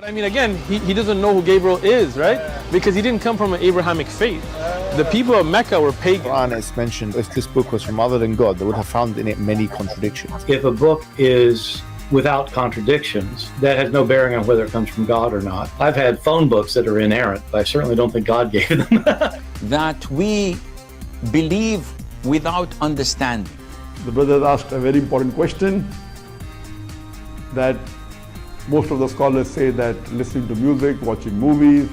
But I mean, again, he doesn't know who Gabriel is, right? Because he didn't come from an Abrahamic faith. The people of Mecca were pagan. Quran is mentioned, if this book was from other than God, they would have found in it many contradictions. If a book is without contradictions, that has no bearing on whether it comes from God or not. I've had phone books that are inerrant, but I certainly don't think God gave them. That we believe without understanding. The brother asked a very important question, that most of the scholars say that listening to music, watching movies,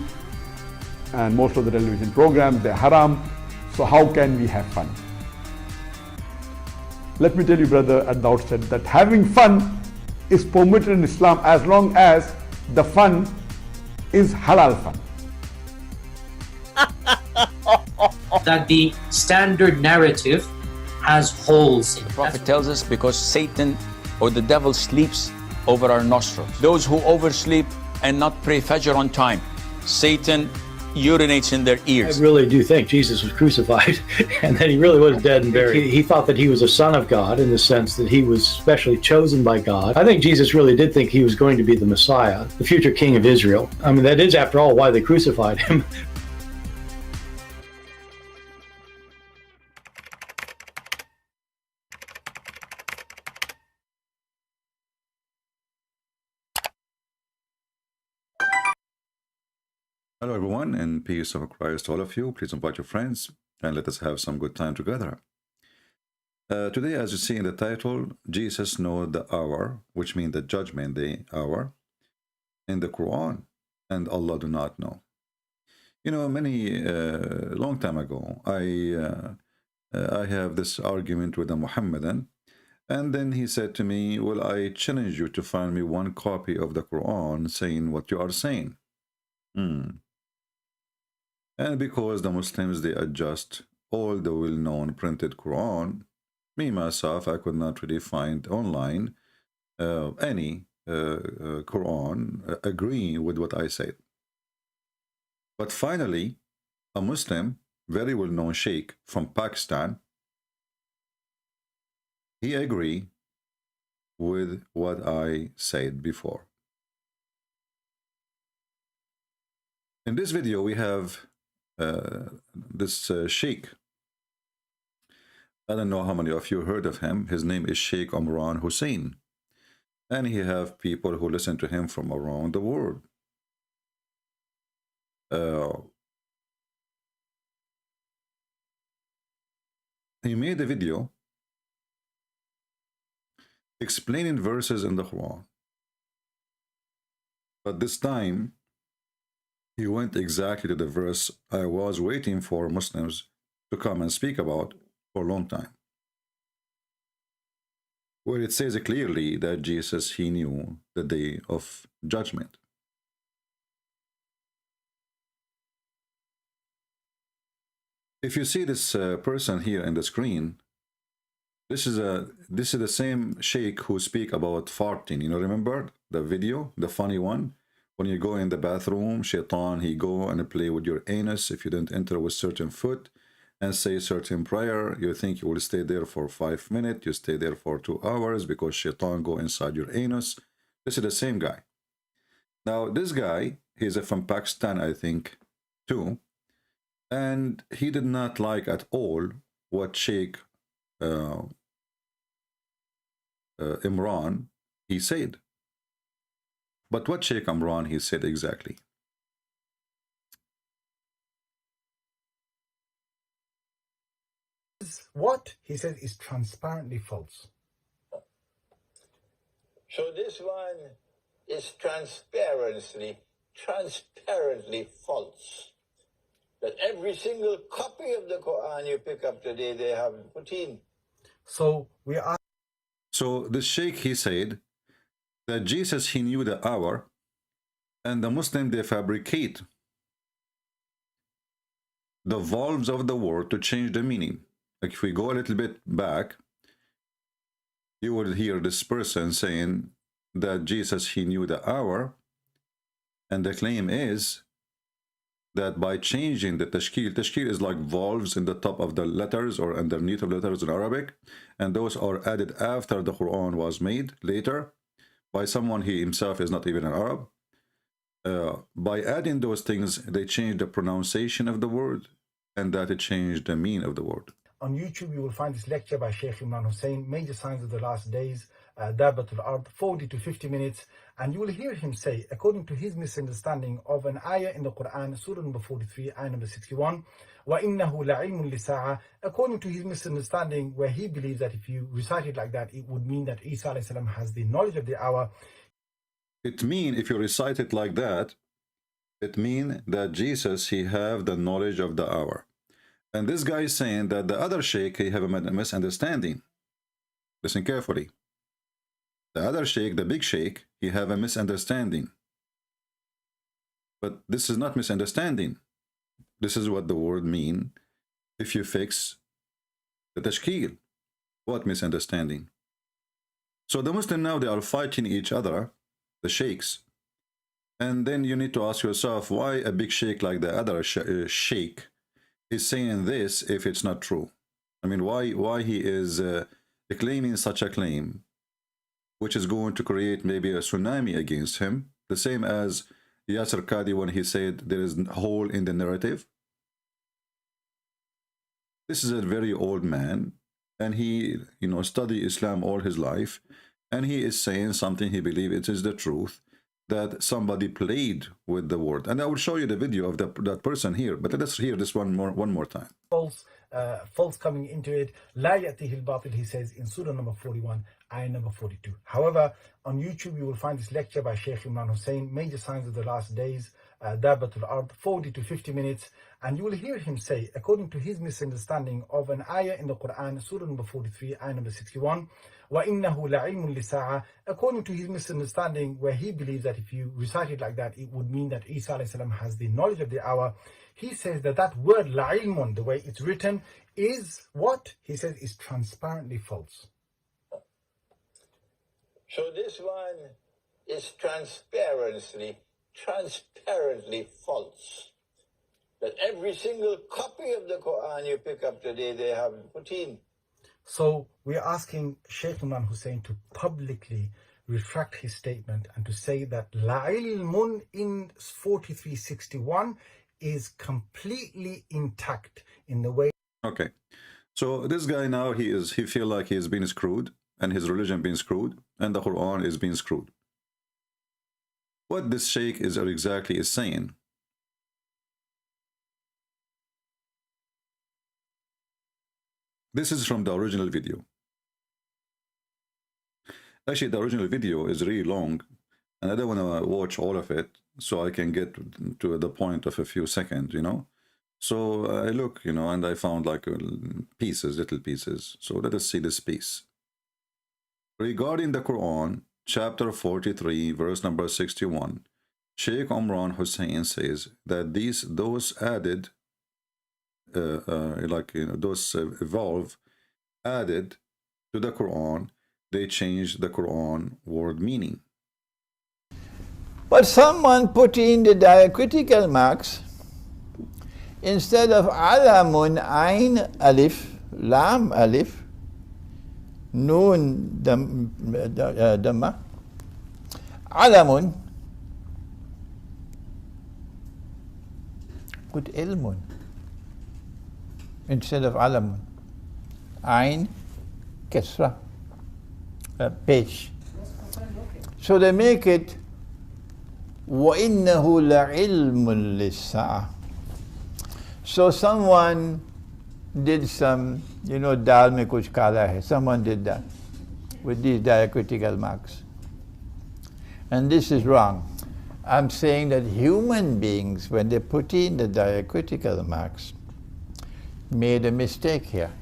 and most of the television programs, they're haram. So how can we have fun? Let me tell you, brother, at the outset that having fun is permitted in Islam as long as the fun is halal fun. That the standard narrative has holes in it. The Prophet tells us because Satan or the devil sleeps over our nostrils. Those who oversleep and not pray Fajr on time, Satan urinates in their I ears. really do think Jesus was crucified and that he really was dead and buried. He thought that he was a son of God in the sense that he was specially chosen by God. I think Jesus really did think he was going to be the Messiah, the future king of Israel. I mean, that is, after all, why they crucified him. Hello everyone, and peace of Christ to all of you. Please invite your friends and let us have some good time together. Today, as you see in the title, Jesus knows the hour, which means the judgment day hour, in the Quran, and Allah do not know. You know, long time ago, I have this argument with a Muhammadan, and then he said to me, well, I challenge you to find me one copy of the Quran saying what you are saying. And because the Muslims, they adjust all the well-known printed Quran, me, myself, I could not really find online any Quran agreeing with what I said. But finally, a Muslim, very well-known sheikh from Pakistan, he agreed with what I said before. In this video, we have this sheikh. I don't know how many of you heard of him. His name is Sheikh Omran Hussein, and he have people who listen to him from around the world. He made a video explaining verses in the Quran, but this time he went exactly to the verse I was waiting for Muslims to come and speak about for a long time, where it says clearly that Jesus, he knew the day of judgment. If you see this person here in the screen, this is the same sheikh who speak about farting. You know, remember the video, the funny one? When you go in the bathroom, shaitan, he go and play with your anus. If you don't enter with certain foot and say certain prayer, you think you will stay there for 5 minutes. You stay there for 2 hours because shaitan go inside your anus. This is the same guy. Now, this guy, he's from Pakistan, I think, too. And he did not like at all what Sheikh Imran, he said. But what Sheikh Imran, he said exactly? What he said is transparently false. So this one is transparently false. That every single copy of the Quran you pick up today, they have put in. So we are. So the Sheikh, he said that Jesus, he knew the hour, and the Muslim, they fabricate the valves of the word to change the meaning. Like if we go a little bit back, you will hear this person saying that Jesus, he knew the hour, and the claim is that by changing the tashkil is like valves in the top of the letters or underneath of letters in Arabic, and those are added after the Quran was made later by someone he himself is not even an Arab. by adding those things, they changed the pronunciation of the word, and that it changed the meaning of the word. On YouTube, you will find this lecture by Sheikh Imran Hussein, Major Signs of the Last Days, Dabatul Ard, 40 to 50 minutes. And you will hear him say, according to his misunderstanding of an ayah in the Quran, Surah number 43, ayah number 61, وَإِنَّهُ لَعِلْمٌ لِسَاعَةٍ, according to his misunderstanding, where he believes that if you recite it like that, it would mean that Isa alayhi salam has the knowledge of the hour. It means, if you recite it like that, it means that Jesus, he have the knowledge of the hour. And this guy is saying that the other sheikh, he have a misunderstanding. Listen carefully. The other sheikh, the big sheikh, he have a misunderstanding. But this is not misunderstanding. This is what the word mean if you fix the tashkil. What misunderstanding? So the Muslim now, they are fighting each other, the sheikhs. And then you need to ask yourself, why a big sheikh like the other sheikh is saying this if it's not true? I mean, why he is claiming such a claim, which is going to create maybe a tsunami against him, the same as Yasser Qadi when he said there is a hole in the narrative. This is a very old man, and he, studied Islam all his life, and he is saying something he believes it is the truth, that somebody played with the word. And I will show you the video of that person here, but let's hear this one more time. False coming into it. La ya'tihi al-batil, he says in Surah number 41, ayah number 42. However, on YouTube, you will find this lecture by Sheikh Imran Hussein, Major Signs of the Last Days, Dabatul Ard, 40 to 50 minutes. And you will hear him say, according to his misunderstanding of an ayah in the Quran, Surah number 43, ayah number 61, وَإِنَّهُ لَعِلْمٌ لِسَاعَةٍ, according to his misunderstanding, where he believes that if you recite it like that, it would mean that Isa alayhi salam has the knowledge of the hour. He says that that word la'ilmun, the way it's written, is what? He says is transparently false. So this one is transparently false. That every single copy of the Quran you pick up today, they have put in. So we're asking Sheikh Imran Hussein to publicly retract his statement and to say that la'ilmun in 4361 is completely intact in the way. Okay, so this guy now, he feel like he is being screwed, and his religion being screwed, and the Quran is being screwed. What this sheikh is exactly is saying. This is from the original video. Actually, the original video is really long, and I don't want to watch all of it, so I can get to the point of a few seconds, So I look, and I found like little pieces. So let us see this piece. Regarding the Quran, chapter 43, verse number 61, Sheikh Imran Hussein says that those added, those evolve, added to the Quran, they changed the Quran word meaning. But someone put in the diacritical marks instead of alamun, ain, alif, lam, alif, nun, dhamma, alamun, put ilmun instead of alamun, ain, kesra, page. So they make it وَإِنَّهُ لَعِلْمٌ لِلسَّاعَةِ. So someone did some, dal mein kuch kala hai. Someone did that with these diacritical marks. And this is wrong. I'm saying that human beings, when they put in the diacritical marks, made a mistake here.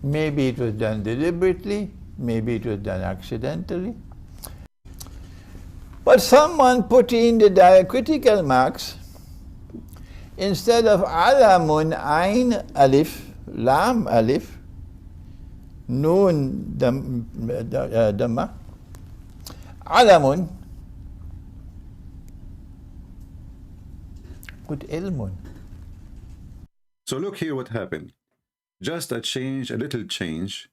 Maybe it was done deliberately, maybe it was done accidentally. But someone put in the diacritical marks instead of alamun, ain, alif, lam, alif, nun, dhamma, alamun, put ilmun. So look here what happened. Just a little change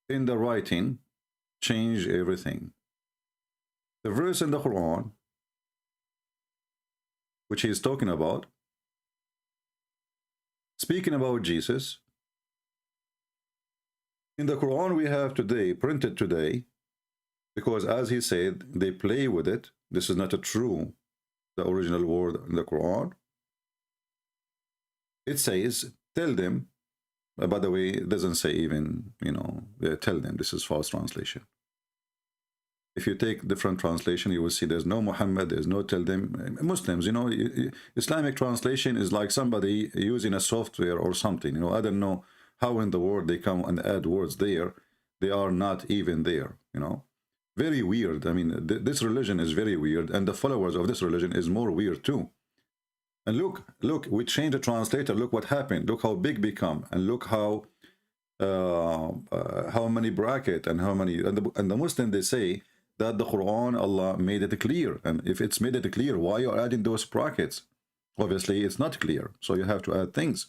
in the writing, changed everything. The verse in the Quran, which he is talking about, speaking about Jesus, in the Quran we have today, printed today, because as he said, they play with it. This is not a true, the original word in the Quran. It says, tell them, by the way, it doesn't say even, tell them. This is false translation. If you take different translation, you will see there's no Muhammad, there's no tell them. Muslims, Islamic translation is like somebody using a software or something. I don't know how in the world they come and add words there. They are not even there, Very weird. I mean, this religion is very weird, and the followers of this religion is more weird too. And look, we changed the translator. Look what happened. Look how big become, and look how many bracket and how many. And the Muslim, they say that the Quran, Allah made it clear. And if it's made it clear, why are you adding those brackets? Obviously, it's not clear. So you have to add things.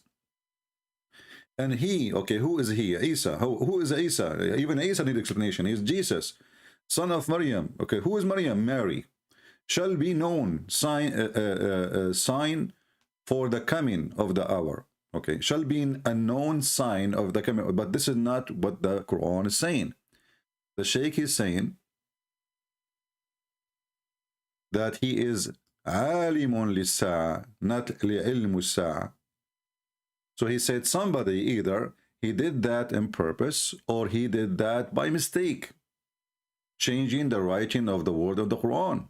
And he, okay, who is he? Isa. Who is Isa? Even Isa needs explanation. He's Jesus, son of Maryam. Okay, who is Maryam? Mary. Shall be known sign for the coming of the hour. Okay, shall be a known sign of the coming. But this is not what the Quran is saying. The Shaykh is saying that he is alimun lis-sa'a, not li'ilmu as-sa'a. So he said somebody either he did that on purpose or he did that by mistake, changing the writing of the word of the Quran.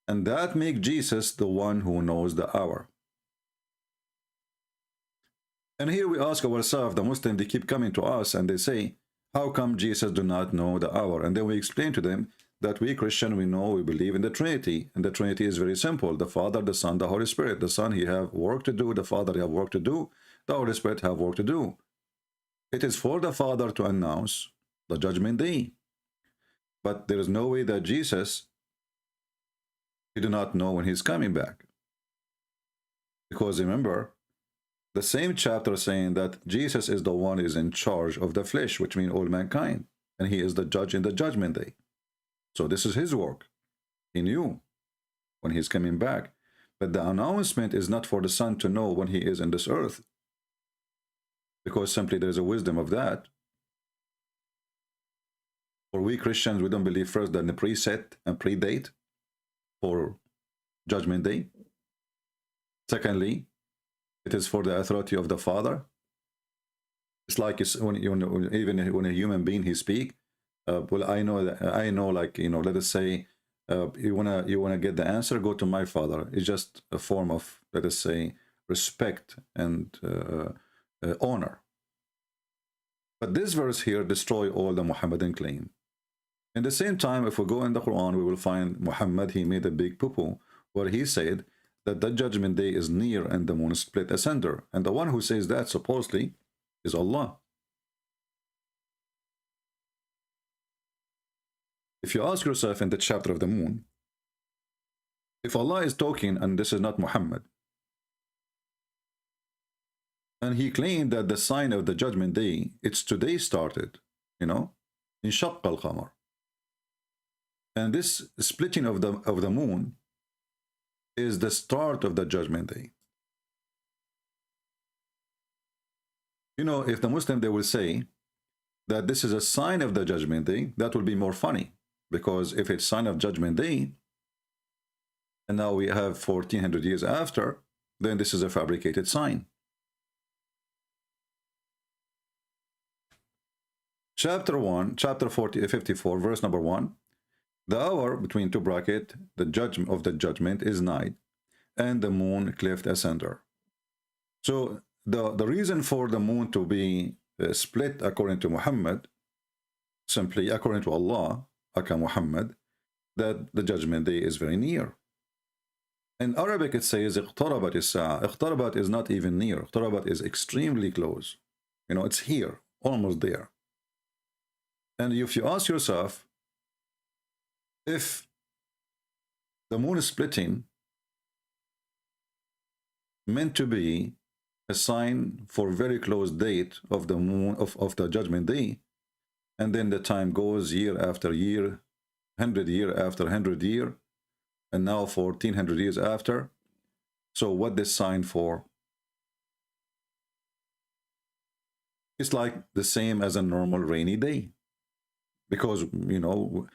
And that makes Jesus the one who knows the hour. And here we ask ourselves, the Muslims, they keep coming to us and they say, how come Jesus do not know the hour? And then we explain to them that we Christian, we know, we believe in the Trinity. And the Trinity is very simple. The Father, the Son, the Holy Spirit. The Son, he have work to do. The Father, he have work to do. The Holy Spirit have work to do. It is for the Father to announce the judgment day. But there is no way that Jesus, he do not know when he's coming back. Because remember, the same chapter saying that Jesus is the one who is in charge of the flesh, which means all mankind. And he is the judge in the judgment day. So this is his work. He knew when he's coming back. But the announcement is not for the Son to know when he is in this earth. Because simply there is a wisdom of that. For we Christians, we don't believe first that the preset and predate for judgment day. Secondly, it is for the authority of the Father. It's like even when a human being he speak. Well, I know, like, let us say, you wanna get the answer, go to my Father. It's just a form of, let us say, respect and honor. But this verse here destroy all the Muhammadan claim. In the same time, if we go in the Quran, we will find Muhammad, he made a big poo-poo, where he said that the judgment day is near and the moon split asunder. And the one who says that supposedly is Allah. If you ask yourself in the chapter of the moon, if Allah is talking and this is not Muhammad, and he claimed that the sign of the judgment day, it's today started, in Shaqq al-Qamar. And this splitting of the moon is the start of the judgment day. If the Muslim, they will say that this is a sign of the judgment day, that will be more funny. Because if it's sign of judgment day, and now we have 1400 years after, then this is a fabricated sign. Chapter 1, chapter 54, verse number 1. The hour, between two brackets, the judgment of the judgment is night, and the moon cleft asunder. So the reason for the moon to be split according to Muhammad, simply according to Allah, Aka Muhammad, that the judgment day is very near. In Arabic it says اقتربت الساعة. اقتربت is not even near. اقتربت is extremely close. It's here, almost there. And if you ask yourself, if the moon is splitting meant to be a sign for very close date of the moon of the judgment day, and then the time goes year after year, 100 year after 100 year, and now 1400 years after. So what this sign for? It's like the same as a normal rainy day. Because, you know,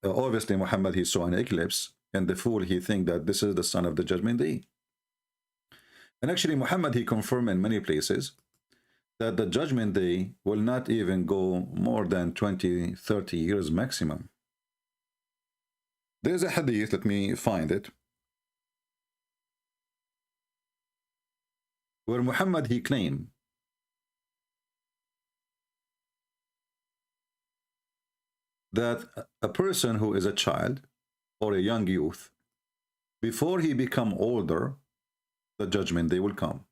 obviously Muhammad, he saw an eclipse, and the fool, he think that this is the sign of the judgment day. And actually Muhammad, he confirmed in many places that the judgment day will not even go more than 20-30 years maximum. There's a hadith, let me find it, where Muhammad, he claimed that a person who is a child or a young youth, before he become older, the judgment day will come.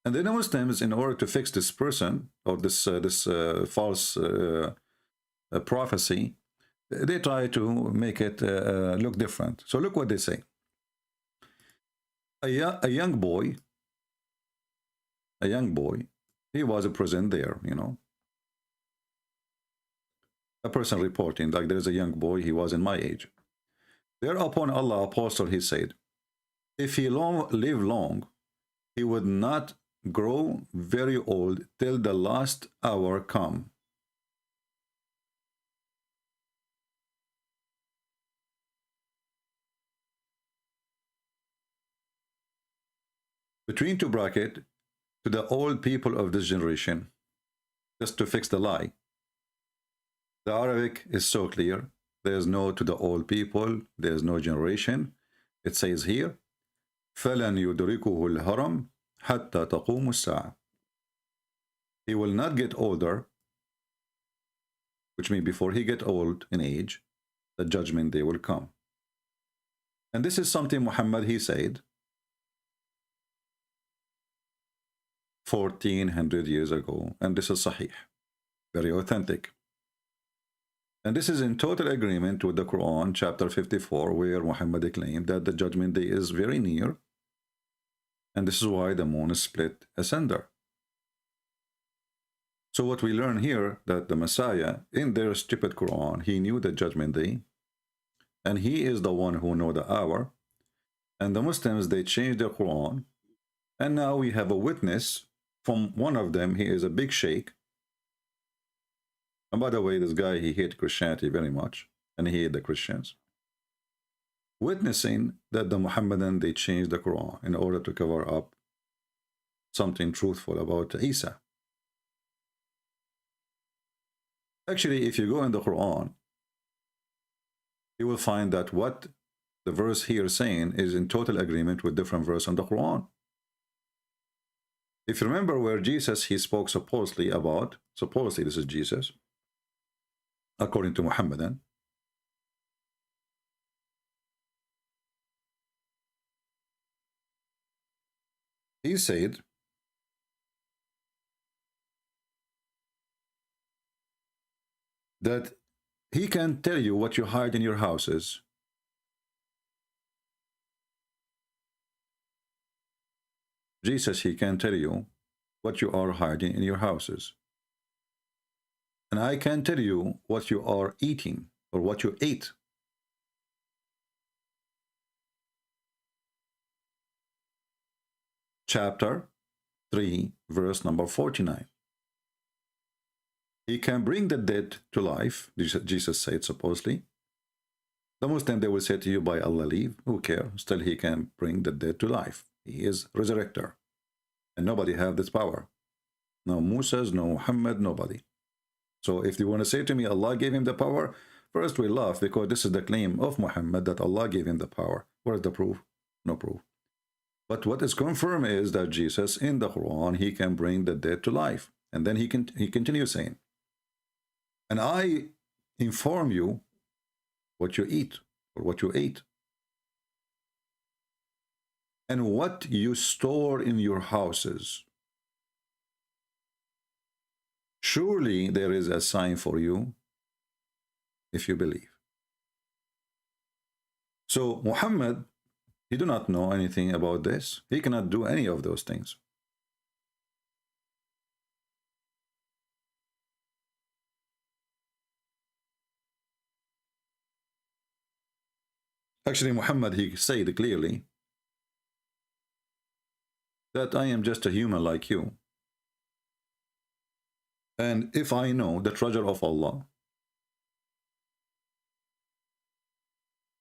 And then the Muslims, in order to fix this person or this false prophecy, they try to make it look different. So look what they say. A young boy, he was present there, you know. A person reporting, like there's a young boy, he was in my age. Thereupon Allah, apostle, he said, if he live long, he would not grow very old till the last hour come. Between two brackets, to the old people of this generation, just to fix the lie. The Arabic is so clear. There's no to the old people, there's no generation. It says here, فَلَنْ يُدْرِكُهُ الْهَرَمْ حَتَّى تَقُومُ السَّاعَةِ. He will not get older, which means before he get old in age, the judgment day will come. And this is something Muhammad, he said 1400 years ago, and this is sahih, very authentic. And this is in total agreement with the Quran, chapter 54, where Muhammad claimed that the judgment day is very near, and this is why the moon is split asunder. So what we learn here, that the Messiah, in their stupid Quran, he knew the judgment day, and he is the one who knows the hour. And the Muslims, they changed their Quran, and now we have a witness from one of them. He is a big sheikh. And by the way, this guy, he hated Christianity very much, and he hated the Christians. Witnessing that the Muhammadan, they changed the Quran in order to cover up something truthful about Isa. Actually, if you go in the Quran, you will find that what the verse here is saying is in total agreement with different verse in the Quran. If you remember where Jesus, he spoke supposedly about, supposedly this is Jesus, according to Muhammadan, he said, that he can tell you what you hide in your houses. Jesus, he can tell you what you are hiding in your houses. And I can tell you what you are eating or what you ate. Chapter 3, verse number 49. He can bring the dead to life, Jesus said supposedly. The Muslim, they will say to you, by Allah leave, who cares? Still he can bring the dead to life. He is resurrector. And nobody have this power. No Moses, no Muhammad, nobody. So if you want to say to me, Allah gave him the power, first we laugh, because this is the claim of Muhammad that Allah gave him the power. Where is the proof? No proof. But what is confirmed is that Jesus in the Quran, he can bring the dead to life. And then he continues saying, and I inform you what you eat or what you ate, and what you store in your houses. Surely there is a sign for you if you believe. So Muhammad, he do not know anything about this. He cannot do any of those things. Actually, Muhammad, he said clearly that I am just a human like you. And if I know the treasure of Allah,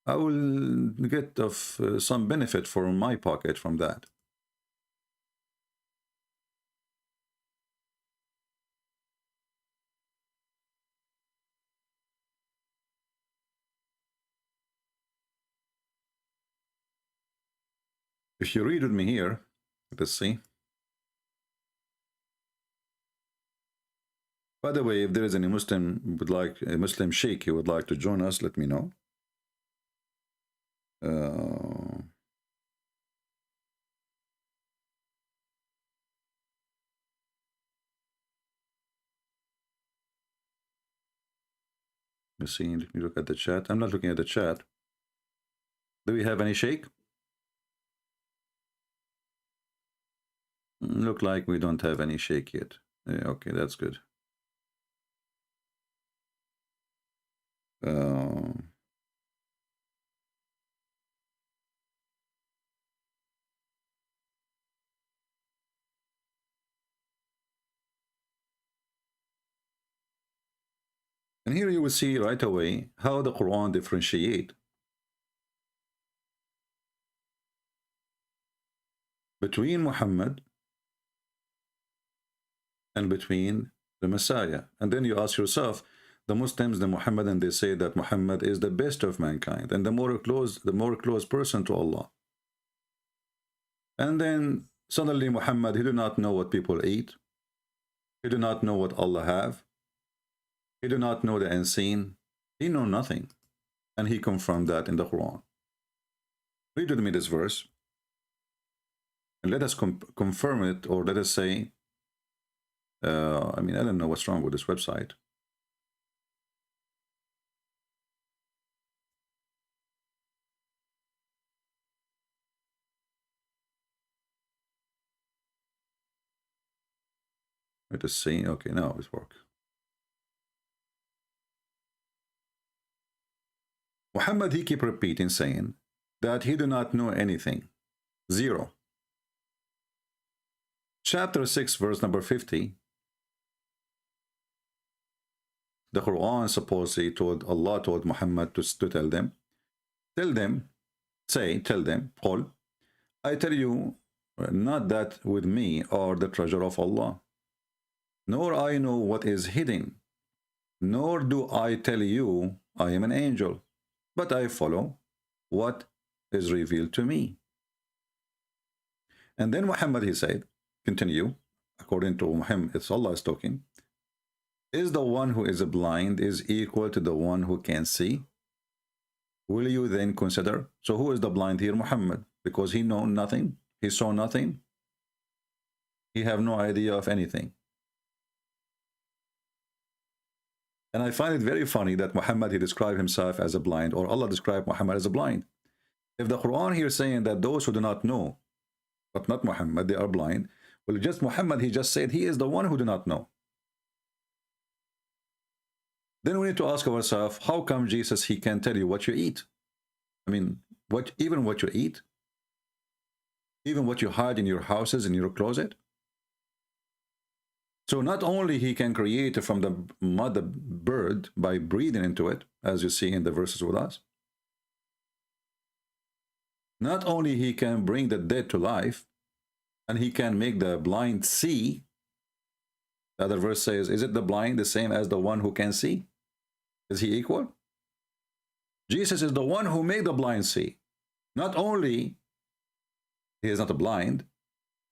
I will get of some benefit from my pocket from that. If you read with me here, let's see. By the way, if there is any Muslim would like a Muslim sheikh who would like to join us, let me know. Let me see. Let me look at the chat. I'm not looking at the chat. Do we have any sheikh? Look like we don't have any sheikh yet. Yeah, okay, that's good. And here you will see right away how the Quran differentiates between Muhammad and between the Messiah. And then you ask yourself, the Muslims, the Muhammadan, they say that Muhammad is the best of mankind and the more close person to Allah. And then suddenly Muhammad, he do not know what people eat. He do not know what Allah have. He do not know the unseen. He know nothing. And he confirmed that in the Quran. Read with me this verse. And let us confirm it, or let us say, I mean, I don't know what's wrong with this website. Let us see. Okay, now it works. Muhammad, he keep repeating, saying that he do not know anything. Zero. Chapter 6, verse number 50. The Quran supposedly told, Allah told Muhammad to tell them, tell them, Qul, I tell you, not that with me are the treasure of Allah, nor I know what is hidden, nor do I tell you I am an angel, but I follow what is revealed to me. And then Muhammad, he said, continue, according to Muhammad, it's Allah is talking, is the one who is blind is equal to the one who can see? Will you then consider? So who is the blind here? Muhammad, because he know nothing, he saw nothing, he have no idea of anything. And I find it very funny that Muhammad, he described himself as a blind, or Allah described Muhammad as a blind. If the Quran here is saying that those who do not know, but not Muhammad, they are blind, well, just Muhammad, he just said he is the one who do not know. Then we need to ask ourselves, how come Jesus, he can tell you what you eat? I mean, even what you eat? Even what you hide in your houses, in your closet? So not only he can create from the mud a bird by breathing into it, as you see in the verses with us. Not only he can bring the dead to life, and he can make the blind see. The other verse says, is it the blind the same as the one who can see? Is he equal? Jesus is the one who made the blind see. Not only he is not a blind,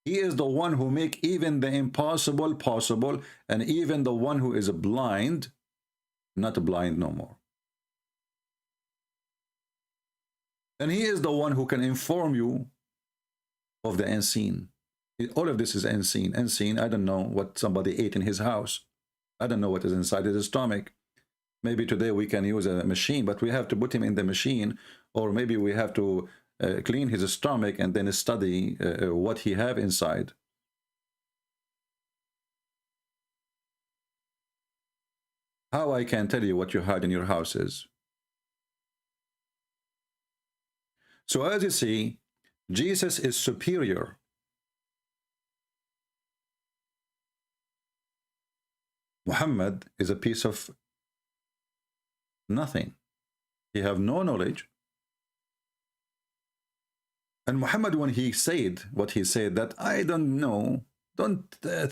he is the one who make even the impossible possible, and even the one who is blind, not blind no more. And he is the one who can inform you of the unseen. All of this is unseen. Unseen, I don't know what somebody ate in his house. I don't know what is inside his stomach. Maybe today we can use a machine, but we have to put him in the machine, or maybe we have to clean his stomach and then study what he have inside. How I can tell you what you had in your houses? So as you see, Jesus is superior. Muhammad is a piece of nothing. He have no knowledge. And Muhammad, when he said what he said, that I don't know, don't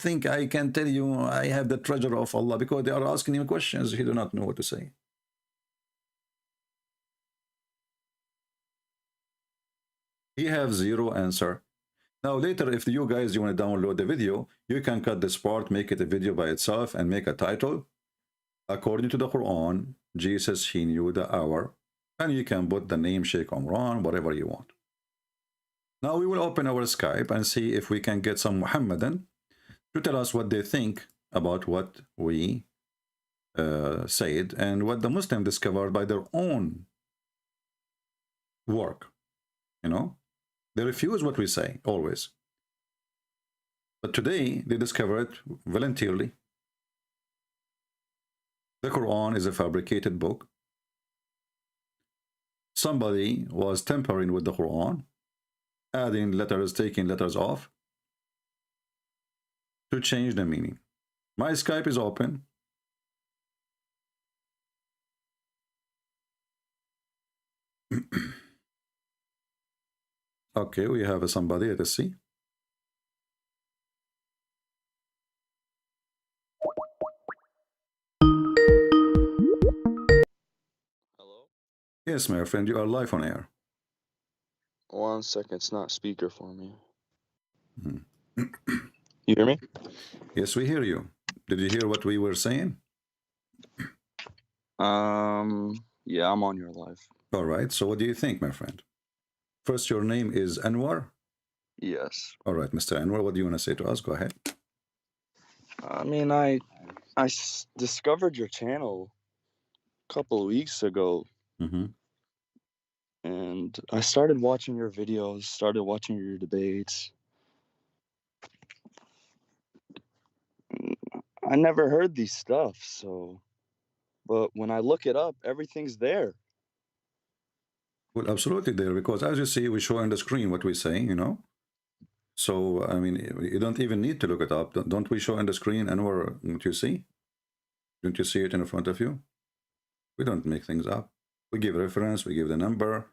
think I can tell you I have the treasure of Allah, because they are asking him questions, he do not know what to say. He have zero answer. Now later, if you guys you want to download the video, you can cut this part, make it a video by itself, and make a title. According to the Quran, Jesus, he knew the hour, and you can put the name Sheikh Omran, whatever you want. Now we will open our Skype and see if we can get some Muhammadan to tell us what they think about what we said and what the Muslim discovered by their own work. You know, they refuse what we say always, but today they discover it voluntarily. The Quran is a fabricated book. Somebody was tampering with the Quran, adding letters, taking letters off to change the meaning. My Skype is open. Okay, we have somebody. Let us see. Hello? Yes, my friend, you are live on air. 1 second, it's not speaker for me. Hmm. You hear me? Yes, we hear you. Did you hear what we were saying? Yeah, I'm on your live. All right, so what do you think, my friend? First, your name is Anwar? Yes. All right, Mr. Anwar, what do you want to say to us? Go ahead. I mean, discovered your channel a couple of weeks ago. Mm-hmm. And I started watching your videos, started watching your debates. I never heard these stuff, so... But when I look it up, everything's there. Well, absolutely there, because as you see, we show on the screen what we say, you know. So, I mean, you don't even need to look it up. Don't we show on the screen, Anwar, what you see? Don't you see it in front of you? We don't make things up. We give reference, we give the number,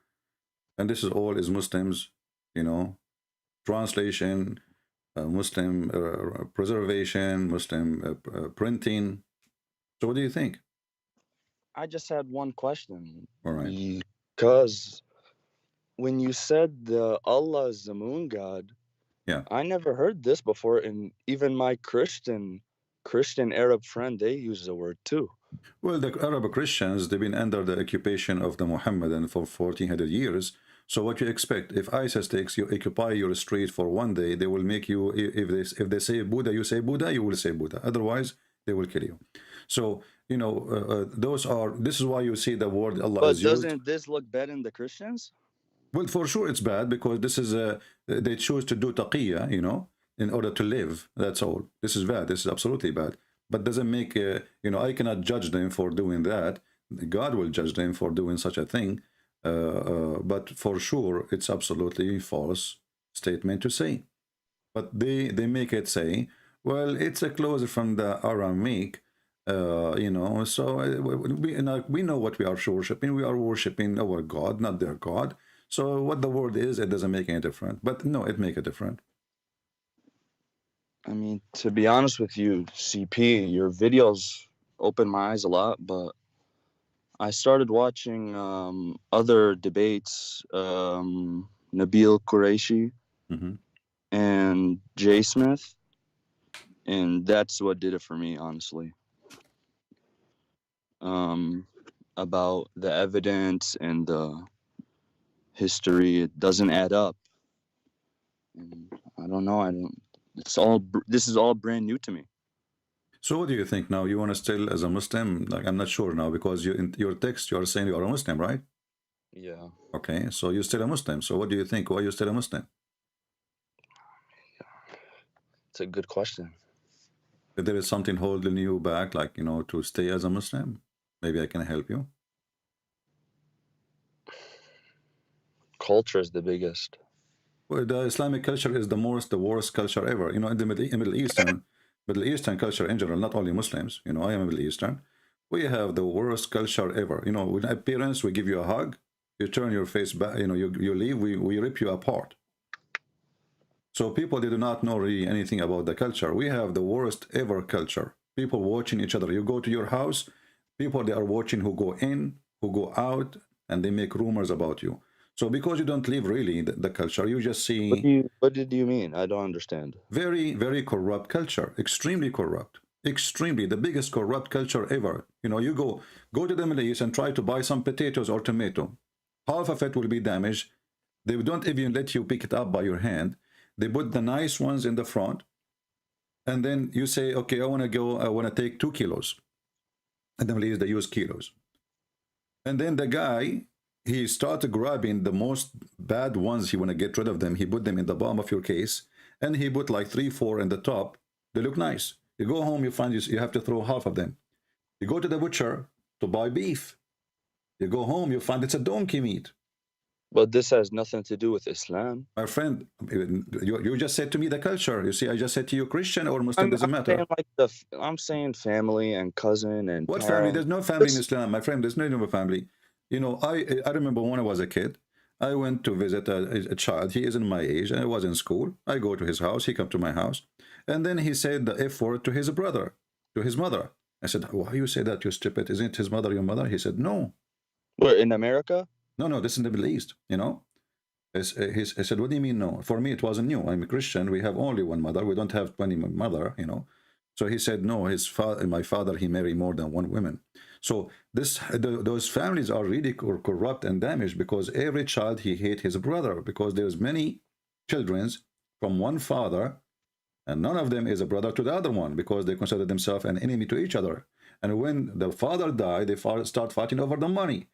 and this is all is Muslims, you know, translation, Muslim preservation, Muslim printing. So what do you think? I just had one question. All right. Because when you said Allah is the moon god, yeah, I never heard this before, and even my Christian Arab friend, they use the word too. Well, the Arab Christians, they've been under the occupation of the Muhammadan for 1400 years. So what you expect? If ISIS takes you, occupy your street for one day, they will make you, if they say Buddha, you say Buddha, you will say Buddha. Otherwise, they will kill you. So, you know, this is why you see the word Allah But is used. doesn't this look bad in the Christians? Well, for sure it's bad, because this is they choose to do taqiyya, you know, in order to live. That's all. This is bad. This is absolutely bad. But doesn't make, you know, I cannot judge them for doing that. God will judge them for doing such a thing. But for sure, it's absolutely false statement to say. But they make it say, well, it's a closer from the Aramaic, you know, so we know what we are worshiping. We are worshiping our God, not their God. So what the word is, it doesn't make any difference. But no, it make a difference. I mean, to be honest with you, CP, your videos opened my eyes a lot, but I started watching other debates, Nabil Qureshi and Jay Smith, and that's what did it for me, honestly. About the evidence and the history, it doesn't add up. And I don't know. This is all brand new to me. So what do you think now? You want to still as a Muslim? Like, I'm not sure now, because in your text you are saying you are a Muslim, right? Yeah. Okay, so you're still a Muslim. So what do you think? Why are you still a Muslim? It's a good question. If there is something holding you back, like, you know, to stay as a Muslim, maybe I can help you. culture is the biggest? Well, the Islamic culture is the worst culture ever. You know, in the Middle Eastern culture in general, not only Muslims. You know, I am Middle Eastern. We have the worst culture ever. You know, with appearance, we give you a hug, you turn your face back, you know, you leave, we rip you apart. So people, they do not know really anything about the culture. We have the worst ever culture. People watching each other. You go to your house, people, they are watching who go in, who go out, and they make rumors about you. So because you don't live really the culture, you just see... What did you mean? I don't understand. Very, very corrupt culture. Extremely corrupt. Extremely. The biggest corrupt culture ever. You know, you go to the Middle East and try to buy some potatoes or tomato. Half of it will be damaged. They don't even let you pick it up by your hand. They put the nice ones in the front. And then you say, okay, I want to take 2 kilos. And the Middle East, they use kilos. And then the guy, he started grabbing the most bad ones. He want to get rid of them. He put them in the bottom of your case. And he put like 3, 4 in the top. They look nice. You go home, you find you have to throw half of them. You go to the butcher to buy beef. You go home, you find it's a donkey meat. But this has nothing to do with Islam. My friend, you just said to me the culture. You see, I just said to you Christian or Muslim, doesn't matter. Like I'm saying family and cousin and what family? There's no family in Islam, my friend. There's no family. You know, I remember when I was a kid, I went to visit a child. He isn't my age, and I was in school. I go to his house. He come to my house. And then he said the F word to his brother, to his mother. I said, why you say that, you stupid? Isn't his mother your mother? He said, no. Where, in America? No, this is in the Middle East, you know. I said, what do you mean no? For me, it wasn't new. I'm a Christian. We have only one mother. We don't have 20 mother, you know. So he said, no, my father, he married more than one woman. So those families are really corrupt and damaged because every child, he hate his brother because there's many children from one father and none of them is a brother to the other one because they consider themselves an enemy to each other. And when the father died, they start fighting over the money.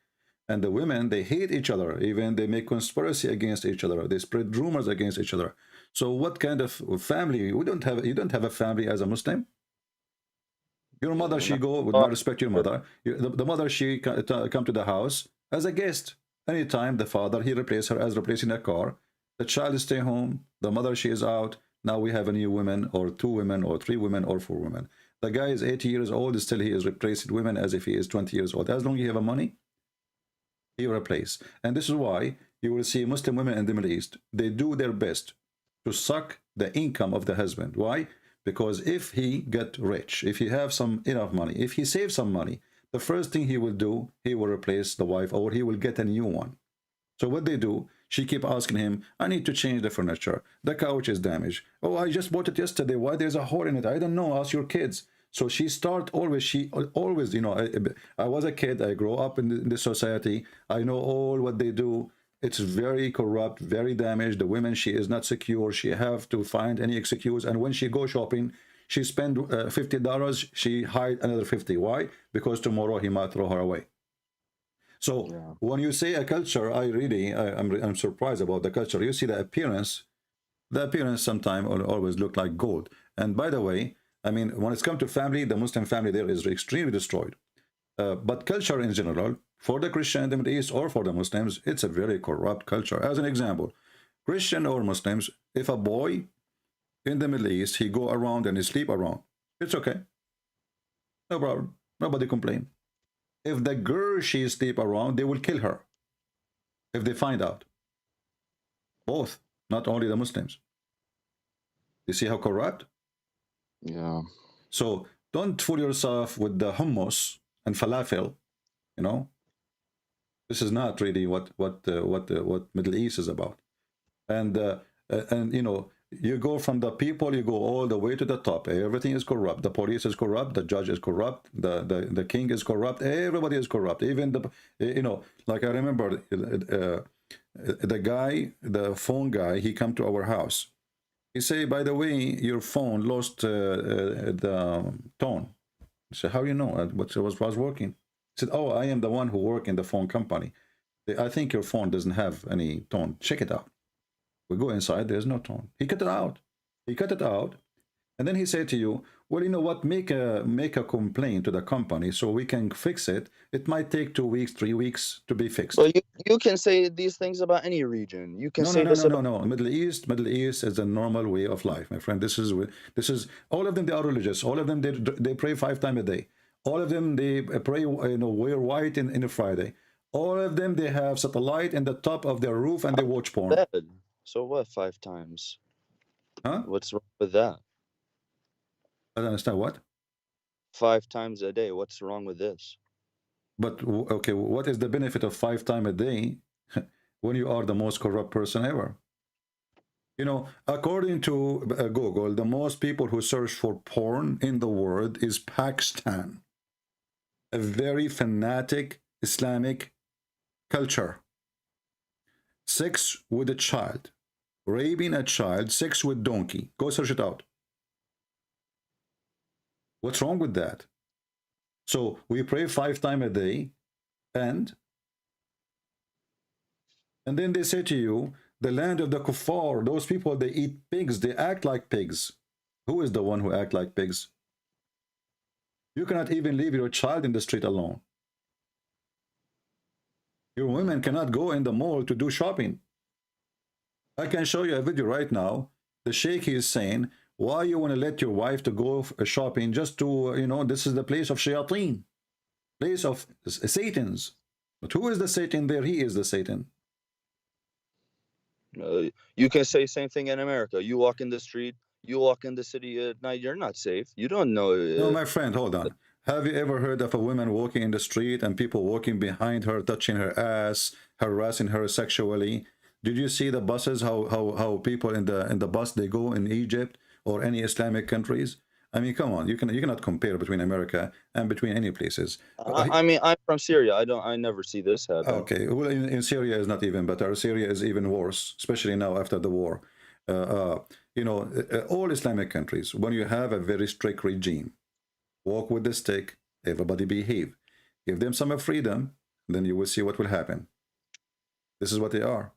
And the women, they hate each other. Even they make conspiracy against each other. They spread rumors against each other. So what kind of family? You don't have a family as a Muslim. Your mother, she go with no respect. Your mother, the mother, she come to the house as a guest. Anytime the father, he replace her as replacing a car. The child stay home. The mother, she is out. Now we have a new woman, or 2 women, or 3 women, or 4 women. The guy is 80 years old. Still, he is replacing women as if he is 20 years old. As long as you have money, he replace. And this is why you will see Muslim women in the Middle East. They do their best to suck the income of the husband. Why? Because if he get rich, if he have enough money, if he saves some money, the first thing he will do, he will replace the wife or he will get a new one. So what they do, she keep asking him, I need to change the furniture. The couch is damaged. Oh, I just bought it yesterday. Why there's a hole in it? I don't know. Ask your kids. So she always, you know, I was a kid. I grew up in this society. I know all what they do. It's very corrupt, very damaged. The women, she is not secure. She have to find any excuse. And when she go shopping, she spend $50. She hide another 50. Why? Because tomorrow he might throw her away. So when you say a culture, I'm surprised about the culture. You see the appearance sometimes always look like gold. And by the way, I mean, when it's come to family, the Muslim family there is extremely destroyed. But culture in general, for the Christian in the Middle East or for the Muslims, it's a very corrupt culture. As an example, Christian or Muslims, if a boy in the Middle East, he go around and he sleep around, it's okay. No problem. Nobody complain. If the girl, she sleep around, they will kill her if they find out. Both, not only the Muslims. You see how corrupt? Yeah. So don't fool yourself with the hummus and falafel. You know, this is not really what Middle East is about. And you know, you go from the people, you go all the way to the top. Everything is corrupt. The police is corrupt. The judge is corrupt. The king is corrupt. Everybody is corrupt. Even the, you know, like I remember the guy, the phone guy, he come to our house. He say, by the way, your phone lost the tone. I said, how you know? What was working? He said, oh, I am the one who work in the phone company. I think your phone doesn't have any tone. Check it out. We go inside, there's no tone. He cut it out. He cut it out. And then he said to you, well, you know what, make a complaint to the company so we can fix it. It might take 2 weeks, 3 weeks to be fixed. Well, you can say these things about any region. You can say this about... No. Middle East is a normal way of life, my friend. This is all of them. They are religious. All of them they pray 5 times a day. All of them they pray, wear white in a Friday. All of them they have satellite in the top of their roof and they watch porn. So what? 5 times? Huh? What's wrong with that? I don't understand what. 5 times a day. What's wrong with this? But okay, what is the benefit of 5 times a day when you are the most corrupt person ever? You know, according to Google, the most people who search for porn in the world is Pakistan, a very fanatic Islamic culture. Sex with a child, raping a child, sex with donkey. Go search it out. What's wrong with that? So we pray 5 times a day, and then they say to you, the land of the kuffar, those people, they eat pigs, they act like pigs. Who is the one who act like pigs? You cannot even leave your child in the street alone. Your women cannot go in the mall to do shopping. I can show you a video right now. The sheikh is saying, why you want to let your wife to go shopping just to, this is the place of shayateen, place of Satans. But who is the Satan there? He is the Satan. You can say same thing in America. You walk in the street, you walk in the city at night, you're not safe. You don't know. No, my friend, hold on. Have you ever heard of a woman walking in the street and people walking behind her, touching her ass, harassing her sexually? Did you see the buses, how people in the bus, they go in Egypt or any Islamic countries? I mean, come on, you cannot compare between America and between any places. I mean, I'm from Syria. I never see this happen. Okay, well, in Syria is not even better. Syria is even worse, especially now after the war. All Islamic countries, when you have a very strict regime, walk with the stick, everybody behave. Give them some freedom, then you will see what will happen. This is what they are.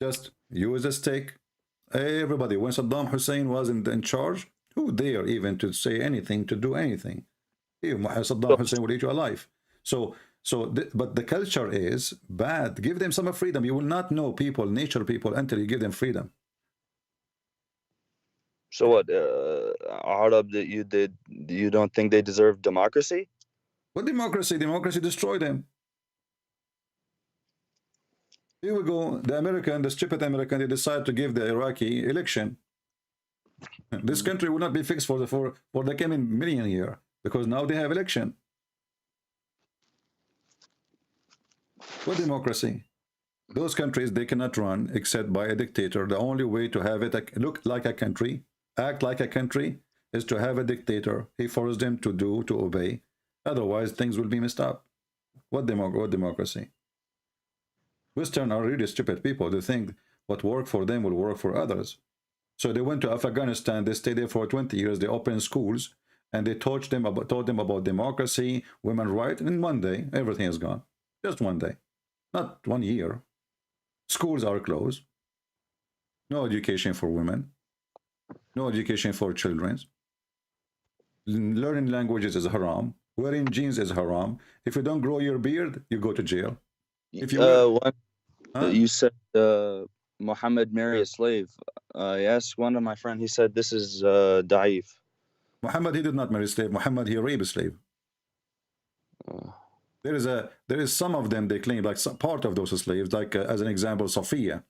Just use a stick. Everybody, when Saddam Hussein was in charge, who dare even to say anything, to do anything? Saddam Hussein will eat you alive. But the culture is bad. Give them some freedom. You will not know people, nature people, until you give them freedom. So what, Arab, that you don't think they deserve democracy? What democracy? Democracy destroyed them. Here we go. The stupid American, they decide to give the Iraqi election. This country will not be fixed for the coming million year because now they have election. What democracy? Those countries, they cannot run except by a dictator. The only way to have it look like a country, act like a country, is to have a dictator. He forced them to obey. Otherwise, things will be messed up. What democracy? Western are really stupid people. They think what worked for them will work for others. So they went to Afghanistan. They stayed there for 20 years. They opened schools and they taught them about democracy, women's rights. And in one day, everything is gone. Just one day, not 1 year. Schools are closed. No education for women. No education for children. Learning languages is haram. Wearing jeans is haram. If you don't grow your beard, you go to jail. If you you said Muhammad marry a slave. I asked one of my friends. He said this is da'if. Muhammad, he did not marry a slave. Muhammad, he raped a slave. There is some of them they claim, like some part of those slaves, like as an example, Sophia.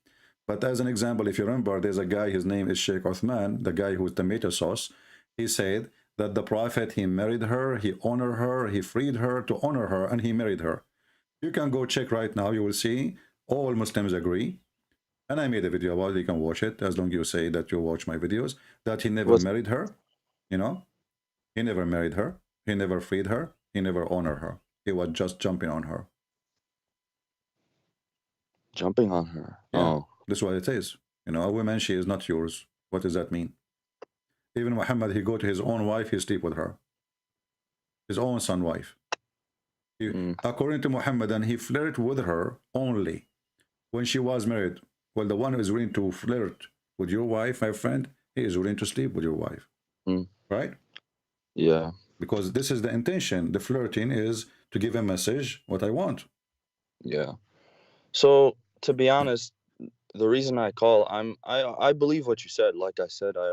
But as an example, if you remember, there's a guy, his name is Sheikh Uthman, the guy who's tomato sauce. He said that the Prophet, he married her, he honored her, he freed her to honor her, and he married her. You can go check right now. You will see all Muslims agree. And I made a video about it. You can watch it as long as you say that you watch my videos. That he never married her. He never married her. He never freed her. He never honored her. He was just jumping on her. Jumping on her? Yeah, oh. That's what it is. A woman, she is not yours. What does that mean? Even Muhammad, he go to his own wife, he sleep with her. His own son wife. According to Muhammad, and he flirted with her only when she was married. Well, the one who is willing to flirt with your wife, my friend, he is willing to sleep with your wife, right? Yeah. Because this is the intention. The flirting is to give a message what I want. Yeah. So to be honest, the reason I call, I believe what you said. Like I said, I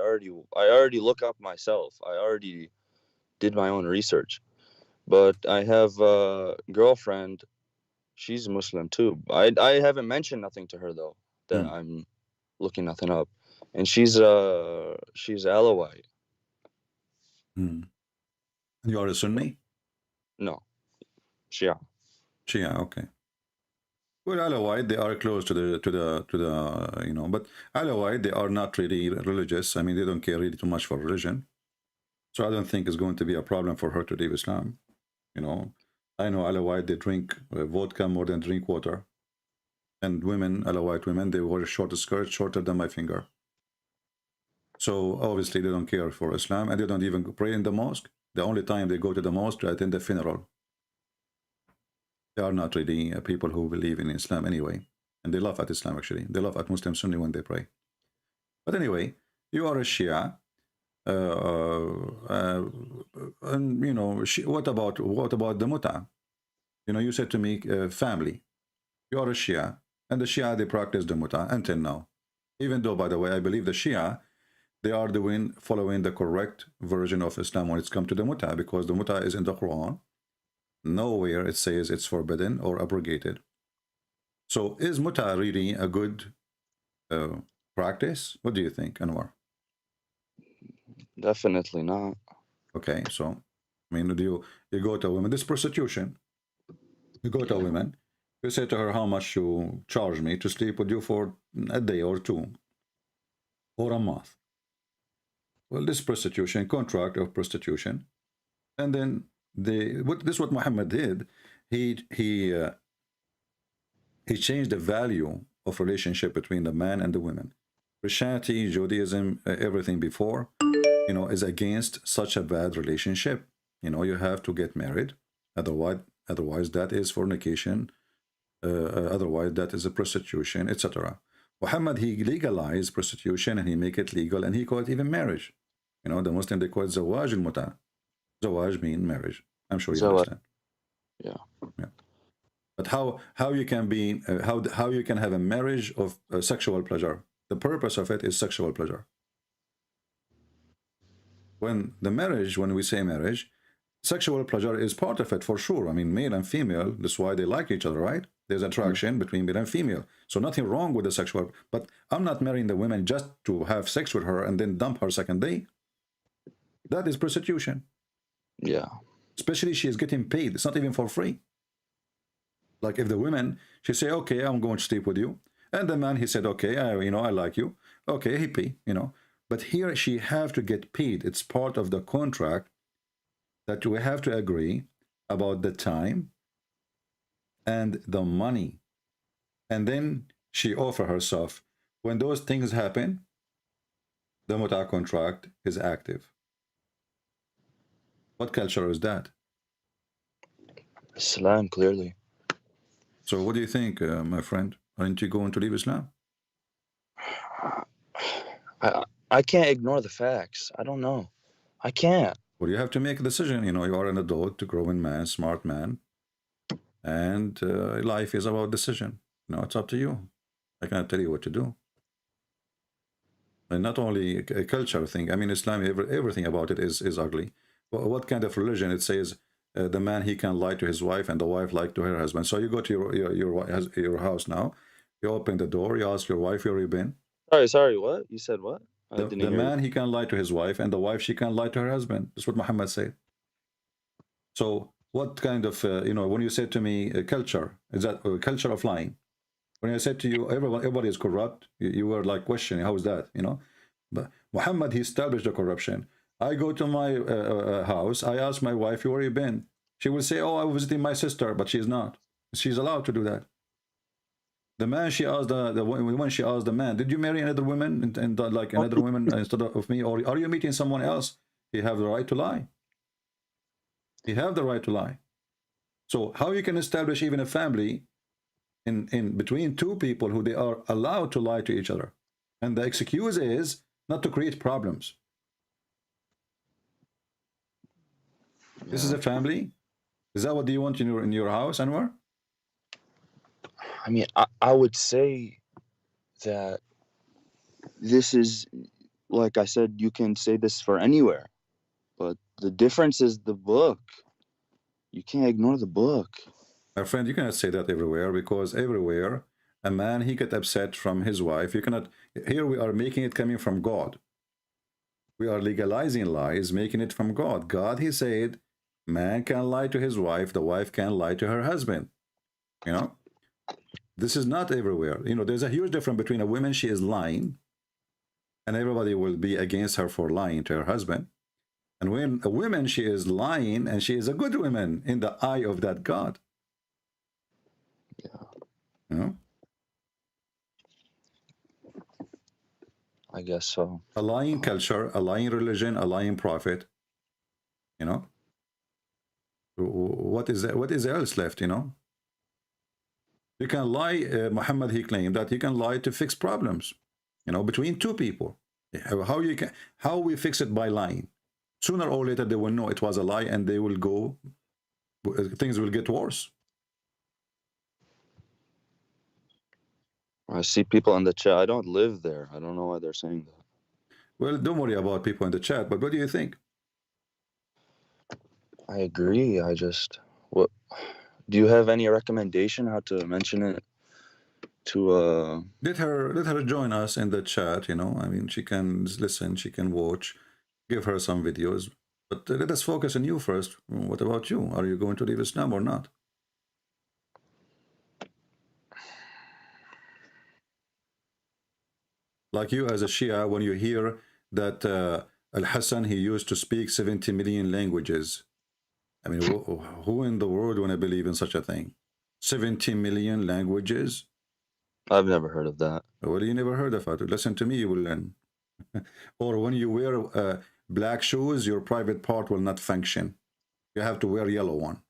already look up myself. I already did my own research. But I have a girlfriend. She's Muslim too. I haven't mentioned nothing to her though, that I'm looking nothing up. And she's Alawite. You are a Sunni? No. Shia. Shia, okay. Well, Alawite, they are close to the you know, but Alawite, they are not really religious. I mean, they don't care really too much for religion. So I don't think it's going to be a problem for her to leave Islam. You know, I know Alawite, they drink vodka more than drink water. And women, Alawite women, they wear short skirts, shorter than my finger. So obviously they don't care for Islam, and they don't even pray in the mosque. The only time they go to the mosque to attend the funeral. They are not really people who believe in Islam anyway. And they laugh at Islam, actually. They laugh at Muslim Sunni when they pray. But anyway, you are a Shia. And, you know, what about the Muta? You know, you said to me, family. You are a Shia. And the Shia, they practice the Muta until now. Even though, by the way, I believe the Shia, they are following the correct version of Islam when it's come to the Muta, because the Muta is in the Quran. Nowhere it says it's forbidden or abrogated. So is Muta really a good practice? What do you think, Anwar? Definitely not. Okay, so I mean, you go to a woman, this is prostitution. You go to a woman, you say to her, how much you charge me to sleep with you for a day or two or a month. Well, this prostitution, contract of prostitution. And then this is what Muhammad did. He changed the value of relationship between the man and the women. Christianity, Judaism, everything before, you know, is against such a bad relationship. You know, you have to get married. Otherwise that is fornication. Otherwise that is a prostitution, etc. Muhammad, he legalized prostitution and he make it legal, and he called it even marriage. You know, the Muslim, they call it zawaj al-muta. Zawaj means marriage. I'm sure you understand. Yeah. But how you can be how you can have a marriage of sexual pleasure? The purpose of it is sexual pleasure. When we say marriage, sexual pleasure is part of it for sure. I mean, male and female, that's why they like each other, right? There's attraction between male and female. So nothing wrong with the sexual, but I'm not marrying the woman just to have sex with her and then dump her second day. That is prostitution. Yeah. Especially she is getting paid. It's not even for free. Like if the woman, she say, okay, I'm going to sleep with you. And the man, he said, okay, I like you. Okay, he pay, you know. But here she have to get paid. It's part of the contract that we have to agree about the time and the money. And then she offer herself. When those things happen, the muta contract is active. What culture is that? Islam, clearly. So what do you think, my friend? Aren't you going to leave Islam? I can't ignore the facts. I don't know. I can't. Well, you have to make a decision. You know, you are an adult, a growing man, smart man. And life is about decision. You know, it's up to you. I cannot tell you what to do. And not only a culture thing. I mean, Islam, everything about it is ugly. What kind of religion? It says the man, he can lie to his wife and the wife lie to her husband. So you go to your house now. You open the door. You ask your wife, where you been? Sorry, what? You said what? The man, he can lie to his wife, and the wife, she can lie to her husband. That's what Muhammad said. So what kind of, you know, when you said to me culture, is that a culture of lying? When I said to you, everybody is corrupt, you were like questioning, how is that, you know? But Muhammad, he established the corruption. I go to my house, I ask my wife, where you been? She will say, oh, I was visiting my sister, but she's not. She's allowed to do that. The man, she asked the woman, she asked the man, did you marry another woman and like another woman instead of me, or are you meeting someone else? He have the right to lie. He have the right to lie. So how you can establish even a family in between two people who they are allowed to lie to each other? And the excuse is not to create problems. This is a family. Is that what you want in your house, Anwar? I mean, I would say that this is, like I said, you can say this for anywhere, but the difference is the book. You can't ignore the book. My friend, you cannot say that everywhere, because everywhere a man, he get upset from his wife. You cannot. Here we are making it coming from God. We are legalizing lies, making it from God. God, he said, man can lie to his wife, the wife can lie to her husband. You know, this is not everywhere. You know, there's a huge difference between a woman, she is lying, and everybody will be against her for lying to her husband. And when a woman, she is lying, and she is a good woman in the eye of that God. Yeah. You know? I guess so. A lying culture, a lying religion, a lying prophet. You know? What is that? What is else left, you know? You can lie, Muhammad, he claimed that you can lie to fix problems, you know, between two people. How we fix it? By lying. Sooner or later they will know it was a lie, and they will go, things will get worse. I see people in the chat. I don't live there. I don't know why they're saying that. Well, don't worry about people in the chat, but what do you think? I agree. I just, what do you have any recommendation how to mention it to let her join us in the chat, you know. I mean, she can listen, she can watch, give her some videos, but let us focus on you first. What about you? Are you going to leave Islam or not? Like you as a Shia, when you hear that Al-Hassan, he used to speak 70 million languages. I mean, who in the world want to believe in such a thing? 70 million languages? I've never heard of that. Well, you never heard of it. Listen to me, you will learn. Or when you wear black shoes, your private part will not function. You have to wear yellow one.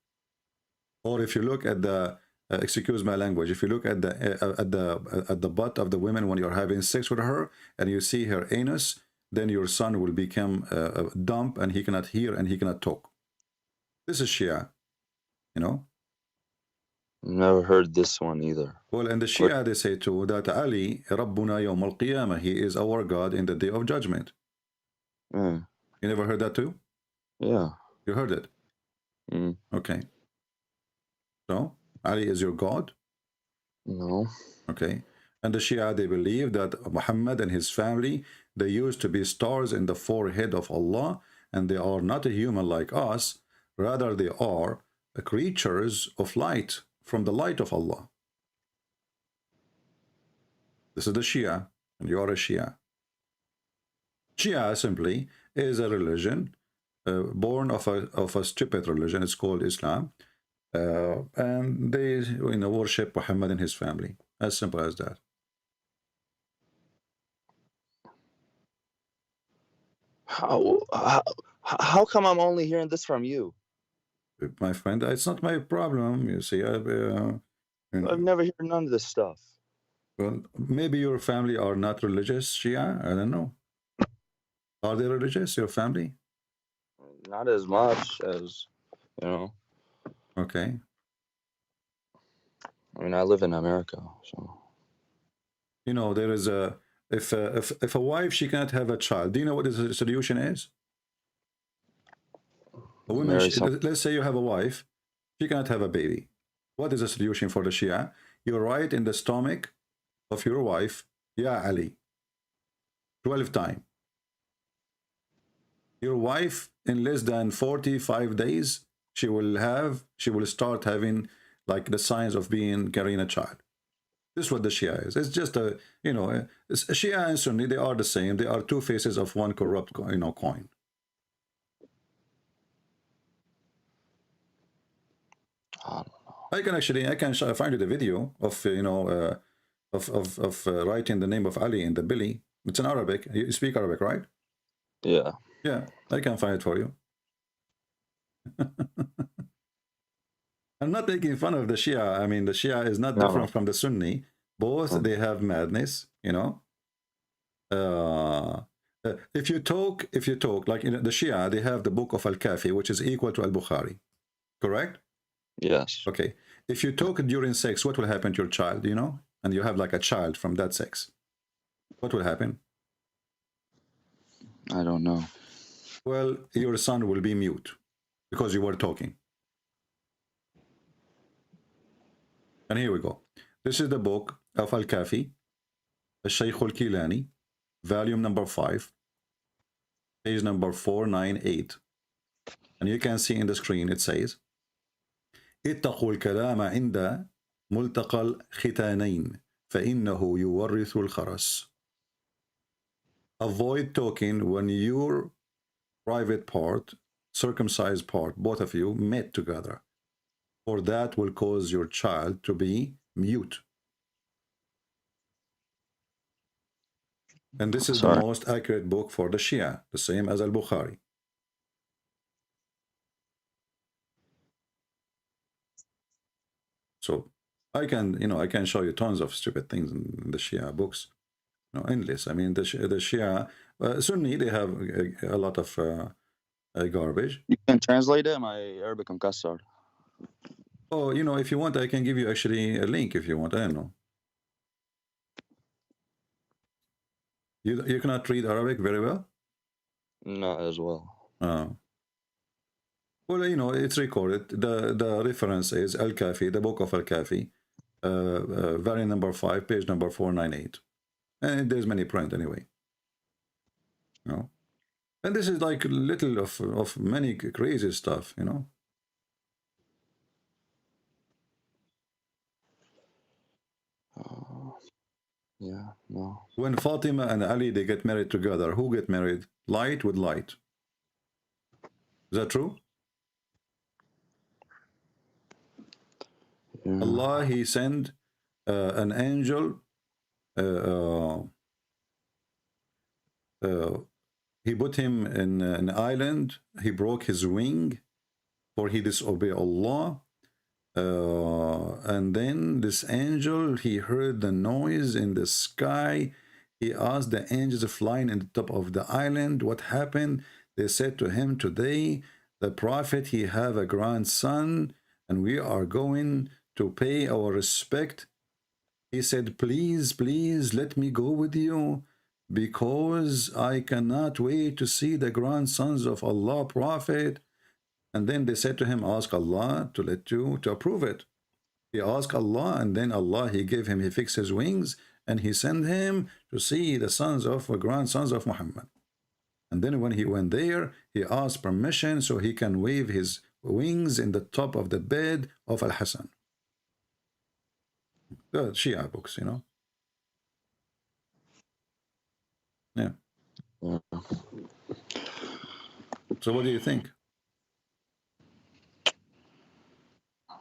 Or if you look at the excuse my language, if you look at the butt of the woman when you're having sex with her and you see her anus, then your son will become dumb, and he cannot hear and he cannot talk. This is Shia, you know. Never heard this one either. Well, in the Shia they say too that Ali Rabbuna Yawm al-Qiyamah, he is our God in the day of judgment. Yeah. You never heard that too? Yeah. You heard it? Mm. Okay. So Ali is your God? No. Okay. And the Shia, they believe that Muhammad and his family, they used to be stars in the forehead of Allah, and they are not a human like us. Rather, they are creatures of light, from the light of Allah. This is the Shia, and you are a Shia. Shia simply is a religion born of a stupid religion. It's called Islam. And they worship Muhammad and his family. As simple as that. How come I'm only hearing this from you? My friend, it's not my problem. You see, I've never heard none of this stuff. Well, maybe your family are not religious, Shia. I don't know. Are they religious, your family? Not as much as, you know. Okay. I mean, I live in America, so. You know, there is a if a wife, she cannot have a child. Do you know what the solution is? A woman, let's say you have a wife, she cannot have a baby. What is the solution for the Shia? You write in the stomach of your wife, Ya Ali, 12 times. Your wife, in less than 45 days, she will start having like the signs of carrying a child. This is what the Shia is. It's just a, you know, Shia and Sunni, they are the same. They are two faces of one corrupt, coin. I can find you the video of writing the name of Ali in the belly. It's in Arabic. You speak Arabic, right? Yeah. Yeah, I can find it for you. I'm not making fun of the Shia. I mean, the Shia is not different from the Sunni. Both they have madness, you know. If you talk, like in the Shia, they have the book of Al-Kafi, which is equal to Al-Bukhari, correct? Yes. Okay. If you talk during sex, what will happen to your child, you know? And you have like a child from that sex. What will happen? I don't know. Well, your son will be mute because you were talking. And here we go. This is the book of Al-Kafi, Al-Shaykh Al-Kilani, volume number 5, page number 498. And you can see in the screen, it says, اتقوا الكلام عند ملتقى الختانين فإنه يورث الخرس. Avoid talking when your private part, circumcised part, both of you met together, for that will cause your child to be mute. And this is the most accurate book for the Shia, the same as Al-Bukhari. So I can, you know, I can show you tons of stupid things in the Shia books, you know, endless. I mean, the Shia, Sunni, they have a lot of garbage. You can translate it. My Arabic mkassar. Oh, you know, if you want, I can give you actually a link if you want. I don't know. You cannot read Arabic very well? Not as well. Well, you know, it's recorded. The reference is Al-Kafi, the book of Al-Kafi, variant number 5, page number 498. And there's many print anyway. You know? And this is like little of many crazy stuff, you know. Yeah, no. When Fatima and Ali, they get married together, who get married? Light with light. Is that true? Yeah. Allah, he sent an angel. He put him in an island. He broke his wing, for he disobeyed Allah. And then this angel, he heard the noise in the sky. He asked the angels flying in the top of the island, what happened? They said to him, today the prophet, he have a grandson, and we are going to pay our respect. He said, please, please let me go with you, because I cannot wait to see the grandsons of Allah prophet. And then they said to him, ask Allah to let you, to approve it. He asked Allah, and then Allah, he gave him, he fixed his wings, and he sent him to see the sons of, grandsons of Muhammad. And then when he went there, he asked permission so he can wave his wings in the top of the bed of Al-Hasan. The Shia books, you know. Yeah. So what do you think?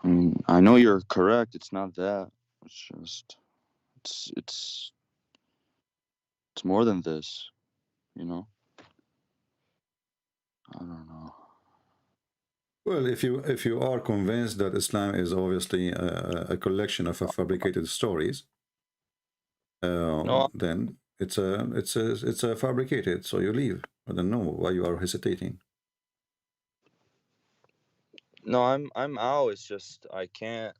I mean, I know you're correct. It's not that. It's just, it's more than this, you know. I don't know. Well, if you are convinced that Islam is obviously a collection of fabricated stories, No. then it's a fabricated. So you leave. I don't know why you are hesitating. No, I'm out. It's just I can't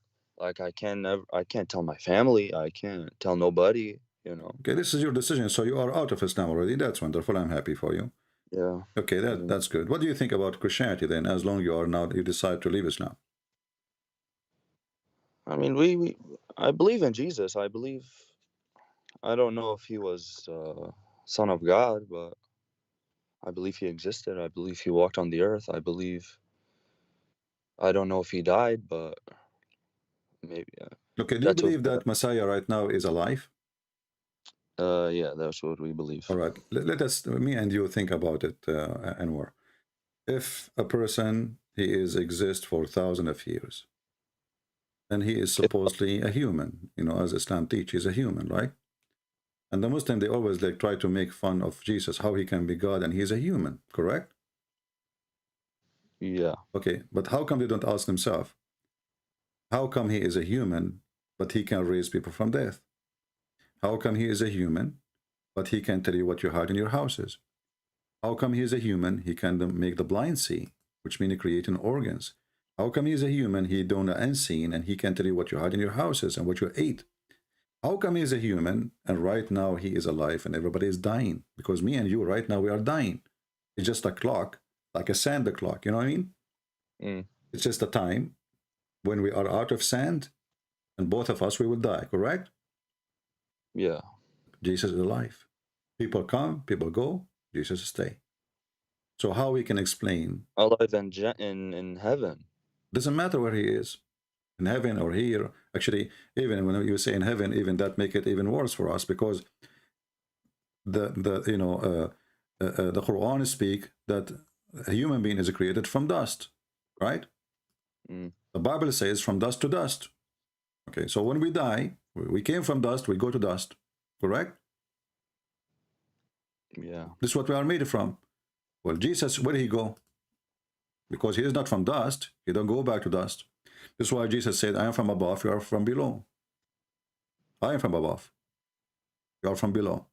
tell my family. I can't tell nobody, you know. Okay, this is your decision. So you are out of Islam already. That's wonderful. I'm happy for you. Yeah. Okay, that's good. What do you think about Christianity then? As long you decide to leave Islam. I mean, I believe in Jesus. I don't know if he was son of God, but I believe he existed. I believe he walked on the earth. I don't know if he died, but maybe. Okay, do you believe that Messiah right now is alive? Yeah, that's what we believe. All right, let us, me and you, think about it, Anwar. If a person, he exists for thousands of years, and he is supposedly a human, you know, as Islam teaches, a human, right? And the Muslim, they always like try to make fun of Jesus, how he can be God and he is a human, correct? Yeah. Okay, but how come they don't ask themselves, how come he is a human, but he can raise people from death? How come he is a human, but he can tell you what you hide in your houses? How come he is a human? He can make the blind see, which means creating organs. How come he is a human? He don't know unseen, and he can tell you what you had in your houses and what you ate. How come he is a human, and right now he is alive, and everybody is dying? Because me and you right now, we are dying. It's just a clock, like a sand clock, you know what I mean? It's just a time when we are out of sand, and both of us, we will die, correct? Yeah. Jesus is alive. People come, people go, Jesus stay. So how we can explain? Alive in heaven. Doesn't matter where he is, in heaven or here. Actually, even when you say in heaven, even that make it even worse for us, because the Quran speak that a human being is created from dust, right? The Bible says from dust to dust. Okay, so when we die, we came from dust, we go to dust, correct? Yeah. This is what we are made from. Well, Jesus, where did he go? Because he is not from dust, he don't go back to dust. This is why Jesus said, I am from above, you are from below. I am from above, you are from below.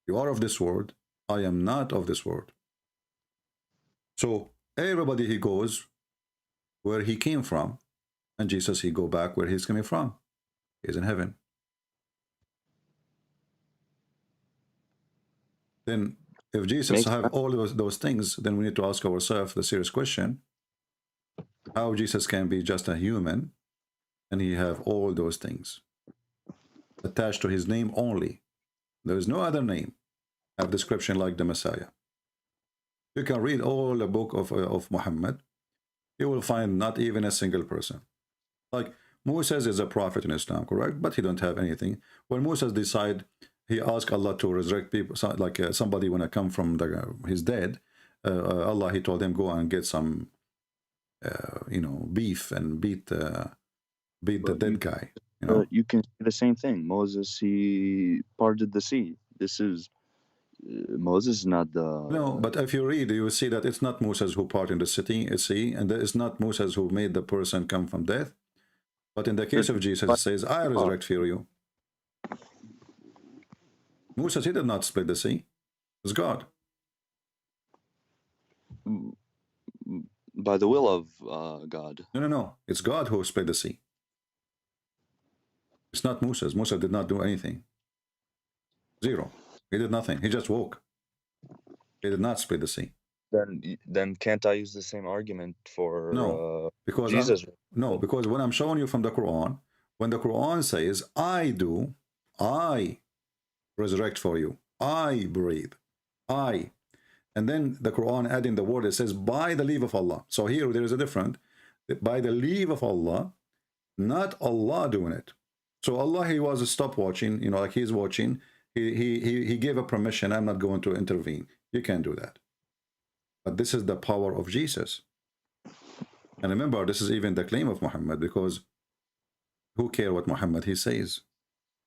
You are of this world, I am not of this world. So everybody he goes where he came from, and Jesus he go back where he's coming from. He's in heaven. Then if Jesus have all those things, then we need to ask ourselves the serious question, how Jesus can be just a human and he have all those things attached to his name only. There is no other name have description like the Messiah. You can read all the book of Muhammad, you will find not even a single person. Like Moses is a prophet in Islam, correct? But he don't have anything. When Moses decide, he asked Allah to resurrect people, like somebody when I come from his dead, Allah, he told him, go and get some, beef and beat the dead guy. You know? You can see the same thing. Moses, he parted the sea. This is Moses is not the... No, but if you read, you will see that it's not Moses who parted the sea, and it's not Moses who made the person come from death. But in the case of Jesus, it says, I resurrect for you. Moses, he did not split the sea. It's God. By the will of God. No. It's God who split the sea. It's not Moses. Moses did not do anything. Zero. He did nothing. He just woke. He did not split the sea. Then can't I use the same argument for because Jesus? No, because when I'm showing you from the Quran, when the Quran says, I resurrect for you, I breathe, I, and then the Quran adding the word, it says by the leave of Allah. So here there is a difference. By the leave of Allah, not Allah doing it. So Allah, he was stop watching, like he's watching. He gave a permission. I'm not going to intervene. You can't do that. But this is the power of Jesus. And remember, this is even the claim of Muhammad, because who care what Muhammad he says?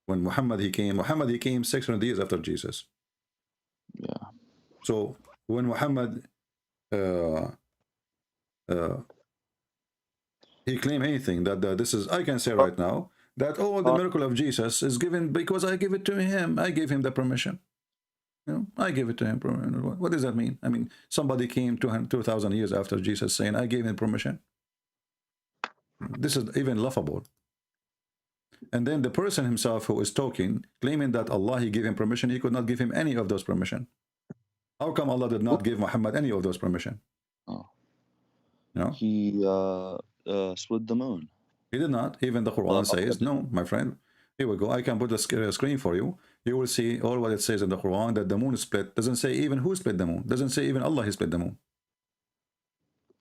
When Muhammad he came 600 years after Jesus. Yeah. So when Muhammad he claim anything that this is, I can say right now that all the miracle of Jesus is given because I give it to him. I gave him the permission. I gave it to him. What does that mean? I mean, somebody came 2,000 years after Jesus saying, I gave him permission. This is even laughable. And then the person himself who is talking, claiming that Allah, he gave him permission, he could not give him any of those permission. How come Allah did not give Muhammad any of those permission? He split the moon. He did not. Even the Quran says, no, my friend. Here we go. I can put the screen for you. You will see all what it says in the Quran, that the moon is split. Doesn't say even who split the moon. Doesn't say even Allah, he split the moon.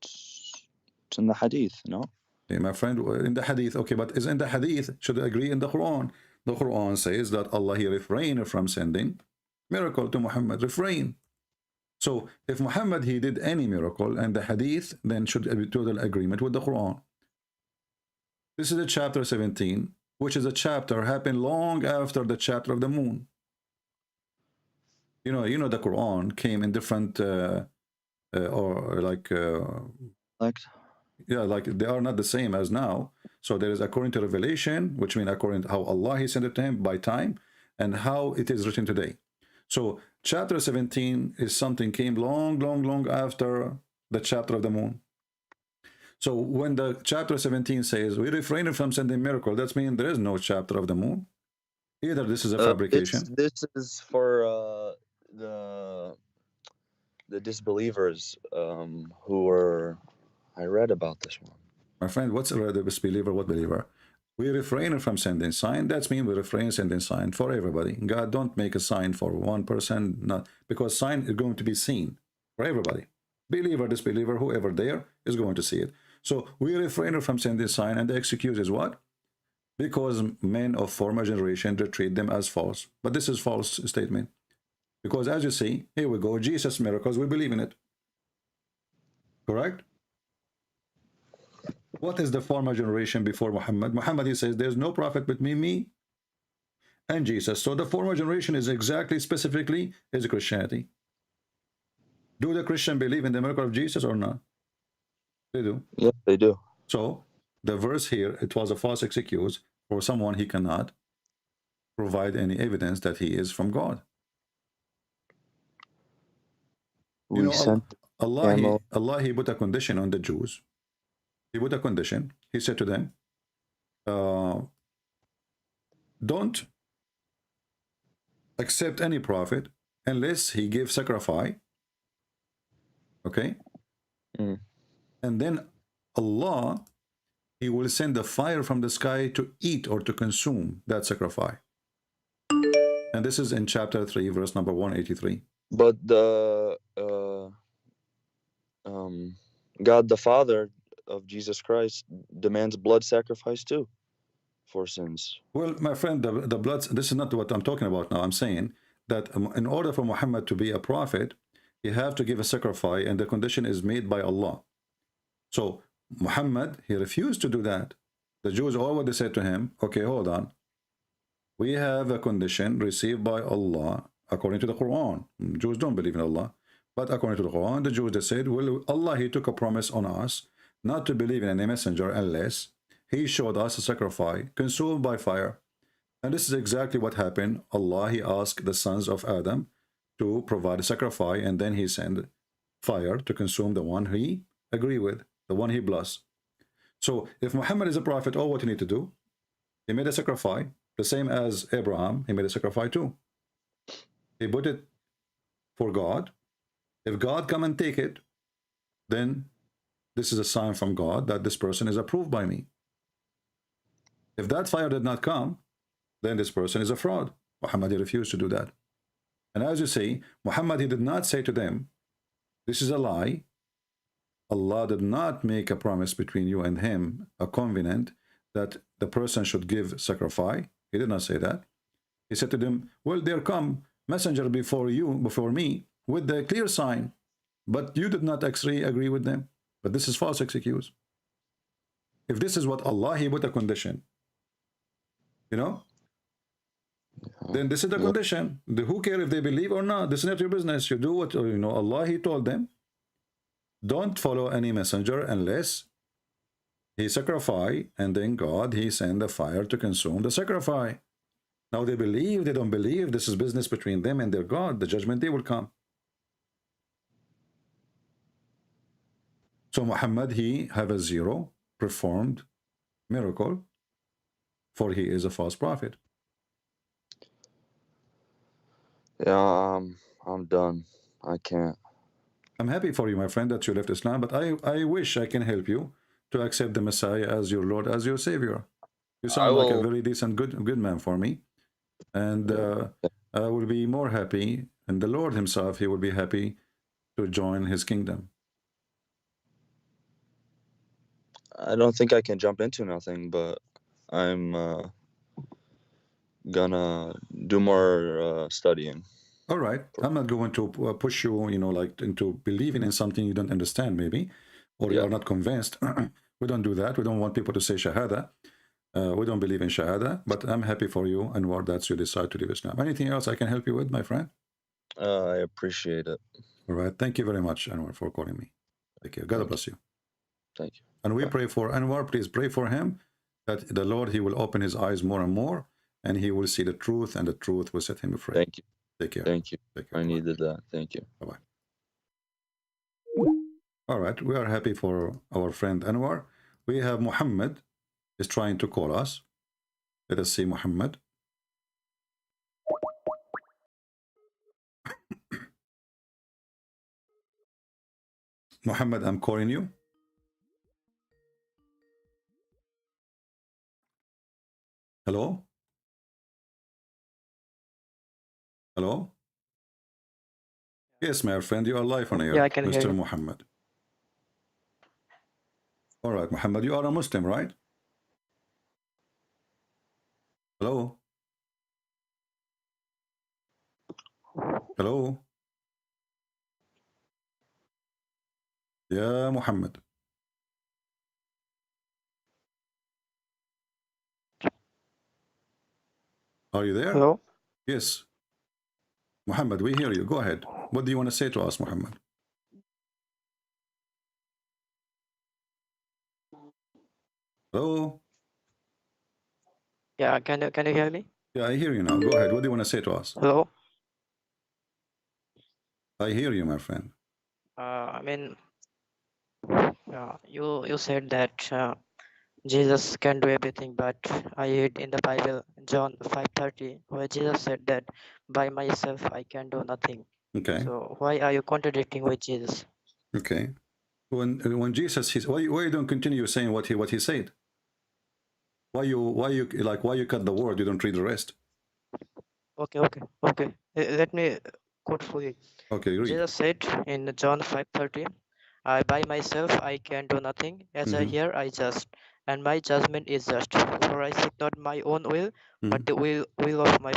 It's in the hadith, no? Okay, my friend, in the hadith. Okay, but is in the hadith, should agree in the Quran. The Quran says that Allah, he refrained from sending miracle to Muhammad. Refrain. So if Muhammad, he did any miracle and the hadith, then should be total agreement with the Quran. This is the chapter 17, which is a chapter happened long after the chapter of the moon. You know the Quran came in different like they are not the same as now. So there is according to revelation, which means according to how Allah he sent it to him by time, and how it is written today. So chapter 17 is something came long after the chapter of the moon. So when the chapter 17 says we refrain from sending miracle, that means there is no chapter of the moon. Either this is a fabrication. This is for the disbelievers who were. I read about this one. My friend, what's a disbeliever? What believer? We refrain from sending sign. That means we refrain sending sign for everybody. God don't make a sign for one person, not because sign is going to be seen for everybody. Believer, disbeliever, whoever there is going to see it. So we refrain from sending sign, and the excuse is what? Because men of former generation, they treat them as false. But this is false statement. Because as you see, here we go, Jesus' miracles, we believe in it. Correct? What is the former generation before Muhammad? Muhammad, he says, there's no prophet between me and Jesus. So the former generation is exactly, specifically, is Christianity. Do the Christian believe in the miracle of Jesus or not? They do. Yes, they do. So the verse here, it was a false excuse for someone he cannot provide any evidence that he is from God. You know, Allah, he put a condition on the Jews. He put a condition. He said to them, don't accept any prophet unless he gives sacrifice. Okay? Mm. And then Allah, he will send the fire from the sky to eat or to consume that sacrifice. And this is in chapter 3, verse number 183. But the God the Father of Jesus Christ demands blood sacrifice too for sins. Well, my friend, the blood, this is not what I'm talking about now. I'm saying that in order for Muhammad to be a prophet, he have to give a sacrifice, and the condition is made by Allah. So Muhammad, he refused to do that. The Jews already said to him, okay, hold on. We have a condition received by Allah according to the Quran. Jews don't believe in Allah. But according to the Quran, the Jews, they said, well, Allah, he took a promise on us not to believe in any messenger unless he showed us a sacrifice consumed by fire. And this is exactly what happened. Allah, he asked the sons of Adam to provide a sacrifice, and then he sent fire to consume the one he agree with, the one he blessed. So if Muhammad is a prophet, all what you need to do, he made a sacrifice, the same as Abraham, he made a sacrifice too. He put it for God. If God come and take it, then this is a sign from God that this person is approved by me. If that fire did not come, then this person is a fraud. Muhammad, he refused to do that. And as you see, Muhammad, he did not say to them, this is a lie. Allah did not make a promise between you and him, a covenant, that the person should give sacrifice. He did not say that. He said to them, well, there come messenger before you, before me, with the clear sign, but you did not actually agree with them. But this is false excuse. If this is what Allah, he put a condition, you know, then this is the condition. Who cares if they believe or not? This is not your business. You do what, you know, Allah, he told them, don't follow any messenger unless he sacrifice, and then God, he send the fire to consume the sacrifice. Now they believe, they don't believe, this is business between them and their God. The judgment day will come. So Muhammad, he have a zero performed miracle, for he is a false prophet. Yeah, I'm done. I can't. I'm happy for you, my friend, that you left Islam, but I wish I can help you to accept the Messiah as your Lord, as your Savior. You sound like a very decent, good man for me. And I will be more happy, and the Lord himself, he will be happy to join his kingdom. I don't think I can jump into nothing, but I'm gonna do more studying. All right. I'm not going to push you, you know, like into believing in something you don't understand, maybe, or you are not convinced. We don't do that. We don't want people to say Shahada. We don't believe in Shahada, but I'm happy for you, and what that's you decide to leave Islam. Anything else I can help you with, my friend? I appreciate it. All right. Thank you very much, Anwar, for calling me. Thank you. God bless you. Thank you. And we pray for Anwar. Please pray for him that the Lord, he will open his eyes more and more, and he will see the truth, and the truth will set him free. Thank you. Take care. Thank you. Take care. I needed that. Thank you. Bye-bye. All right, we are happy for our friend Anwar. We have Muhammad is trying to call us. Let us see Muhammad. Muhammad, I'm calling you. Hello? Hello? Yes, my friend, you are live on air. Yeah, I can hear Mr. you. Muhammad. All right, Muhammad, you are a Muslim, right? Hello? Hello? Yeah, Muhammad. Are you there? Hello? Yes. Muhammad, we hear you. Go ahead. What do you want to say to us, Muhammad? Hello? Yeah, can you hear me? Yeah, I hear you now. Go ahead. What do you want to say to us? Hello? I hear you, my friend. I mean, you said that Jesus can do everything, but I read in the Bible, John 5:30, where Jesus said that by myself I can do nothing. Okay. So why are you contradicting with Jesus? Okay. When Jesus, why you don't continue saying what he said? Why you cut the word? You don't read the rest. Okay. Let me quote for you. Okay, read. Jesus said in John 5:30, I by myself I can do nothing. As I hear, I just, and my judgment is just. For I seek not my own will, but the will of my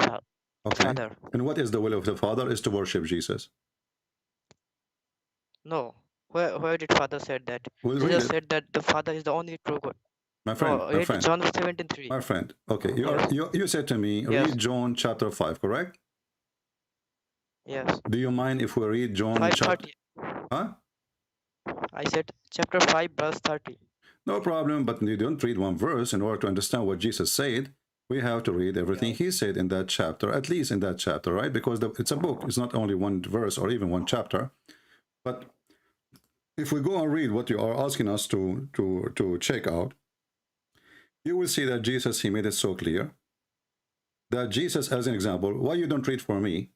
Father. And what is the will of the Father? Is to worship Jesus. No. Where did Father said that? We'll read Jesus it. said that the Father is the only true God. My friend, No, my read friend. John 17:3. My friend. Okay, you said to me, Yes. read John chapter 5, correct? Yes. Do you mind if we read John chapter? 5:30. Huh? I said chapter 5 verse 30. No problem, but you don't read one verse. In order to understand what Jesus said, we have to read everything he said in that chapter, at least in that chapter, right? Because it's a book. It's not only one verse or even one chapter. But if we go and read what you are asking us to check out, you will see that Jesus, he made it so clear that Jesus, as an example, why you don't read for me?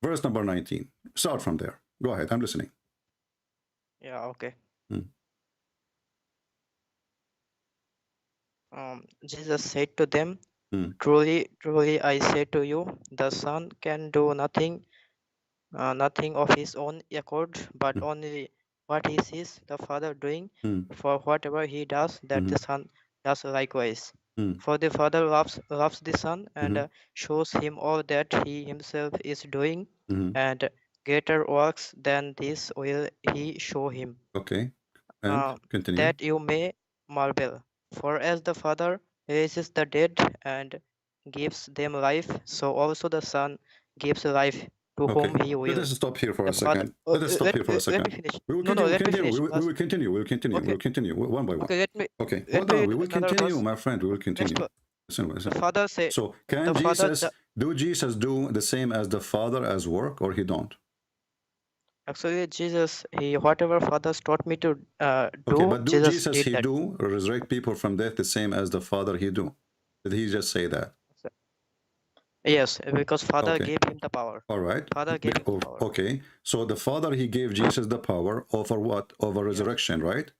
Verse number 19. Start from there. Go ahead. I'm listening. Yeah, okay. Jesus said to them, Truly, truly, I say to you, the Son can do nothing of his own accord, but only what he sees the Father doing. For whatever he does, that the Son does likewise. For the Father loves the Son and shows him all that he himself is doing, and greater works than this will he show him. Okay. And continue. That you may marvel. For as the Father raises the dead and gives them life, so also the Son gives life to whom he will. Let us stop here for a Father- second. Let us stop here for a second. Let me finish. We will No, continue. let me finish. We will continue. We will continue. We will continue one by one. Okay, let me. Okay, let hold me on. read We will another continue, verse. my friend. We will continue. Listen. The Father said. So, can the Father Jesus do the same as the Father as work, or he don't? Actually, Jesus, whatever Father taught me to do, Okay, but do Jesus Jesus did he that. do resurrect people from death the same as the Father he do? Did he just say that? Yes, because Father Okay. gave him the power. All right. Father gave him the power. Okay. So the Father, he gave Jesus the power over what? Over resurrection, right?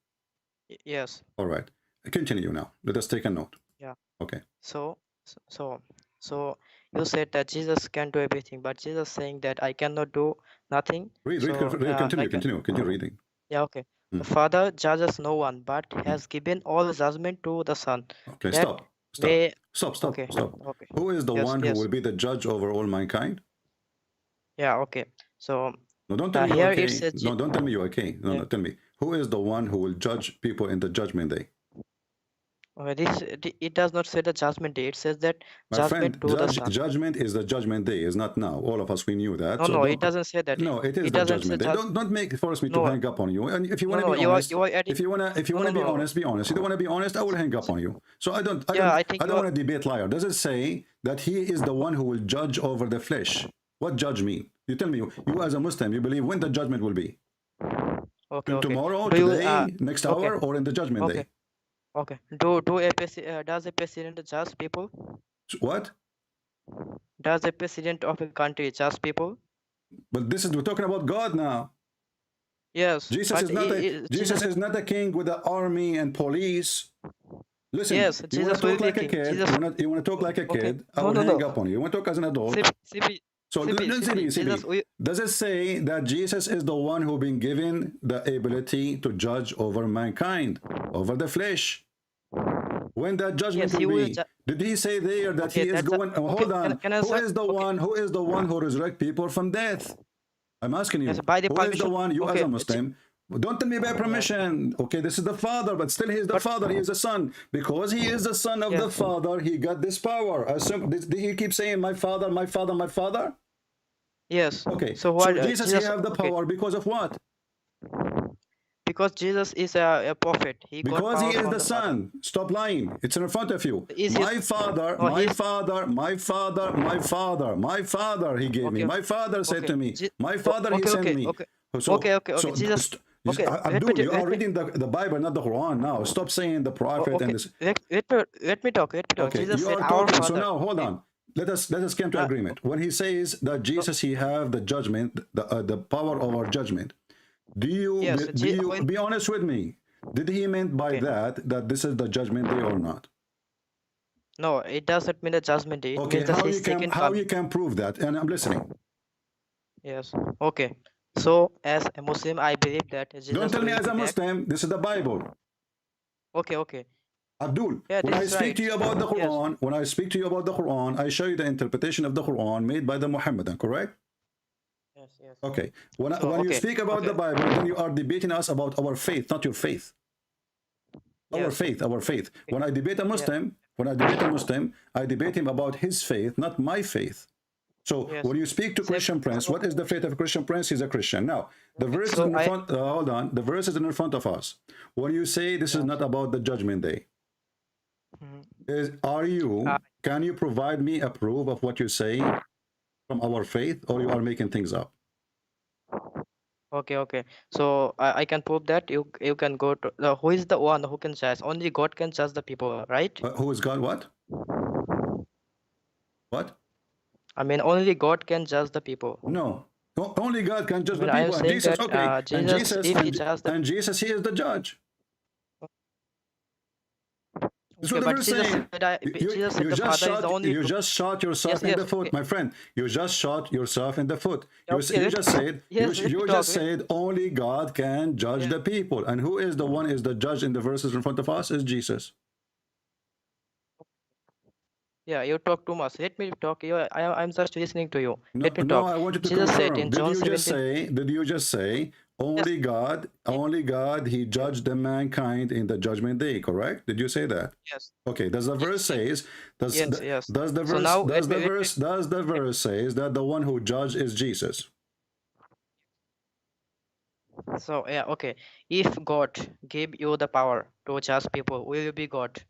Yes. All right. Continue now. Let us take a note. Yeah. Okay. So you said that Jesus can do everything, but Jesus saying that I cannot do nothing. Continue reading. Yeah, okay. The Father judges no one, but has given all judgment to the Son. Okay, that stop. Okay. Okay. Who is the Yes, one yes. who will be the judge over all mankind? Yeah, okay. So No, don't tell me here you're okay. it says No, don't tell me you're okay. No, Yeah. no, tell me. Who is the one who will judge people in the judgment day? It does not say the judgment day. It says that My judgment friend, to the Son. judgment is the judgment day, is not now. All of us, we knew that. No, so no, don't- it doesn't say that. No, it is It the doesn't judgment say day. judge- Don't force me to No. hang up on you. And if you want to No, be you are- honest, you are adding- if you want to No, be no. honest, be honest. You don't want to be honest, I will hang up on you. So I don't I think you want are- to debate liar. Does it say that he is the one who will judge over the flesh? What judge mean? You tell me. You as a Muslim, you believe when the judgment will be? Okay. Tomorrow, Do you, today, next okay. hour, or in the judgment day? Okay. Does a president judge people? What? Does a president of a country judge people? But we're talking about God now. Yes. Jesus but is not Jesus Jesus is not a king with an army and police. Listen, Yes, you Jesus want to will talk be like a king. kid. Jesus- You want to talk like a Okay. kid. I No, will no, hang no. up on you. You want to talk as an adult. CP, So CP, Jesus will- does it say that Jesus is the one who been given the ability to judge over mankind, over the flesh? When that judgment Yes, he will will be, ju- did he say there that Okay, he is that's a- going? Hold okay, on. can I Who say- is the one? Who is the one who resurrect people from death? I'm asking you. Yes, by the Who is the permission- one? You as okay, a Muslim. Don't tell me by permission. Okay, this is the Father, but still he is the Father. He is the Son. Because he is the Son of the Father, he got this power. Did he keep saying, my Father, my Father, my Father? Yes. Okay, So what? Jesus, he have the power because of what? Because Jesus is a prophet. He got Because he power is from the Father. Son. Stop lying. It's in front of you. Is My his- father, No, my he's- father, my father, my father, my father, he gave me. Okay, My father said okay. to me. Je- My father, he okay, sent okay, me. okay. So, Okay. so Jesus. Okay. Abdul, you are let me- reading the Bible, not the Quran now. Stop saying the prophet Okay. and this. Let me talk. Okay, Jesus you said, are "Our talking. Father." So now, hold on. Let us come to agreement. When he says that Jesus, he have the judgment, the power over judgment. Do you Yes, be honest with me? Did he meant by that this is the judgment day or not? No, it doesn't mean the judgment day. It Okay, means the how second you coming. can prove that? And I'm listening. Yes. Okay. So, as a Muslim, I believe that Jesus Don't tell me will as a be back. Muslim. This is the Bible. Okay. Abdul, Yeah, when I this is speak right. to you about the Yes. Quran, when I speak to you about the Quran, I show you the interpretation of the Quran made by the Muhammadan, correct? Yes. Okay. When So, you okay, speak about the Bible, then you are debating us about our faith, not your faith. Our faith. When I debate a Muslim, I debate him about his faith, not my faith. So when you speak to Christian Prince, what is the faith of Christian Prince? He's a Christian. Now, the verse is in front. Hold on. The verse is in front of us. When you say this is not about the judgment day, can you provide me a proof of what you say from our faith, or you are making things up? Okay. So I can prove that you can go to who is the one who can judge? Only God can judge the people, right? Who is God? What? What? I mean, only God can judge the people. No. Only God can judge the I am people. And saying Jesus, that, okay. Jesus, if he judges the- and Jesus, he is the judge. That's Okay, what the but verse Jesus saying. said, Jesus said the Father is the only You true- just shot yourself Yes, in the yes, foot, okay. my friend. You just shot yourself in the foot. You, Okay, you let- just said yes, let you me just talk. said only God can judge the people. And who is the one is the judge in the verses in front of us? Is Jesus. Yeah, you talk too much. Let me talk. I'm just listening to you. No, Let me no, talk. I want you to Jesus confirm. said in Did John you just 17. say? Did you just say only God, He judged the mankind in the judgment day? Correct? Did you say that? Yes. Okay. Does the verse says? Does Yes, the, yes. does the So verse? now does let the me- verse? Does the verse says that the one who judged is Jesus? So yeah, okay. If God gave you the power to judge people, will you be God?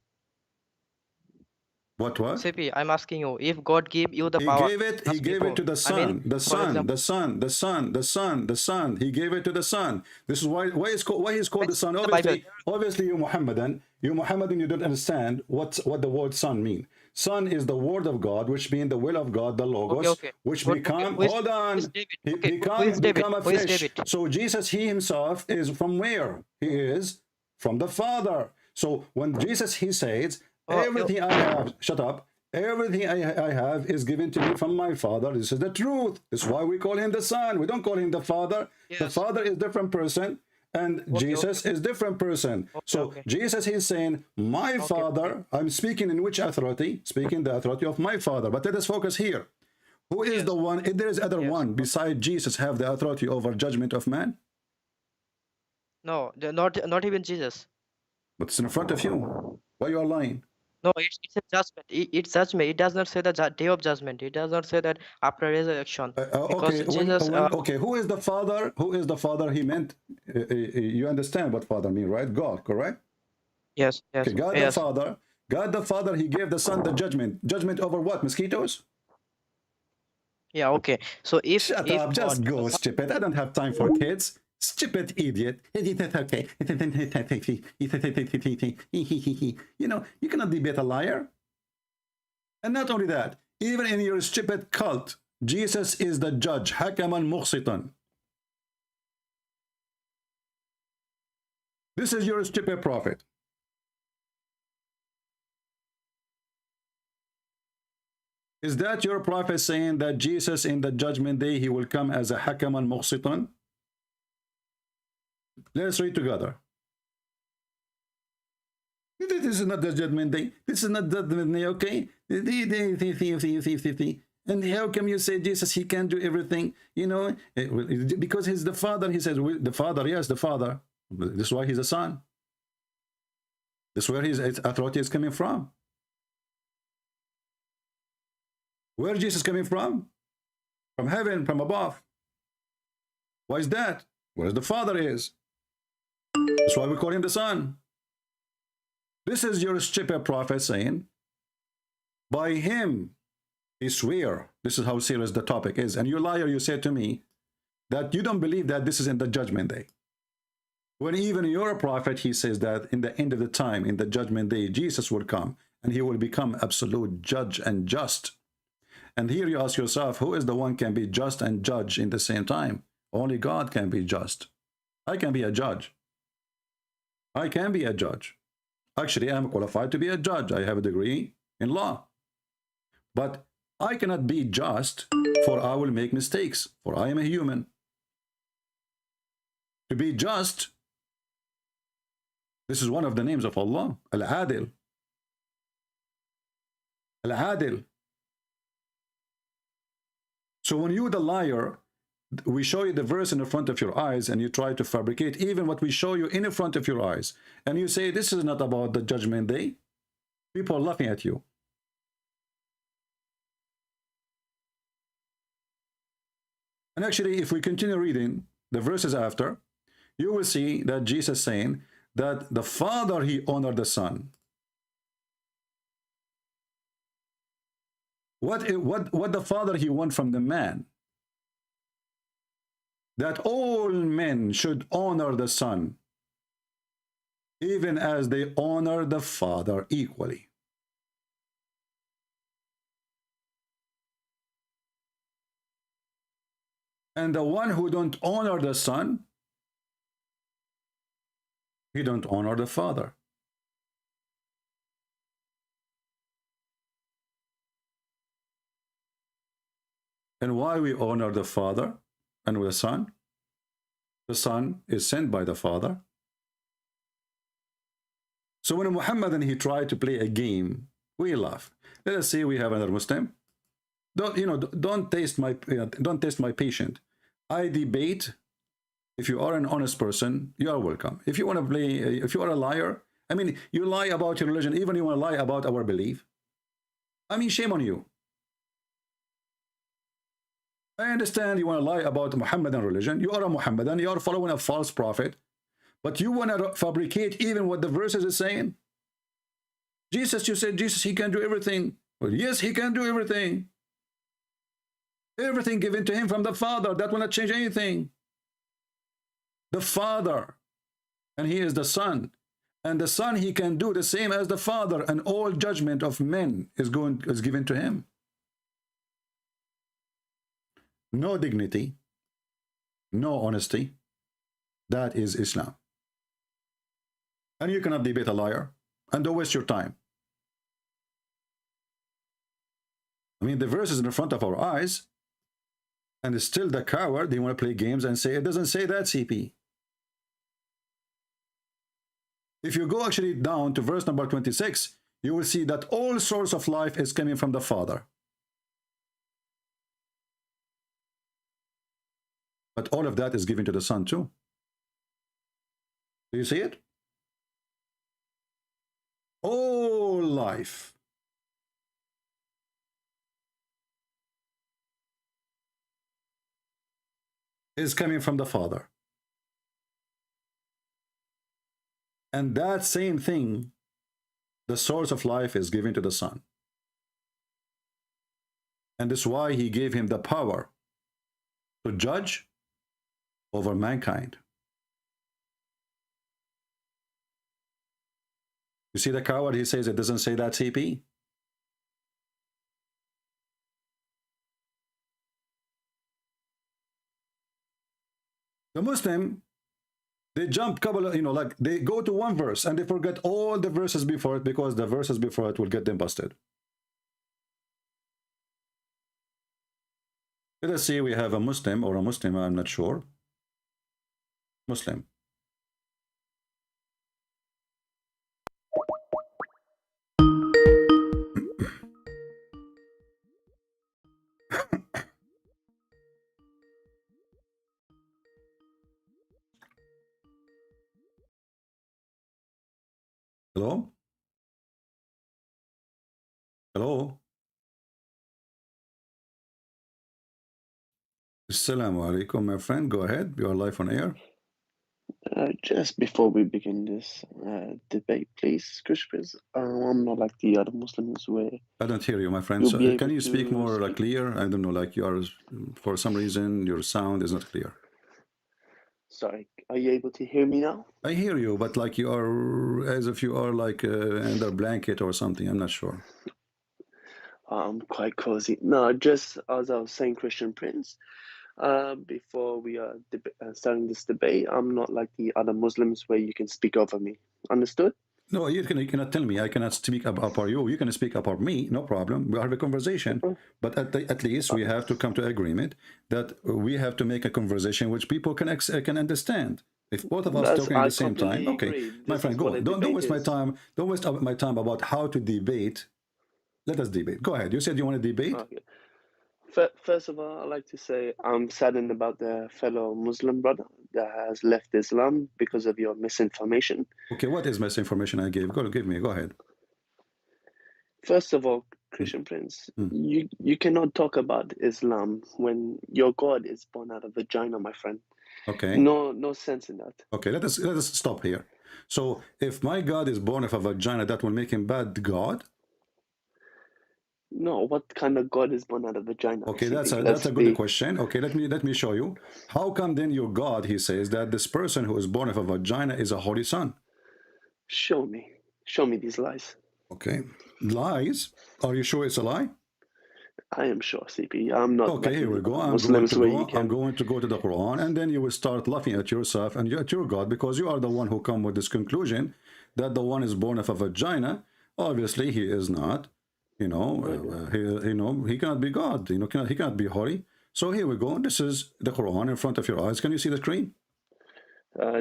What? CP, I'm asking you. If God gave you the He power, gave it. to He judge gave it to people, the I mean, Son. The for Son. example- The Son. The Son. The Son. The Son. He gave it to the Son. This is why he's called the Son. the Bible. Obviously, you Muhammadan, you don't understand what the word Son mean. Son is the word of God, which means the will of God, the Logos, Okay. which Okay, become. who is- Hold on. who is David? He Okay, who become is David? a Who is flesh. David? So Jesus, he himself is from where? He is from the Father. So when Jesus, he says, everything I have, shut up. Everything I have is given to me from my Father. This is the truth. This is why we call him the Son. We don't call him the Father. The Father is different person, and Jesus is different person. So Jesus is saying, my Father, I'm speaking in which authority? Speaking the authority of my Father. But let us focus here. Who is the one? If there is other one beside Jesus have the authority over judgment of man? No, not even Jesus. But it's in front of you. Why you are lying? No, it's a judgment. It's judgment. It does not say the day of judgment. It does not say that after resurrection. Because Okay, Jesus. okay, who is the Father? Who is the Father? He meant, you understand what Father mean, right? God, correct? Yes, yes, Okay, God yes. the Father. God the Father, he gave the Son the judgment. Judgment over what? Mosquitoes? Yeah, okay. So if Shut if up, just God, go, stupid. I don't have time for kids. Stupid idiot. You know, you cannot debate a liar. And not only that, even in your stupid cult, Jesus is the judge. Hakaman muqsitan. This is your stupid prophet. Is that your prophet saying that Jesus in the judgment day, he will come as a hakaman muqsitan? Let's read together. This is not the judgment day. This is not the judgment day, okay? And how come you say Jesus, he can do everything? You know, because he's the Father. He says, the Father, yes, the Father. This is why he's a son. This is where his authority is coming from. Where is Jesus coming from? From heaven, from above. Why is that? Where the Father is. That's why we call him the Son. This is your stupid prophet saying, by him he swear. This is how serious the topic is. And you liar, you said to me that you don't believe that this is in the judgment day. When even your prophet, he says that in the end of the time, in the judgment day, Jesus will come and he will become absolute judge and just. And here you ask yourself, who is the one can be just and judge in the same time? Only God can be just. I can be a judge. I can be a judge. Actually, I'm qualified to be a judge. I have a degree in law. But I cannot be just, for I will make mistakes, for I am a human. To be just, this is one of the names of Allah, Al-Adil. Al-Adil. So when you, the liar, we show you the verse in the front of your eyes and you try to fabricate even what we show you in the front of your eyes, and you say this is not about the judgment day, people are laughing at you. And actually, if we continue reading the verses after, you will see that Jesus saying that the Father, he honored the Son. What the Father, he want from the man? That all men should honor the Son, even as they honor the Father equally. And the one who don't honor the Son, he don't honor the Father. And why we honor the Father and the Son? The Son is sent by the Father. So when Muhammad he tried to play a game, we laugh. Let us say we have another Muslim. Don't taste my patient. I debate. If you are an honest person, you are welcome. If you want to play, if you are a liar, I mean, you lie about your religion, even you want to lie about our belief. I mean, shame on you. I understand you want to lie about Muhammadan religion. You are a Muhammadan. You are following a false prophet. But you want to fabricate even what the verses is saying. Jesus, you said Jesus, he can do everything. Well, yes, he can do everything. Everything given to him from the Father. That will not change anything. The Father. And he is the Son. And the Son, he can do the same as the Father. And all judgment of men is given to him. No dignity, no honesty. That is Islam. And you cannot debate a liar, and don't waste your time. I mean, the verse is in front of our eyes, and it's still the coward. They want to play games and say, it doesn't say that, CP. If you go actually down to verse number 26, you will see that all source of life is coming from the Father. But all of that is given to the Son too. Do you see it? all life is coming from the Father. And that same thing, the source of life, is given to the Son. And that's why he gave him the power to judge over mankind. You see the coward, he says it doesn't say that, CP. The Muslim, they jump couple of, like they go to one verse and they forget all the verses before it, because the verses before it will get them busted. Let us see, we have a Muslim or a Muslim, I'm not sure. Muslim. Hello? Hello? Assalamu alaikum, my friend. Go ahead. You are live on air. Just before we begin this debate, please, Christians, I'm not like the other Muslims where I don't hear you, my friend. you'll So, be able can you speak to more speak. clear? I don't know, like you are, for some reason, your sound is not clear. Sorry, are you able to hear me now? I hear you, but like you are, as if you are like under a blanket or something. I'm not sure. I'm quite cozy. No, just as I was saying, Christian Prince, before we are starting this debate, I'm not like the other Muslims where you can speak over me. Understood? No, you cannot tell me. I cannot speak about you. You can speak about me, no problem. We have a conversation. But at least we have to come to agreement that we have to make a conversation which people can understand. If both of us talking at the same time, okay, my friend, go on. Don't waste my time. Don't waste my time about how to debate. Let us debate. Go ahead. You said you want to debate? Okay. First of all, I'd like to say I'm saddened about the fellow Muslim brother that has left Islam because of your misinformation. Okay, what is misinformation I gave? Go ahead. First of all, Christian Prince, you cannot talk about Islam when your God is born out of vagina, my friend. Okay. No sense in that. Okay, let us stop here. So if my God is born of a vagina, that will make him bad God? No, what kind of God is born out of vagina? Okay, that's a good question. Okay, let me show you. How come then your God, he says, that this person who is born of a vagina is a holy son? Show me these lies. Okay, lies? Are you sure it's a lie? I am sure, CP. I'm not. Okay, here we go. I'm going to go to the Quran, and then you will start laughing at yourself and at your God, because you are the one who come with this conclusion that the one is born of a vagina. Obviously, he is not. He cannot be God. He cannot be holy. So here we go. This is the Quran in front of your eyes. Can you see the screen?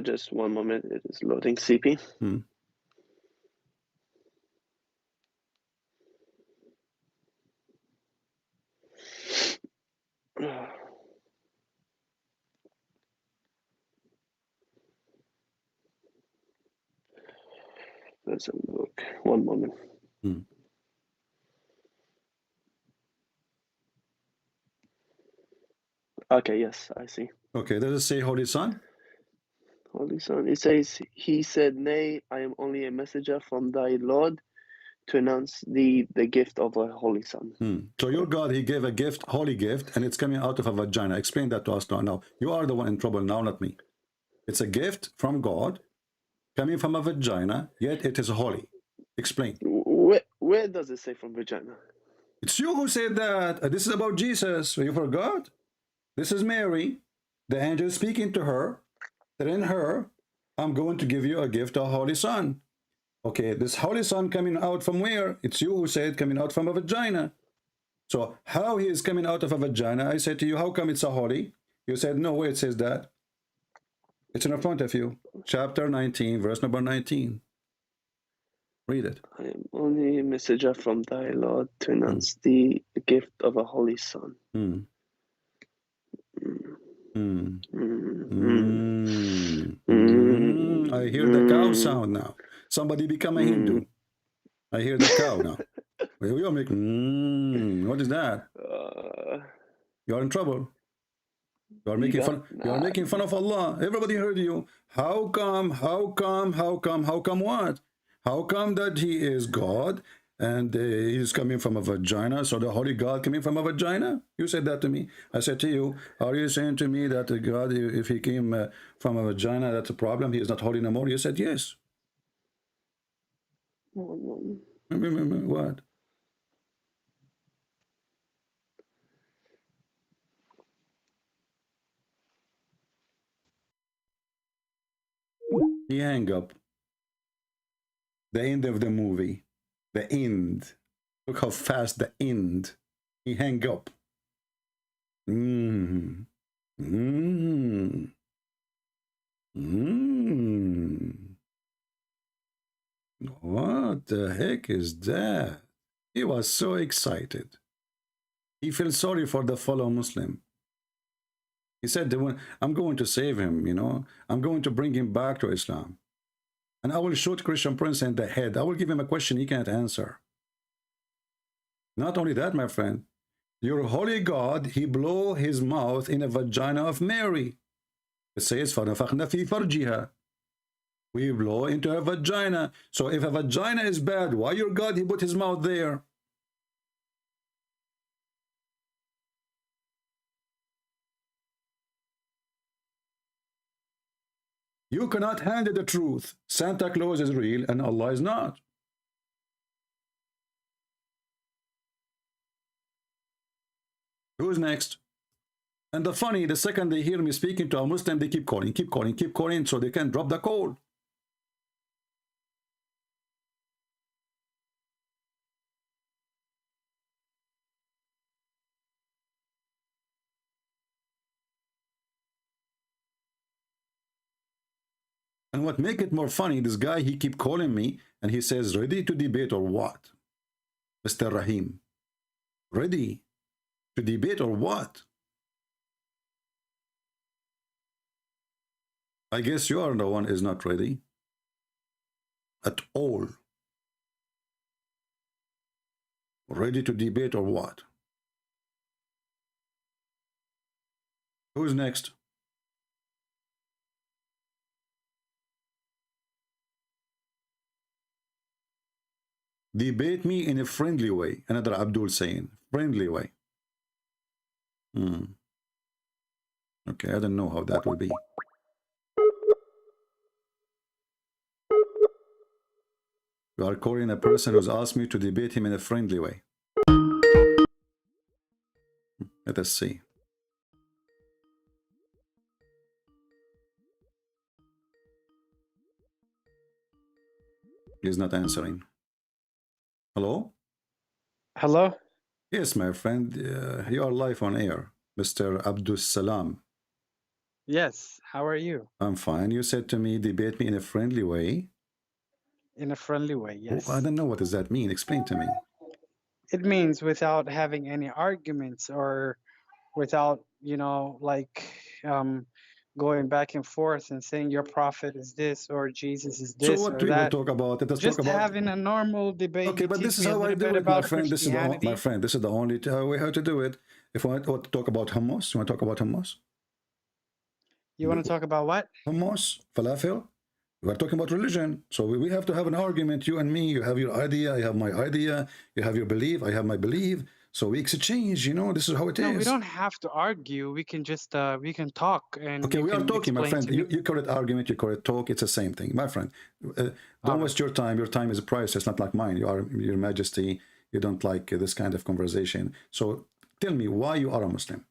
Just one moment. It is loading, CP. Let's have a look. One moment. Okay, yes, I see. Okay, does it say Holy Son? Holy Son. It says, he said, nay, I am only a messenger from thy Lord to announce the gift of a Holy Son. So your God, he gave a gift, holy gift, and it's coming out of a vagina. Explain that to us now. Now, you are the one in trouble now, not me. It's a gift from God, coming from a vagina, yet it is holy. Explain. Where does it say from vagina? It's you who said that. This is about Jesus. You forgot? This is Mary. The angel speaking to her. That in her, I'm going to give you a gift, a holy son. Okay, this holy son coming out from where? It's you who said coming out from a vagina. So how he is coming out of a vagina? I said to you, how come it's a holy? You said, no way it says that. It's in front of you. Chapter 19, verse number 19. Read it. I am only a messenger from thy Lord to announce the gift of a holy son. I hear the cow sound now. Somebody become a Hindu. I hear the cow now. We are making. What is that? You are in trouble. You are making fun. You are making fun of Allah. Everybody heard you. How come? How come? How come? How come? What? How come that He is God and He is coming from a vagina? So the Holy God coming from a vagina? You said that to me. I said to you, are you saying to me that God, if He came from a vagina, that's a problem? He is not holy no more. You said yes. What? He hang up. The end of the movie. The end. Look how fast the end. He hang up. What the heck is that? He was so excited. He felt sorry for the fellow Muslim. He said, I'm going to save him, you know. I'm going to bring him back to Islam. And I will shoot Christian Prince in the head. I will give him a question he can't answer. Not only that, my friend. Your holy God, He blow His mouth in a vagina of Mary. It says, فَنَفَخْنَا فِي فَرْجِهَا. We blow into her vagina. So if a vagina is bad, why your God, He put His mouth there? You cannot handle the truth. Santa Claus is real and Allah is not. Who's next? And the funny, the second they hear me speaking to a Muslim, they keep calling, so they can drop the call. And what make it more funny, this guy, he keep calling me and he says, ready to debate or what? Mr. Rahim, ready to debate or what? I guess you are the one is not ready at all. Ready to debate or what? Who's next? Debate me in a friendly way. Another Abdul saying, friendly way. Okay, I don't know how that will be. You are calling a person who's asked me to debate him in a friendly way. Let us see. He's not answering. Hello? Hello? Yes, my friend. You are live on air, Mr. Abdus Salam. Yes, how are you? I'm fine. You said to me, debate me in a friendly way. In a friendly way, yes. Oh, I don't know what does that mean. Explain to me. It means without having any arguments or without, you know, like going back and forth and saying your prophet is this or Jesus is this. So what or do we that. talk about? Let us Just talk about having a normal debate. Okay, but this is how I do it, my friend. This is my friend. This is the only way how to do it. If I want to talk about hummus, you want to talk about hummus? You want to talk about what? Hummus, falafel. We are talking about religion, so we have to have an argument. You and me. You have your idea. I have my idea. You have your belief. I have my belief. So we exchange. You know, this is how it is. No, we don't have to argue. We can just we can talk and. Okay, we are talking, my friend. You call it argument. You call it talk. It's the same thing, my friend. Don't waste your time. Your time is priceless, not like mine. You are Your Majesty. You don't like this kind of conversation. So tell me why you are a Muslim.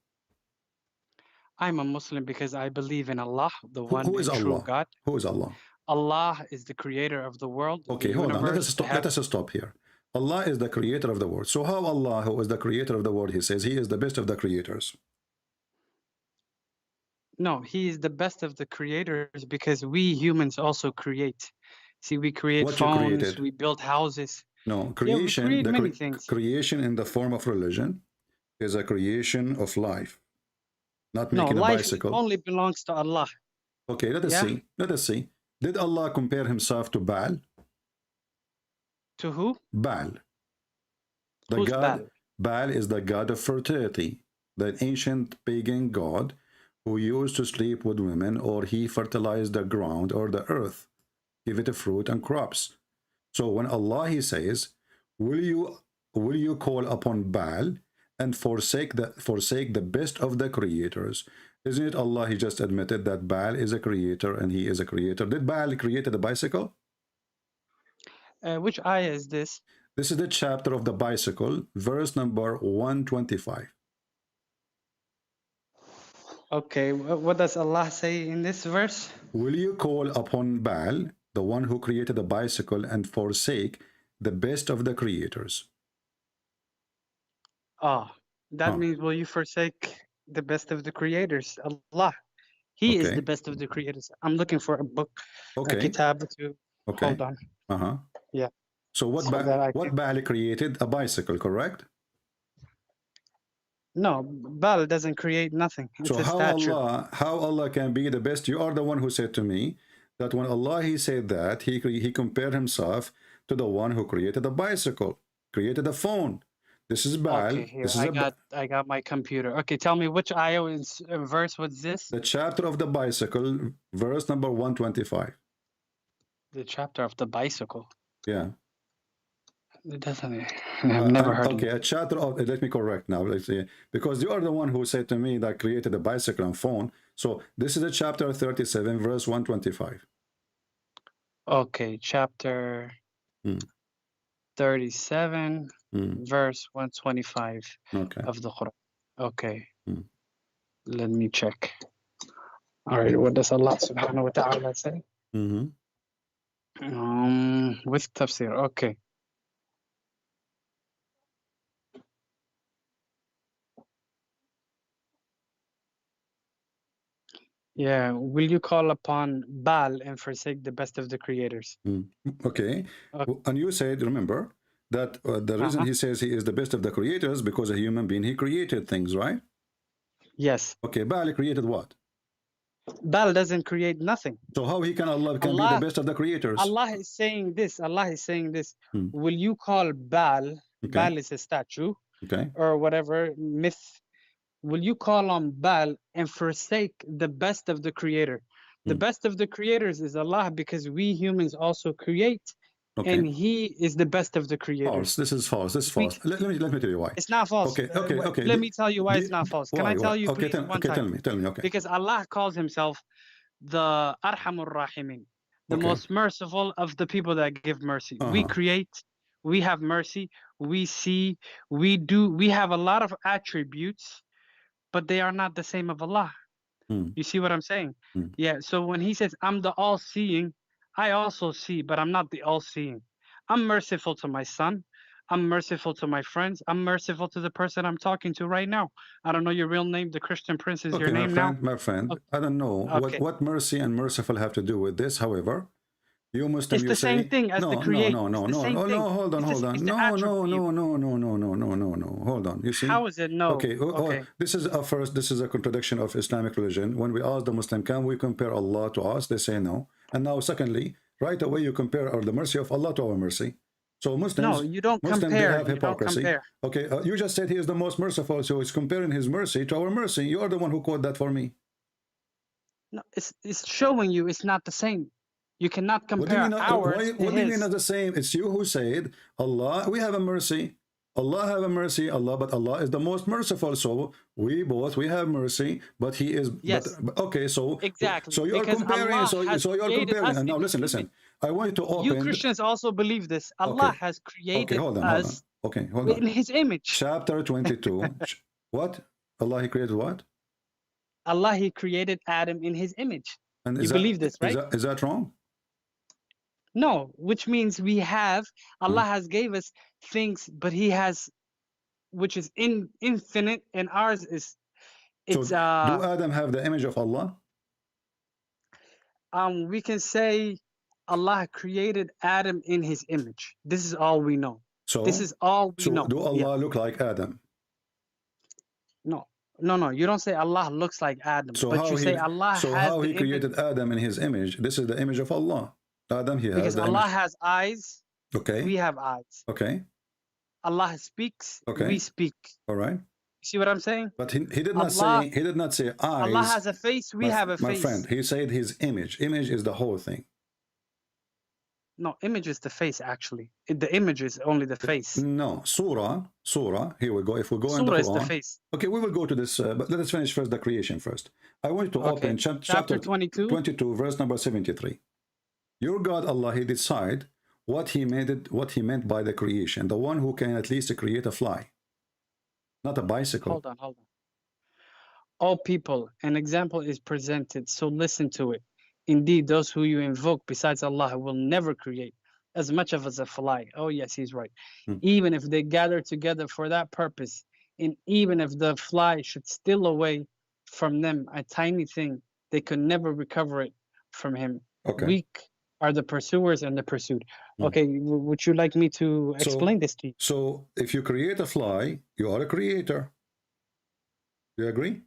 I'm a Muslim because I believe in Allah, the one who is and true Allah? God. Who is Allah? Allah is the creator of the world. Okay, hold on. Let us stop here. Allah is the creator of the world. So how Allah, who is the creator of the world, He says He is the best of the creators? No, He is the best of the creators because we humans also create. See, we create What you phones, created? we build houses. No, creation, yeah, we create many things. Creation in the form of religion is a creation of life. Not making life a bicycle. Only belongs to Allah. Okay, let us see. Let us see. Did Allah compare Himself to Baal? To who? Baal. The Who's god Baal is the god of fertility, the ancient pagan god who used to sleep with women, or he fertilized the ground or the earth, give it a fruit and crops. So when Allah he says, will you call upon Baal and forsake the best of the creators? Isn't it Allah he just admitted that Baal is a creator and he is a creator? Did Baal create the bicycle? Which ayah is this? This is the chapter of the bicycle, verse number 125. Okay, what does Allah say in this verse? Will you call upon Baal, the one who created the bicycle, and forsake the best of the creators? That means will you forsake the best of the creators? Allah. He is the best of the creators. I'm looking for a book, a kitab to hold on. Yeah. So what Baal created? A bicycle, correct? No, Baal doesn't create nothing. It's So a statue. how Allah can be the best? You are the one who said to me that when Allah he said that, he compared himself to the one who created the bicycle, created the phone. This is Baal. Okay, here, This is I got my computer. Okay, tell me which ayah verse was this? the chapter of the bicycle, verse number 125. The chapter of the bicycle. Yeah. It doesn't. I've never heard. Okay, a chapter of. Let me correct now. Let's see, because you are the one who said to me that created the bicycle and phone. So this is a chapter 37, verse 125. Okay, chapter 37, verse 125 of the Quran. Okay. Let me check. All right, what does Allah subhanahu wa ta'ala say? With tafsir. Okay. Yeah, will you call upon Baal and forsake the best of the creators? Okay. And you said, remember, that the reason he says he is the best of the creators because a human being, he created things, right? Yes. Okay, Baal created what? Baal doesn't create nothing. So how Allah can be the best of the creators? Allah is saying this. Allah is saying this. Will you call Baal, Baal is a statue, or whatever, myth, will you call on Baal and forsake the best of the creator? The best of the creators is Allah, because we humans also create, and He is the best of the creators. False. This is false. This is false. Let me tell you why. It's not false. Okay. Let me tell you why it's not false. Can I tell you, Okay, please, one time? tell me. Okay. Because Allah calls Himself the Arhamur Rahimin, the most merciful of the people that give mercy. We create, we have mercy, we see, we do, we have a lot of attributes, but they are not the same of Allah. You see what I'm saying? Yeah, so when He says, I'm the all-seeing, I also see, but I'm not the all-seeing. I'm merciful to my son. I'm merciful to my friends. I'm merciful to the person I'm talking to right now. I don't know your real name. The Christian Prince is your name now. My friend, I don't know what mercy and merciful have to do with this. However, you Muslim, it's the same thing as the creator. No, hold on. No, hold on. You see? How is it no? Okay. This is a contradiction of Islamic religion. When we ask the Muslim, can we compare Allah to us? They say no. And now, secondly, right away you compare the mercy of Allah to our mercy. So Muslims, no, you don't Muslims, compare. they have hypocrisy. Okay, you just said He is the most merciful, so He's comparing His mercy to our mercy. You are the one who quoted that for me. No, it's showing you it's not the same. You cannot compare ours. What do you mean not the same? It's you who said, Allah, we have a mercy. Allah have a mercy, but Allah is the most merciful. So we have mercy, but He is. Yes. Okay, so exactly. So you are comparing. So you are comparing. And now listen. I want you to open. You Christians also believe this. Allah has created us. Okay, hold on. In His image. Chapter 22. What? Allah He created what? Allah He created Adam in His image. And you believe this, right? Is that wrong? No, which means we have, Allah has gave us things, but He has, which is infinite, and ours is, it's do Adam have the image of Allah? We can say Allah created Adam in His image. This is all we know. So this is all we know. Do Allah look like Adam? No, you don't say Allah looks like Adam, but you say Allah so has how the He created Adam in His image? This is the image of Allah. Adam, He has because Allah has eyes. Okay. We have eyes. Okay. Allah speaks. Okay. We speak. All right. See what I'm saying? But he did not Allah, say, he did not say eyes. Allah has a face. We have a my face. friend, he said his image. Image is the whole thing. No, image is the face. Actually, the image is only the face. No, surah. Here we go. If we go in the Surah is Quran, the face. okay, we will go to this. But let us finish first the creation first. I want you to Okay. open Chapter 22. 22, verse number 73. Your God Allah, He decide what He meant by the creation. The one who can at least create a fly, not a bicycle. Hold on. All people, an example is presented, so listen to it. Indeed, those who you invoke besides Allah will never create as much as a fly. Oh yes, he's right. Even if they gather together for that purpose, and even if the fly should steal away from them a tiny thing, they could never recover it from him. Okay. Weak are the pursuers and the pursued. Okay, would you like me to explain this to you? So if you create a fly, you are a creator. You agree?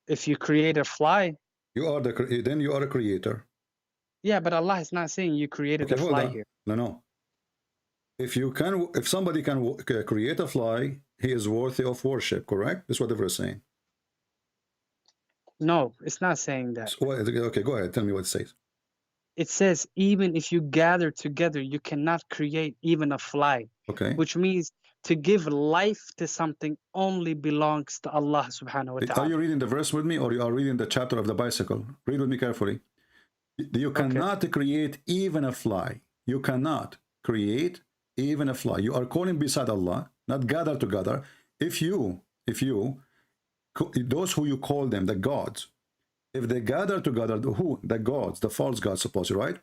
If you create a fly, You are then you are a creator. yeah, but Allah is not saying you created Okay, a hold fly on. here. No. If somebody can create a fly, he is worthy of worship. Correct? That's what the verse is saying. No, it's not saying that. So, okay, go ahead. Tell me what it says. It says even if you gather together, you cannot create even a fly. Okay. Which means to give life to something only belongs to Allah subhanahu wa Are ta'ala. you reading the verse with me, or you are reading the chapter of the bicycle? Read with me carefully. You cannot create even a fly. You cannot create even a fly. You are calling beside Allah, not gather together. If you, those who you call them, the gods, if they gather together, the gods, the false gods, supposedly, right?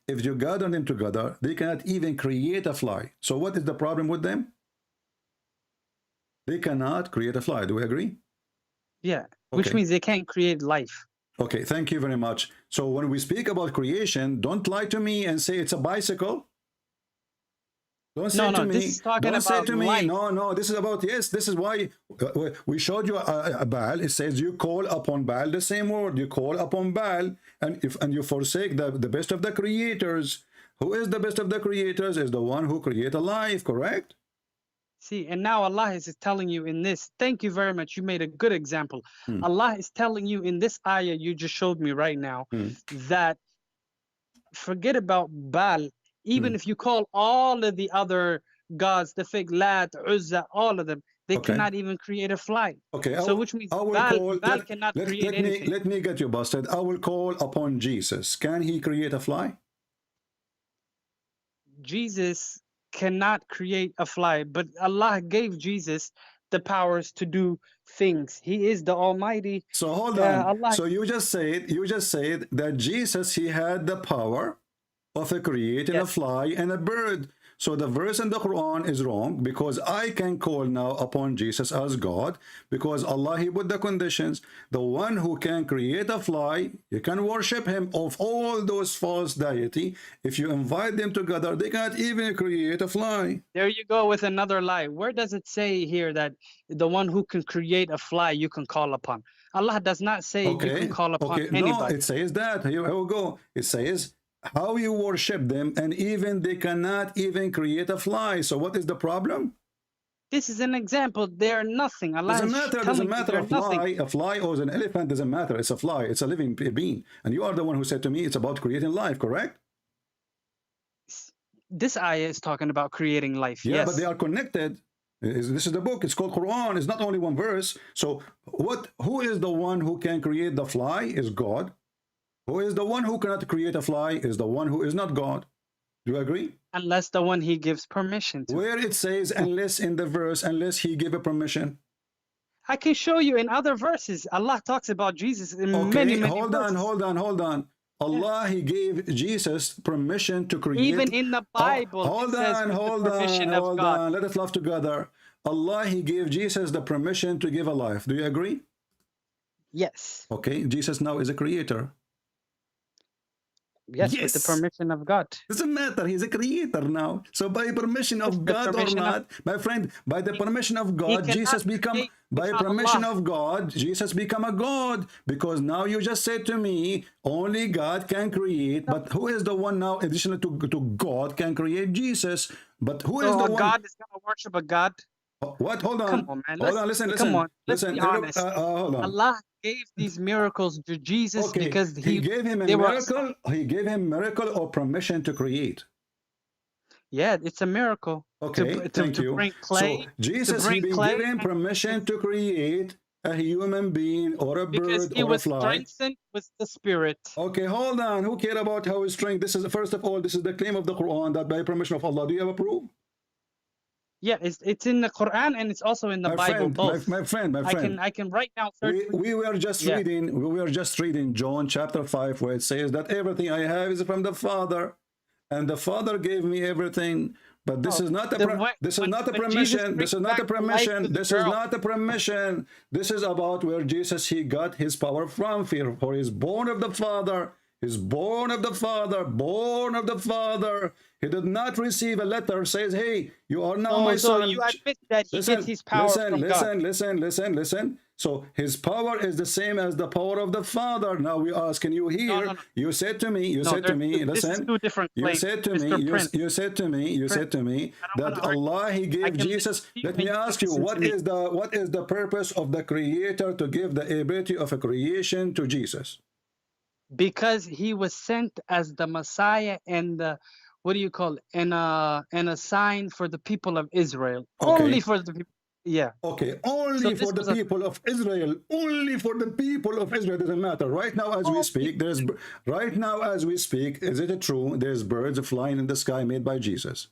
If you gather them together, they cannot even create a fly. So what is the problem with them? They cannot create a fly. Do we agree? Yeah, which Okay. means they can't create life. Okay, thank you very much. So when we speak about creation, don't lie to me and say it's a bicycle. Don't say to me. This is talking Don't say about to me. life. No. This is about, yes. This is why we showed you a Baal. It says you call upon Baal, the same word. You call upon Baal, and you forsake the best of the creators. Who is the best of the creators? Is the one who create a life. Correct? See, and now Allah is telling you in this, thank you very much. You made a good example. Allah is telling you in this ayah you just showed me right now that forget about Baal. Even if you call all of the other gods, the fake Lat, Uzza, all of them, they cannot even create a fly. Okay. So which means Baal cannot create anything. Let me get you busted. I will call upon Jesus. Can he create a fly? Jesus cannot create a fly, but Allah gave Jesus the powers to do things. He is the Almighty. So hold on. Allah, So you just said that Jesus, he had the power of creating a fly and a bird. So the verse in the Quran is wrong, because I can call now upon Jesus as God, because Allah, he put the conditions. The one who can create a fly, you can worship him. Of all those false deity, if you invite them together, they can't even create a fly. there you go with another lie. Where does it say here that the one who can create a fly you can call upon? Allah does not say you can call upon anybody. No, it says that. Here we go. It says how you worship them, and even they cannot even create a fly. So what is the problem? This is an example. They are nothing. Allah Doesn't is matter. telling Doesn't you matter. they're nothing. A fly or an elephant doesn't matter. It's a fly. It's a living being. And you are the one who said to me it's about creating life, correct? This ayah is talking about creating life. Yeah, yes. but they are connected. This is the book. It's called Quran. It's not only one verse. So who is the one who can create the fly? Is God. Who is the one who cannot create a fly? Is the one who is not God. Do you agree? Unless the one he gives permission to. Where it says unless in the verse, unless he gave a permission. I can show you in other verses. Allah talks about Jesus in many verses. Hold on. Allah, he gave Jesus permission to create. Even in the Bible, hold on. Let us laugh together. Allah, he gave Jesus the permission to give a life. Do you agree? Yes. Okay, Jesus now is a creator. Yes, with the permission of God. Doesn't matter. He's a creator now. So by permission of God or not, my friend, by the permission of God, Jesus become, by permission of God, Jesus become a God. Because now you just said to me, only God can create. But who is the one now, additional to God, can create? Jesus. But who is the one? God is going to worship a God? What? Hold on. Come on, man. Hold on. Listen. Come on. Let's Listen. be honest. Hold on. Allah gave these miracles to Jesus because he gave him a miracle. He gave him miracle or permission to create. Yeah, it's a miracle. Okay, thank you. Bring clay, so Jesus, he been given permission to create a human being or a bird he or a was fly. strengthened with the Spirit. Okay, hold on. Who cares about how his strength? This is first of all, this is the claim of the Quran that by permission of Allah. Do you have a proof? Yeah, it's in the Quran and it's also in the Bible. Both. My friend. I can right now search. We were just reading. We were just reading John chapter 5, where it says that everything I have is from the Father, and the Father gave me everything. But this is not a this is not a permission. This is not a permission. This is not a permission. This is about where Jesus he got his power from. For he is born of the Father. He's born of the Father, born of the Father. He did not receive a letter says, hey, you are now my son. So you admit that he gets his power from God. Listen. So his power is the same as the power of the Father. Now we ask, can you hear? No. You said to me, listen. This is two different You claims, said to Mr. me, Prince. you said to me that Allah he gave Jesus. Let me ask you, what is the purpose of the Creator to give the ability of a creation to Jesus? Because he was sent as the Messiah and the, what do you call it? And a sign for the people of Israel. Okay. Only for the people. Yeah. Okay, only for the people of Israel. Only for the people of Israel. Doesn't matter. Right now, as we speak, is it true? There's birds flying in the sky made by Jesus.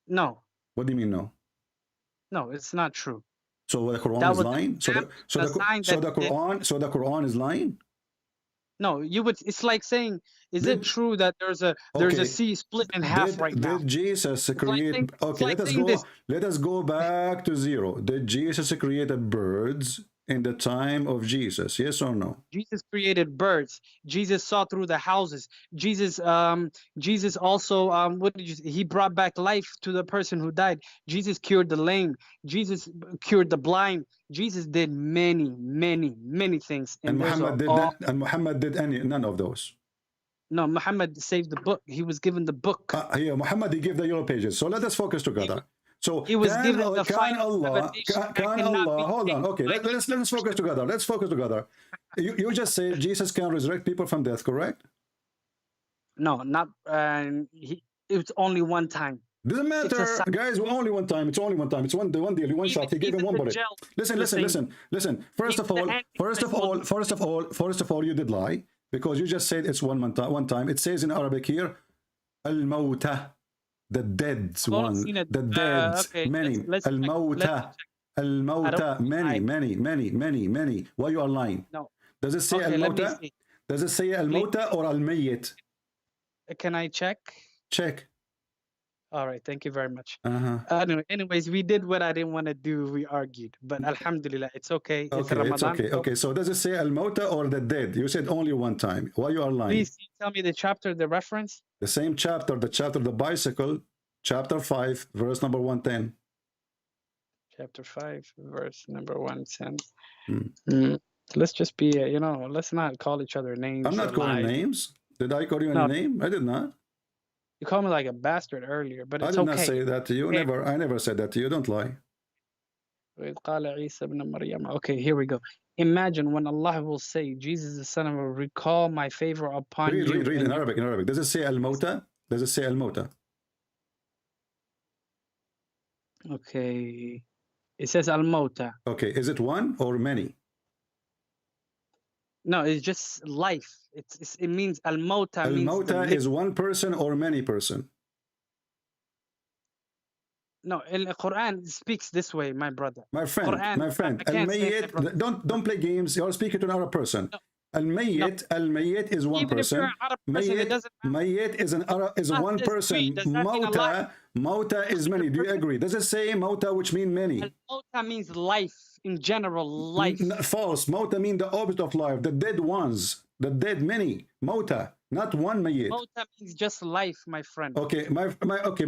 No. What do you mean no? No, it's not true. So the Quran is lying. So the Quran is lying. No, you would. It's like saying, is it true that there's a sea split in half right now? Did Jesus create? Okay, let us go back to zero. Did Jesus create birds in the time of Jesus? Yes or no? Jesus created birds. Jesus saw through the houses. Jesus also he brought back life to the person who died. Jesus cured the lame. Jesus cured the blind. Jesus did many things. And Muhammad did none of those. No, Muhammad saved the book. He was given the book. Muhammad he gave the yellow pages. So let us focus together. So he was given the final can Allah hold on? Okay, let's focus together. Let's focus together. You just said Jesus can resurrect people from death, correct? No, not it's only one time. Doesn't matter, guys. Only one time. It's only one time. It's one deal, one shot. He gave him one bullet. Listen. First of all, you did lie because you just said it's one time. It says in Arabic here, al-mawta, the dead one, the dead, many, al-mawta, al-mawta, many. Why you are lying? No. Does it say al-mawta? Does it say al-mawta or al-mayyit? Can I check? Check. All right, thank you very much. Anyways, we did what I didn't want to do. We argued, but alhamdulillah, it's okay. It's Ramadan. It's okay. Okay, so does it say al-mauta or the dead? You said only one time. Why you are lying? Please tell me the chapter, the reference. The same chapter, the bicycle, chapter 5, verse number 110. Chapter 5, verse number 110. Let's just be, let's not call each other names. I'm not calling names. Did I call you any name? I did not. You called me like a bastard earlier, but it's okay. I did not say that to you. I never said that to you. Don't lie. Okay, here we go. Imagine when Allah will say, Jesus the Son of Allah, recall my favor upon you. Read in Arabic. Does it say al-mauta? Does it say al-mauta? Okay. It says al-mauta. Okay. Is it one or many? No, it's just life. It means al-mauta. Al-mauta is one person or many person. No, in the Quran it speaks this way, my brother. My friend. Al-mayyit. Don't play games. You're speaking to another person. No. Al-mayyit is one person. Mayyit is one person. Mauta is many. Do you agree? Does it say mauta, which mean many? Mauta means life in general, life. False. Mauta means the opposite of life. The dead ones. The dead many. Mauta. Not one mayyit. Mauta means just life, my friend. Okay, my friend,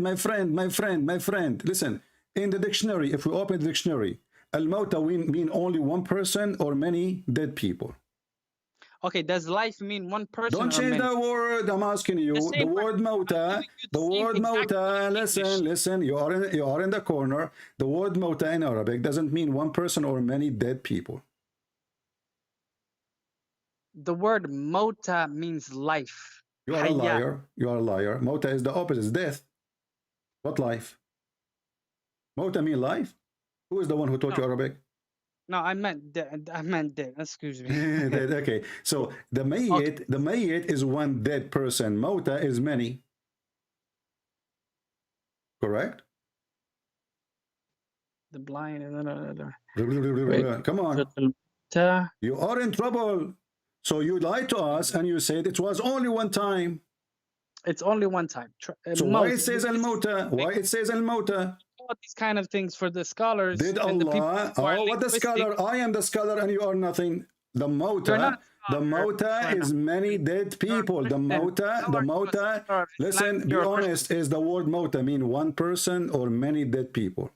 my friend. Listen, in the dictionary, if we open the dictionary, al-mauta mean only one person or many dead people. Okay, does life mean one person? Don't or change many? the word. I'm asking you. The word mauta. The word mauta. Listen. You are in the corner. The word mauta in Arabic doesn't mean one person or many dead people. The word mauta means life. You are a liar. You are a liar. Mauta is the opposite. It's death. What life? Mauta mean life? Who is the one who taught you Arabic? No, I meant dead. I meant dead. Excuse me. Dead. Okay. So the mayyit is one dead person. Mauta is many. Correct? The blind. Come on. You are in trouble. So you lied to us and you said it was only one time. It's only one time. So why it says al-mauta? Why it says al-mauta? All these kind of things for the scholars. Did Allah? Oh, what the scholar? I am the scholar and you are nothing. The mauta. The mauta is many dead people. The mauta. Listen, be honest. Is the word mauta mean one person or many dead people?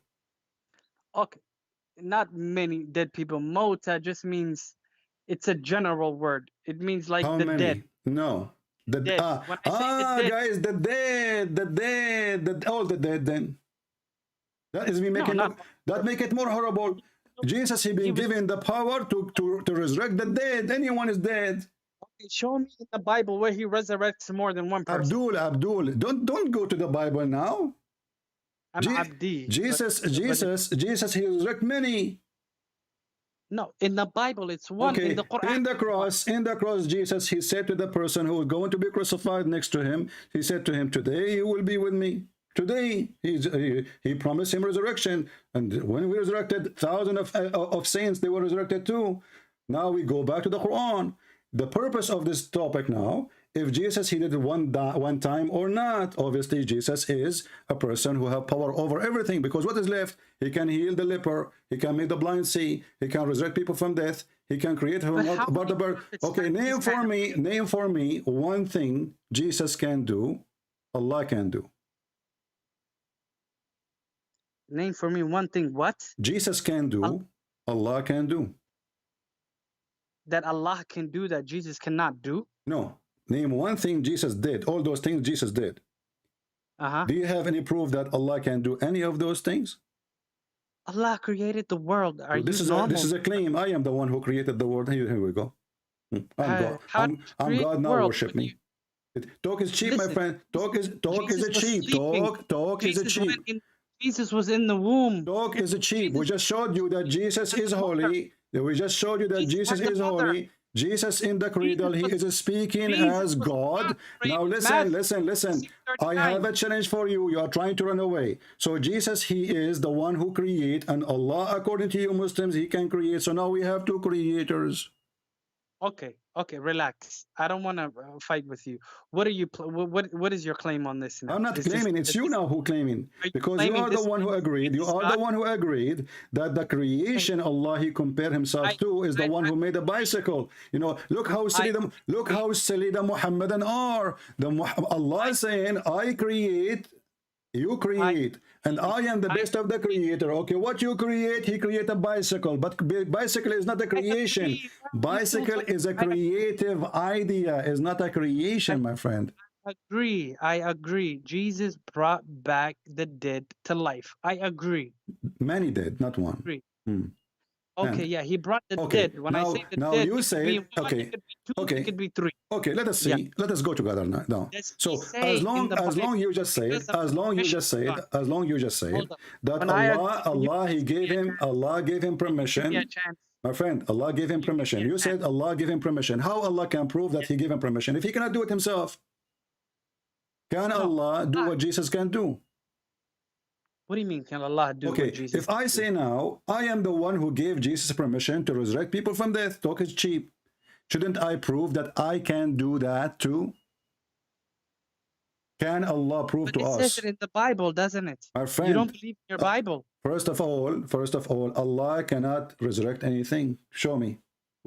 Okay, not many dead people. Mauta just means it's a general word. It means like How the many? dead. No. The Dead. When I say the dead, guys, all the dead then. That is me making that make it more horrible. Jesus, he been given the power to resurrect the dead. Anyone is dead. Okay, show me in the Bible where he resurrects more than one person. Abdul, don't go to the Bible now. I'm Abdi. Jesus, he resurrect many. No, in the Bible it's one. Okay. In the Quran, in the cross, Jesus, he said to the person who was going to be crucified next to him, he said to him, today you will be with me. Today, he promised him resurrection. And when we resurrected, thousands of saints, they were resurrected too. Now we go back to the Quran. The purpose of this topic now, if Jesus he did it one time or not, obviously Jesus is a person who have power over everything, because what is left? He can heal the leper, he can make the blind see, he can resurrect people from death, he can create about the bird. Okay, name for me one thing Jesus can do, Allah can do. Name for me one thing. What? Jesus can do, Allah can do. That Allah can do that Jesus cannot do? No. Name one thing Jesus did. All those things Jesus did. Do you have any proof that Allah can do any of those things? Allah created the world. This is a claim. I am the one who created the world. Here we go. I'm God. I'm God now. Worship me. Talk is cheap, my friend. Talk is cheap. Talk is cheap. Jesus was in the womb. Talk is cheap. We just showed you that Jesus is holy. We just showed you that Jesus is holy. Jesus in the cradle, he is speaking as God. Now listen. I have a challenge for you. You are trying to run away. So Jesus, he is the one who creates, and Allah, according to you Muslims, he can create. So now we have two creators. Okay, relax. I don't want to fight with you. What are you? What is your claim on this now? I'm not claiming. It's you now who claiming, because you are the one who agreed. You are the one who agreed that the creation Allah he compared himself to is the one who made a bicycle. You know, look how silly the Muhammadan are. Allah is saying, I create, you create, and I am the best of the creator. Okay, what you create, he create a bicycle, but bicycle is not a creation. Bicycle is a creative idea, is not a creation, my friend. I agree. Jesus brought back the dead to life. I agree. Many dead, not one. Okay, yeah, he brought the dead. When I say the dead, you say it could be three. Okay, let us see. Yeah. Let us go together now. So as long you just say that Allah gave him permission. My friend, Allah gave him permission. You said Allah gave him permission. How Allah can prove that he gave him permission if he cannot do it himself? Can Allah do what Jesus can do? What do you mean, can Allah do what Jesus if I say now, I am the one who gave Jesus permission to resurrect people from death, talk is cheap. Shouldn't I prove that I can do that too? Can Allah prove to us? It says it in the Bible, doesn't it? My friend, you don't believe in your Bible. First of all, Allah cannot resurrect anything. Show me.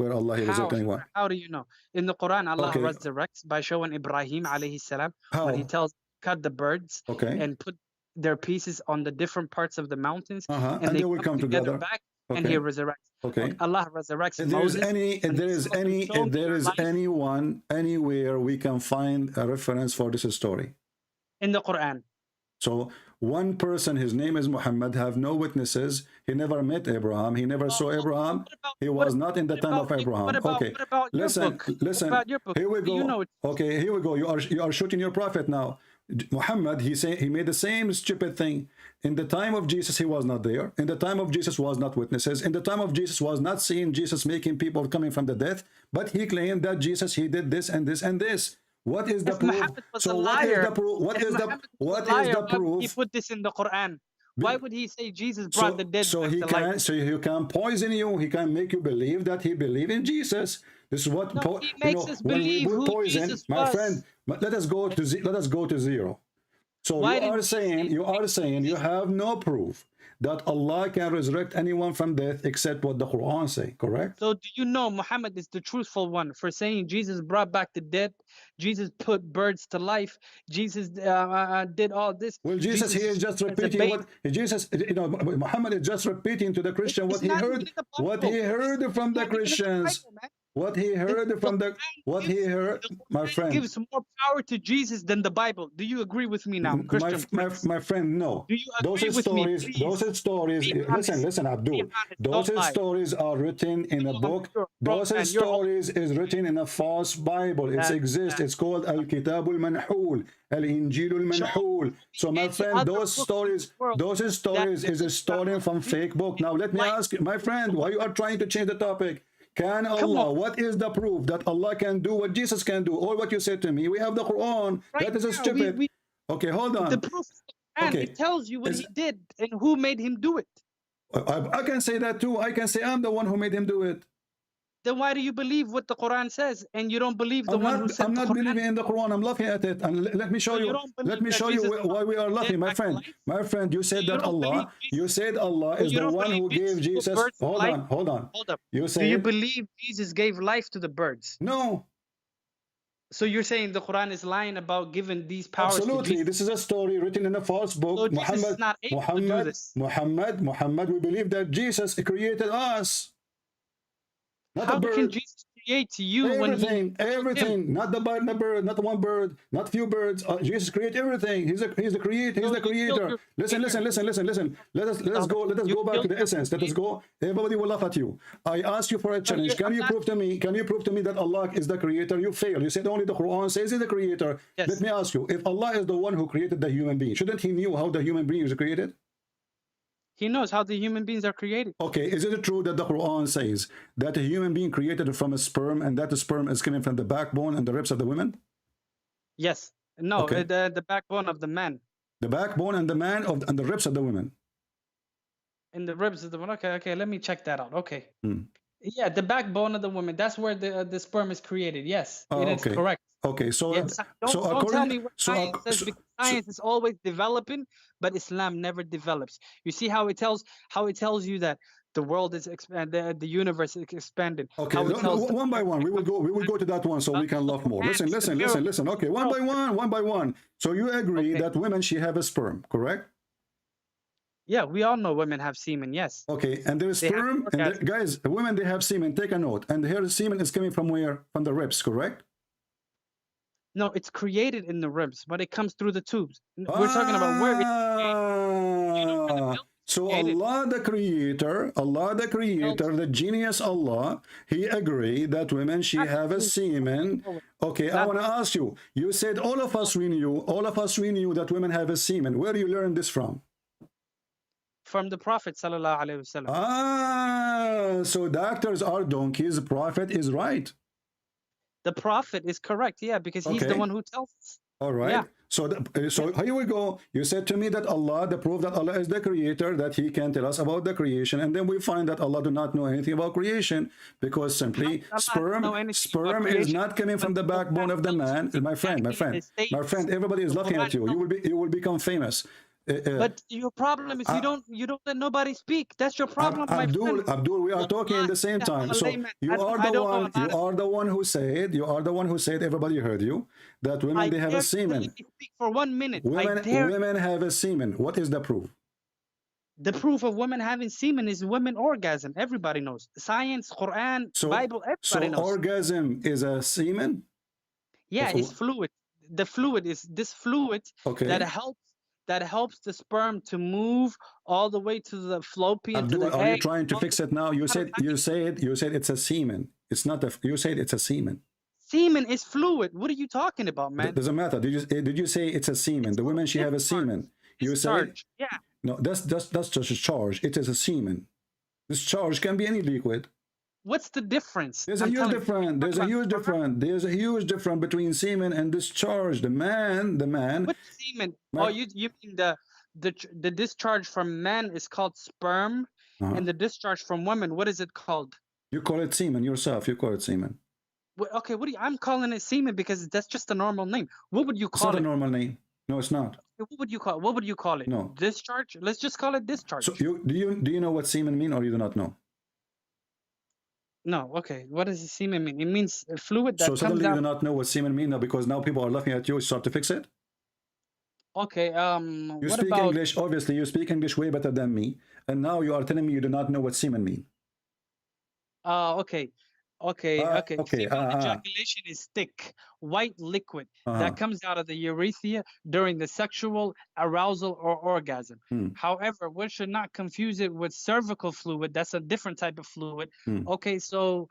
where Allah he resurrected anyone. How do you know? In the Quran, Allah Okay. resurrects by showing Ibrahim alayhi salam when he How? tells cut the birds Okay. and put their pieces on the different parts of the mountains, And they will come together. back, and Okay. he resurrects. Okay. Allah resurrects If there is Moses. if there is anyone anywhere we can find a reference for this story. In the Quran. So one person, his name is Muhammad, have no witnesses. He never met Abraham. He never saw Abraham. He was not in the time of Abraham. Okay. What about your Listen, book? listen. What about your book? Here we Do go. you know it? Okay, here we go. You are shooting your prophet now. Muhammad, he made the same stupid thing. In the time of Jesus, he was not there. In the time of Jesus was not witnesses. In the time of Jesus was not seeing Jesus making people coming from the death. But he claimed that Jesus, he did this and this and this. What is the proof? So what is the proof? What is the proof? He put this in the Quran. Why would he say Jesus brought the dead So back he to can, life? so he can poison you. He can make you believe that he believed in Jesus. This is what he makes us when we believe put who poison, Jesus my was. friend. Let us go to zero. So Why you did are he saying you have no proof that Allah can resurrect anyone from death except what the Quran say, correct? So do you know Muhammad is the truthful one for saying Jesus brought back the dead, Jesus put birds to life, Jesus did all this. Well, Jesus he is just repeating what Jesus, Muhammad is just repeating to the Christian what he heard from the Christians. What he heard from the my friend gives more power to Jesus than the Bible. Do you agree with me now, Christian? my friend, no. Do you Those agree with stories, me, those stories. Listen, Abdul. Those stories are written in a book. Those stories is written in a false Bible. It exists. It's called Al Kitab Al Manhul, Al Injil Al Manhul. So, my friend, those stories is stolen from fake book. Now, let me ask you, my friend, why you are trying to change the topic? Can Allah, what is the proof that Allah can do what Jesus can do? Or what you said to me, we have the Quran. That is stupid. Okay, hold on. The proof is the Quran. It tells you what he did and who made him do it. I can say that too. I can say I'm the one who made him do it. Then why do you believe what the Quran says and you don't believe the one who said I'm not believing in the Quran. I'm laughing at it. And let me show you. Let me show you why we are laughing, my friend. My friend, you said that Allah. You said Allah is the one who gave Jesus. Hold on. You say. Do you believe Jesus gave life to the birds? No. So you're saying the Quran is lying about giving these powers? Absolutely. This is a story written in a false book. So Jesus is not able to do this. Muhammad, we believe that Jesus created us. Not How a bird. can Jesus create you everything, not the bird, not one bird, not few birds. Jesus created everything. He's the creator. Listen. Let us go back to the essence. Let us go. Everybody will laugh at you. I asked you for a challenge. Can you prove to me that Allah is the creator? You failed. You said only the Quran says he's the creator. Yes. Let me ask you, if Allah is the one who created the human being, shouldn't he knew how the human being is created? He knows how the human beings are created. Okay, is it true that the Quran says that a human being created from a sperm and that the sperm is coming from the backbone and the ribs of the women? Yes. No, Okay. the backbone of the man. The backbone and the ribs of the women. In the ribs of the woman. Okay, let me check that out. Okay. Hmm. Yeah, the backbone of the woman. That's where the sperm is created. Yes, Oh, it is okay. correct. Okay, so Yes. Don't tell me what science says, because science is always developing, but Islam never develops. You see how it tells you that the world is the universe is expanding. Okay, How it tells one by one. We will go to that one so we can laugh more. Listen. Okay, one by one. So you agree that women she have a sperm, correct? Yeah, we all know women have semen. Yes. Okay, and there's sperm, and guys, women they have semen. Take a note. And here the semen is coming from where? From the ribs, correct? No, it's created in the ribs, but it comes through the tubes. We're talking about where it's So Allah the creator, the genius Allah, he agreed that women she have a semen. Okay, I want to ask you. You said all of us we knew that women have a semen. Where do you learn this from? From the Prophet sallallahu alaihi wasallam. So doctors are donkeys. The Prophet is right. The Prophet is correct, yeah, because he's the one who tells us. All right. Yeah. So here we go. You said to me that Allah, the proof that Allah is the creator, that he can tell us about the creation, and then we find that Allah do not know anything about creation because simply sperm is not coming from the backbone of the man. My friend, everybody is laughing at you. You will become famous. But your problem is you don't let nobody speak. That's your problem, my friend. Abdul, we are talking at the same time. So you are the one who said, everybody heard you, that women, they have a semen. Speak for 1 minute. Women have a semen. What is the proof? The proof of women having semen is women orgasm. Everybody knows. Science, Quran, Bible, everybody knows. So orgasm is a semen? Yeah, it's fluid. The fluid is this fluid that helps the sperm to move all the way to the fallopian, to the egg. Are you trying to fix it now? You said it's a semen. It's not you said it's a semen. Semen is fluid. What are you talking about, man? It doesn't matter. Did you say it's a semen? The women, she have a semen. You say no. That's just a charge. It is a semen. This charge can be any liquid. What's the difference? There's a huge difference. There's a huge difference between semen and discharge. The man. What semen? Oh, you mean the discharge from men is called sperm, and the discharge from women, what is it called? You call it semen yourself. You call it semen. Okay, I'm calling it semen because that's just a normal name. What would you call it? It's not a normal name. No, it's not. What would you call it? No. Discharge? Let's just call it discharge. So do you know what semen mean, or you do not know? No. Okay. What does semen mean? It means a fluid that comes suddenly out. You do not know what semen mean now because now people are laughing at you. Start to fix it. Okay. You speak English. Obviously, you speak English way better than me, and now you are telling me you do not know what semen mean. Okay. Ejaculation is thick, white liquid that comes out of the urethra during the sexual arousal or orgasm. However, one should not confuse it with cervical fluid. That's a different type of fluid. Okay, so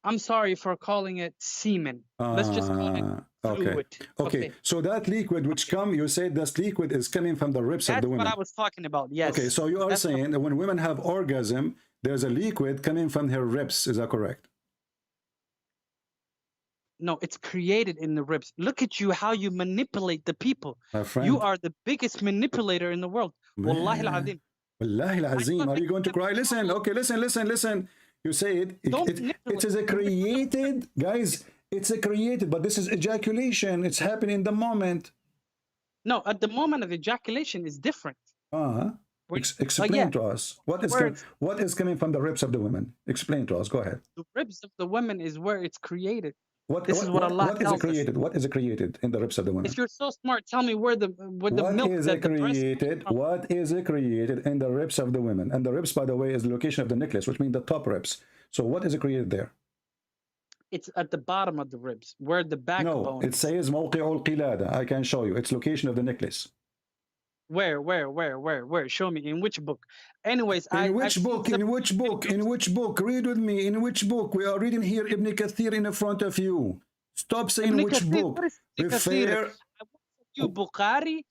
I'm sorry for calling it semen. Let's just call it fluid. Okay. So that liquid which you said this liquid is coming from the ribs of the women. That's what I was talking about, yes. Okay, so you are saying that when women have orgasm, there's a liquid coming from her ribs. Is that correct? No, it's created in the ribs. Look at you, how you manipulate the people. My friend. You are the biggest manipulator in the world. Wallahi al-azim. Wallahi al-azim. Are you going to cry? Listen. Okay, listen. You say it is a created, guys, it's a created, but this is ejaculation. It's happening in the moment. No, at the moment of ejaculation is different. Explain to us. What is coming from the ribs of the women? Explain to us. Go ahead. The ribs of the women is where it's created. What is it created? What is it created in the ribs of the women? If you're so smart, tell me where the milk is it created? What is it created in the ribs of the women? And the ribs, by the way, is the location of the necklace, which means the top ribs. So what is it created there? It's at the bottom of the ribs, where the backbone. No, it says موقع القلادة. I can show you. It's location of the necklace. Where? Show me. In which book? Anyways, In which book? Read with me. In which book? We are reading here Ibn Kathir in front of you. Stop saying Ibn which Kathir, book. what is Ibn Kathir? You Bukhari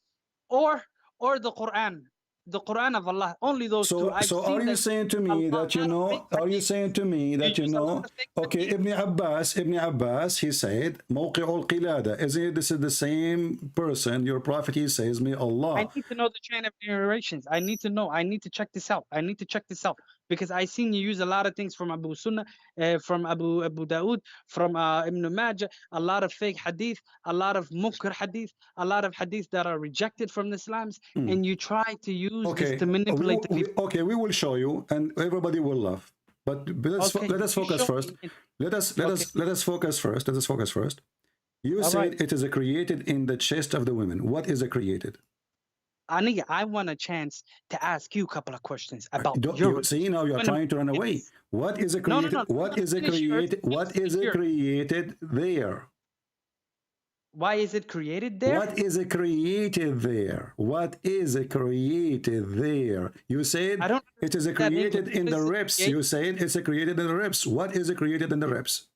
or the Quran. The Quran of Allah. Only those two. So are you saying to me that you know? Are you saying to me that you know? Okay, Ibn Abbas, he said, موقع القلادة. Isn't this is the same person? Your prophet, he says, may Allah. I need to know the chain of narrations. I need to know. I need to check this out. Because I seen you use a lot of things from Abu Sunnah, from Abu Dawood, from Ibn Majah, a lot of fake hadith, a lot of munkar hadith, a lot of hadith that are rejected from the Islams, and you try to use this to manipulate the people. Okay, we will show you, and everybody will laugh. But let us focus first. Let us focus first. You said it is created in the chest of the women. what is created? Aniga, I want a chance to ask you a couple of questions about see, now you're trying to run away. What is created? What is created? What is created there? Why is it created there? What is created there? What is created there? You said it is created in the ribs. You said it's created in the ribs. What is created in the ribs?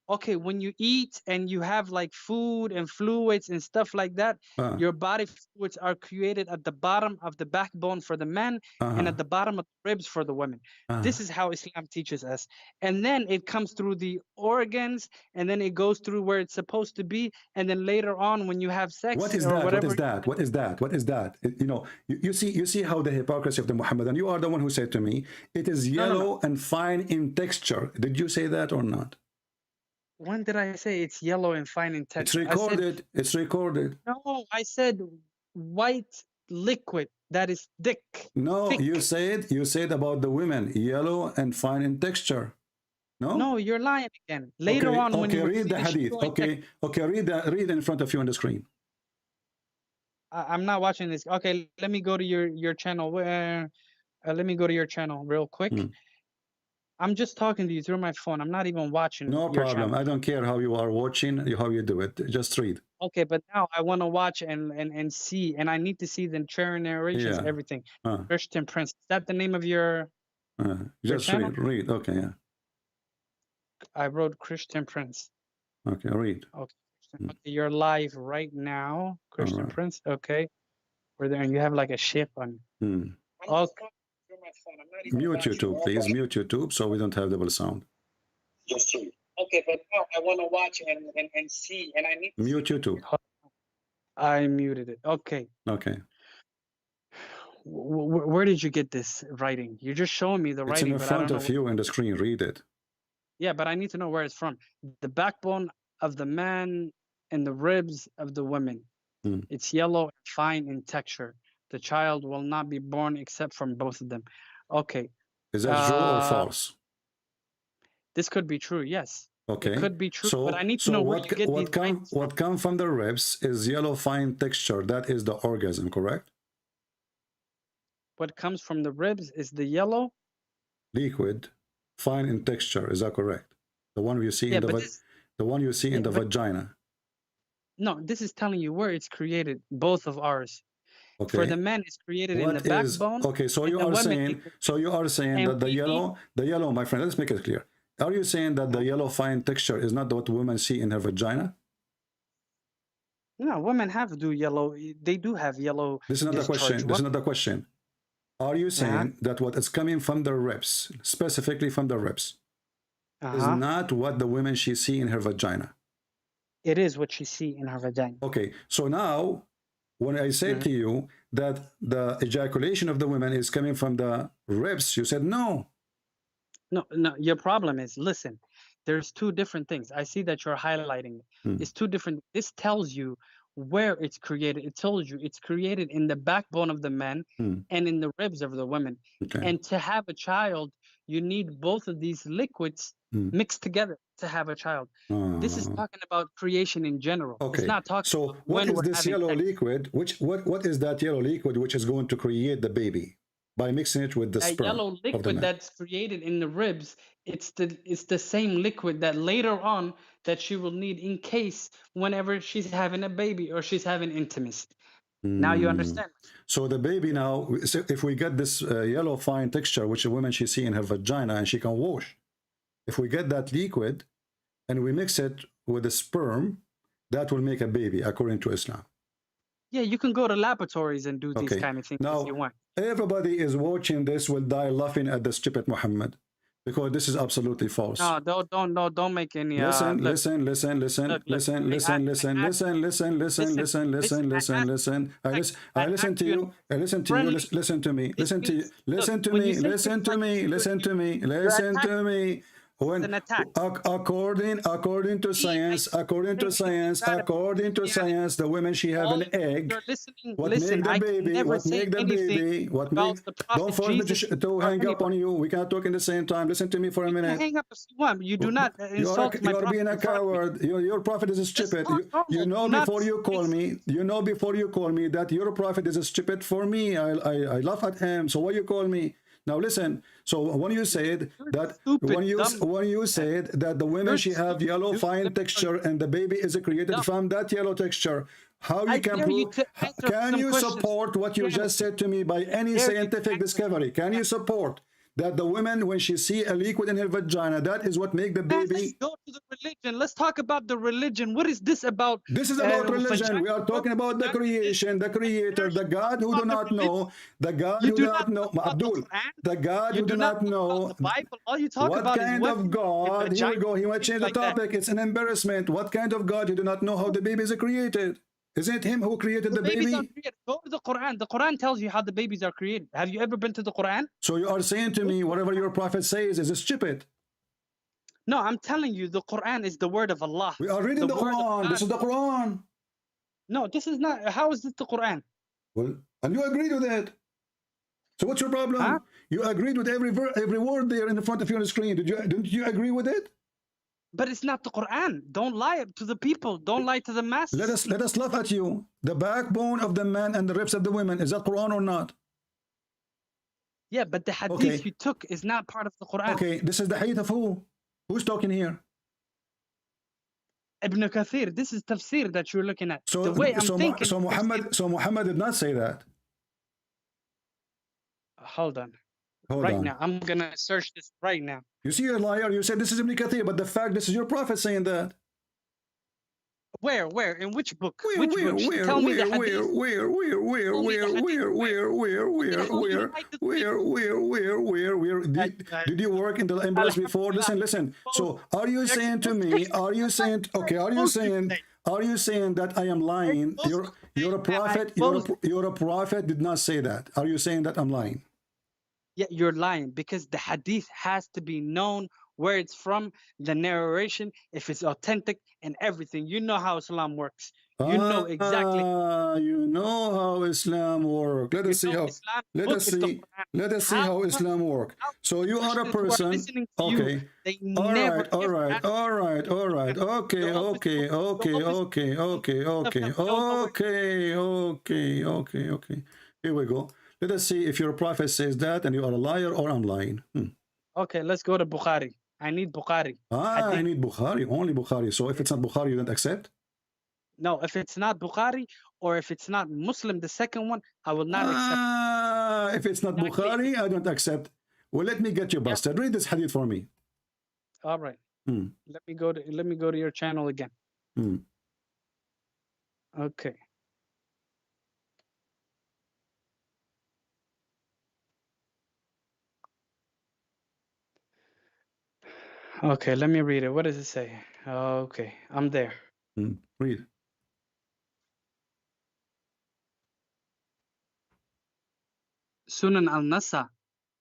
Okay, when you eat and you have like food and fluids and stuff like that, your body fluids are created at the bottom of the backbone for the men and at the bottom of the ribs for the women. This is how Islam teaches us. And then it comes through the organs, and then it goes through where it's supposed to be, and then later on when you have sex What is that? You know, you see how the hypocrisy of the Muhammadan. You are the one who said to me, it is yellow and fine in texture. Did you say that or not? When did I say it's yellow and fine in texture? It's recorded. No, I said white liquid that is thick. No, thick. you said about the women, yellow and fine in texture. No? No, you're lying again. Later on, when you read the hadith. Okay, read in front of you on the screen. I'm not watching this. Okay, let me go to your channel. Let me go to your channel real quick. I'm just talking to you through my phone. I'm not even watching. No your problem. channel. I don't care how you are watching, how you do it. Just read. Okay, but now I want to watch and see, and I need to see the entire narrations, Yeah. everything. Christian Prince. Is that the name of your Just channel? read. Okay, yeah. I wrote Christian Prince. Okay, read. Okay, okay, you're live right now, Christian Prince. Okay, we're there, and you have like a ship on. Okay. Mute YouTube, please. Mute YouTube so we don't have double sound. Yes, sir. Okay, but now I want to watch and see, and I need. Mute YouTube. I muted it. Okay. Okay. Where did you get this writing? You're just showing me the It's writing. in front of you in the screen. Read it. Yeah, but I need to know where it's from. The backbone of the man and the ribs of the women. It's yellow and fine in texture. The child will not be born except from both of them. Okay. Is that true or false? This could be true, yes. Okay. It could be true, so, but I need to know where you get these what come from the ribs is yellow fine texture. That is the orgasm, correct? What comes from the ribs is the yellow liquid, fine in texture. Is that correct? The one you see in the one you see in the vagina. No, this is telling you where it's created. Both of ours. Okay. For the man, it's created in the backbone. Okay, so you are saying, that the yellow, my friend. Let's make it clear. Are you saying that the yellow fine texture is not what women see in her vagina? No, women do yellow. They do have yellow. This is another question. This is another question. Are you saying that what is coming from the ribs, specifically from the ribs, is not what the women she see in her vagina? It is what she see in her vagina. Okay, so now when I said to you that the ejaculation of the women is coming from the ribs, you said no. No, your problem is, listen, there's two different things. I see that you're highlighting. It's two different. This tells you where it's created. It tells you it's created in the backbone of the men and in the ribs of the women. Okay. And to have a child, you need both of these liquids mixed together to have a child. This is talking about creation in general. Okay. It's not talking so about what when is we're this having yellow sex. liquid? What is that yellow liquid which is going to create the baby by mixing it with the That sperm yellow of the liquid man? that's created in the ribs, it's the same liquid that later on that she will need in case whenever she's having a baby or she's having intimacy. Now you understand. So the baby now, so if we get this yellow fine texture, which a woman she see in her vagina and she can wash, if we get that liquid and we mix it with the sperm, that will make a baby according to Islam. Yeah, you can go to laboratories and do these kind of things now, if you want. Everybody is watching this will die laughing at the stupid Muhammad because this is absolutely false. No, don't make any. Listen. I listen to you. Listen to me. When according to science, the women she have an egg. What make the baby? Don't force me to hang up on you. We can't talk in the same time. Listen to me for a minute. Hang up if you want. You do not insult my You're prophet. being a coward. Your prophet is stupid. You know before you call me. You know before you call me that your prophet is stupid for me. I laugh at him. So why you call me? Now listen. So when you said that the women she have yellow fine texture and the baby is created from that yellow texture, how you can prove? Can you support what you just said to me by any scientific discovery? Can you support that the women, when she see a liquid in her vagina, that is what make the baby? Let's go to the religion. Let's talk about the religion. What is this about? This is about religion. We are talking about the creation, the creator, the God who do not know, the God who do not know, Abdul, the God who do not know. The Bible. All you talk What about kind is of God? Here we go. He might change the topic. It's an embarrassment. What kind of God you do not know how the baby is created? Isn't it him who created the baby? Go to the Quran. The Quran tells you how the babies are created. Have you ever been to the Quran? So you are saying to me whatever your prophet says is stupid. No, I'm telling you the Quran is the word of Allah. We are reading the Quran. This is the Quran. No, this is not. How is this the Quran? Well, And you agreed with it. So what's your problem? Huh? You agreed with every word there in front of you on the screen. Didn't you agree with it? But it's not the Quran. Don't lie to the people. Don't lie to the masses. Let us laugh at you. The backbone of the man and the ribs of the women, is that Quran or not? Yeah, but the hadith you took is not part of the Quran. Okay, this is the hadith of who? Who's talking here? Ibn Kathir. This is tafsir that you're looking at. So, the way I'm thinking. So Muhammad did not say that. Hold on. Hold right on. now. I'm going to search this right now. You see, you're a liar. You said this is Ibn Kathir, but the fact this is your prophet saying that. Where? In which book? Where? Which book? Tell me the hadith. Where? Did you work in the embassy before? Listen. So, are you saying to me? Are you saying that I am lying? You're a prophet. You're a prophet. Did not say that. Are you saying that I'm lying? Yeah, you're lying because the hadith has to be known where it's from, the narration, if it's authentic and everything. You know how Islam works. You know exactly. You know how Islam works. Let us see how. Let us see how Islam works. So you are a person. Okay. All right. Okay. Here we go. Let us see if your prophet says that and you are a liar or I'm lying. Okay, let's go to Bukhari. I need Bukhari. I need Bukhari, only Bukhari. So if it's not Bukhari, you don't accept? No, if it's not Bukhari or if it's not Muslim, the second one, I will not accept. If it's not Bukhari, I don't accept. Well, let me get you busted. Read this hadith for me. All right. Let me go to your channel again. Okay. Okay, let me read it. What does it say? Okay, I'm there. Read. Sunan al-Nasa,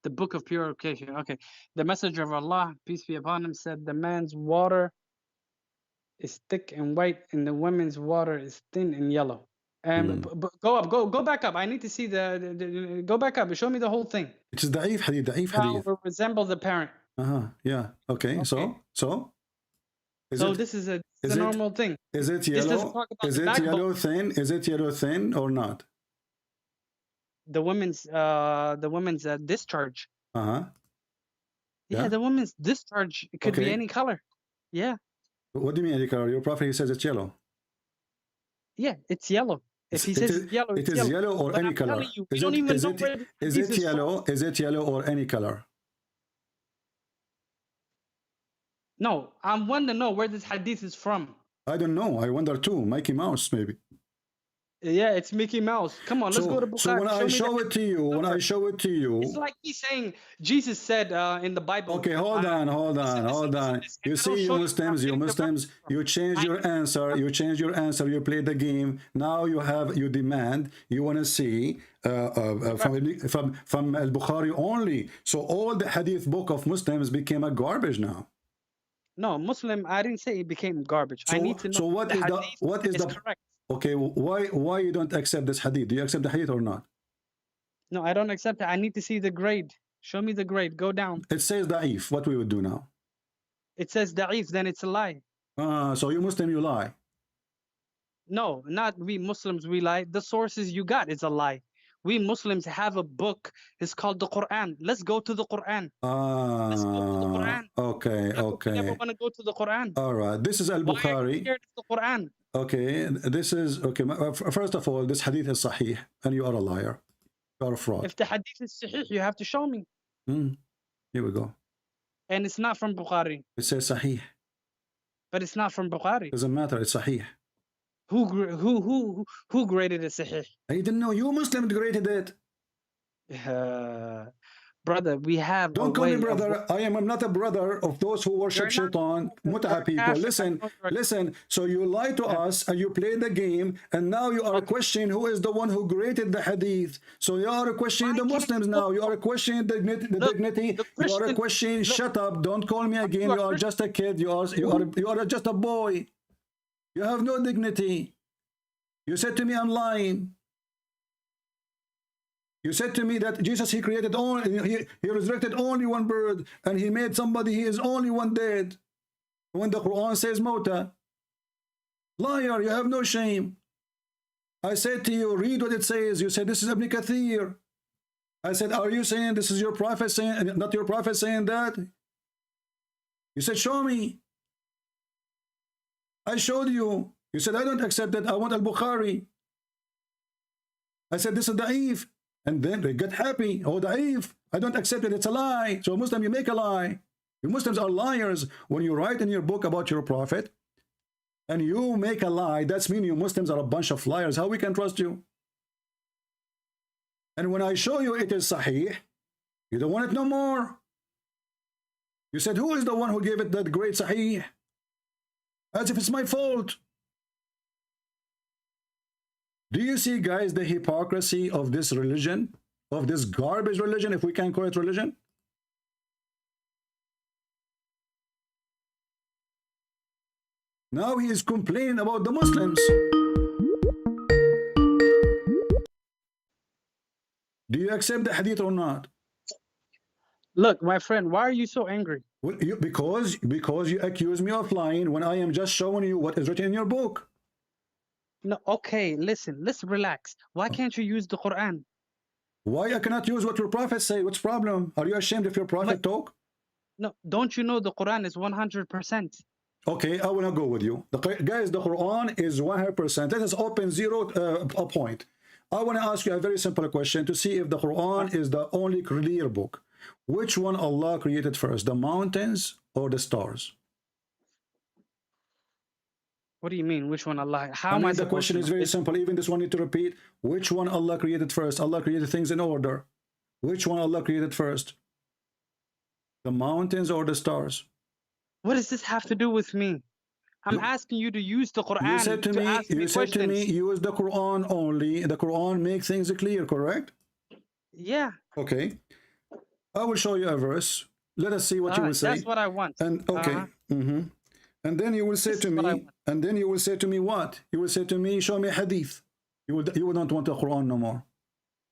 the book of purification. Okay, the messenger of Allah, peace be upon him, said the man's water is thick and white and the women's water is thin and yellow. And go back up. I need to see the go back up and show me the whole thing. It's da'if hadith. Will resemble the parent. Yeah. Okay. So this is a normal thing. Is it yellow? Is it yellow thin? Is it yellow thin or not? The women's discharge. Yeah, the women's discharge. It could be any color. Yeah. What do you mean any color? Your prophet, he says it's yellow. Yeah, it's yellow. If he says it's yellow, it is yellow or any color. Is it yellow? Is it yellow or any color? No, I want to know where this hadith is from. I don't know. I wonder too. Mickey Mouse, maybe. Yeah, it's Mickey Mouse. Come on, let's go to Bukhari. So when I show it to you, it's like he's saying Jesus said in the Bible. Okay, hold on. You see, you Muslims, you change your answer. You play the game. Now you demand. You want to see from Al-Bukhari only. So all the hadith book of Muslims became a garbage now. No, Muslim. I didn't say it became garbage. I need to know. So what is the correct? Okay, why you don't accept this hadith? Do you accept the hadith or not? No, I don't accept it. I need to see the grade. Show me the grade. Go down. It says da'if. What we would do now? It says da'if, then it's a lie. So you Muslim, you lie. No, not we Muslims, we lie. The sources you got is a lie. We Muslims have a book. It's called the Quran. Let's go to the Quran. Let's go to the Quran. Okay. We never want to go to the Quran. All right. This is Al-Bukhari. Why are you scared of the Quran? Okay, this is okay. First of all, this hadith is sahih, and you are a liar. You are a fraud. If the hadith is sahih, you have to show me. Here we go. And it's not from Bukhari. It says sahih. But it's not from Bukhari. Doesn't matter. It's sahih. Who graded it sahih? I didn't know. You Muslim graded it. Brother, we have. Don't call me brother. I am not a brother of those who worship shaitan, mut'a people. Listen. So you lie to us and you play the game, and now you are questioning who is the one who created the hadith. So you are questioning the Muslims now. You are questioning the dignity. You are questioning. Shut up! Don't call me again. You are just a kid. You are just a boy. You have no dignity. You said to me, I'm lying. You said to me that Jesus, he created only, he resurrected only one bird, and he made somebody, he is only one dead. When the Quran says Mota. Liar, you have no shame. I said to you, read what it says. You said, this is Ibn Kathir. I said, are you saying this is your prophet saying, not your prophet saying that? You said, show me. I showed you. You said, I don't accept that. I want Al-Bukhari. I said, this is da'if. And then they get happy. Oh, da'if. I don't accept it. It's a lie. So Muslim, you make a lie. You Muslims are liars. When you write in your book about your prophet and you make a lie, that's mean you Muslims are a bunch of liars. How we can trust you? And when I show you it is sahih, you don't want it no more. You said, who is the one who gave it that great sahih? As if it's my fault. Do you see, guys, the hypocrisy of this religion, of this garbage religion, if we can call it religion? Now he is complaining about the Muslims. Do you accept the hadith or not? Look, my friend, why are you so angry? Well, because you accuse me of lying when I am just showing you what is written in your book. No, okay, listen, let's relax. Why can't you use the Quran? Why I cannot use what your prophet say? What's the problem? Are you ashamed if your prophet talk? No, don't you know the Quran is 100%? Okay, I will not go with you. Guys, the Quran is 100%. Let us open zero a point. I want to ask you a very simple question to see if the Quran is the only clear book. Which one Allah created first, the mountains or the stars? What do you mean? Which one Allah? How I am I mean, the question is very simple. Even this one need to repeat. Which one Allah created first? Allah created things in order. Which one Allah created first? The mountains or the stars? What does this have to do with me? I'm asking you to use the Quran. You said to me, use the Quran only. The Quran makes things clear, correct? Yeah. Okay. I will show you a verse. Let us see what you will say. That's what I want. And okay. And then you will say to me, and then you will say to me what? You will say to me, show me hadith. You will not want the Quran no more.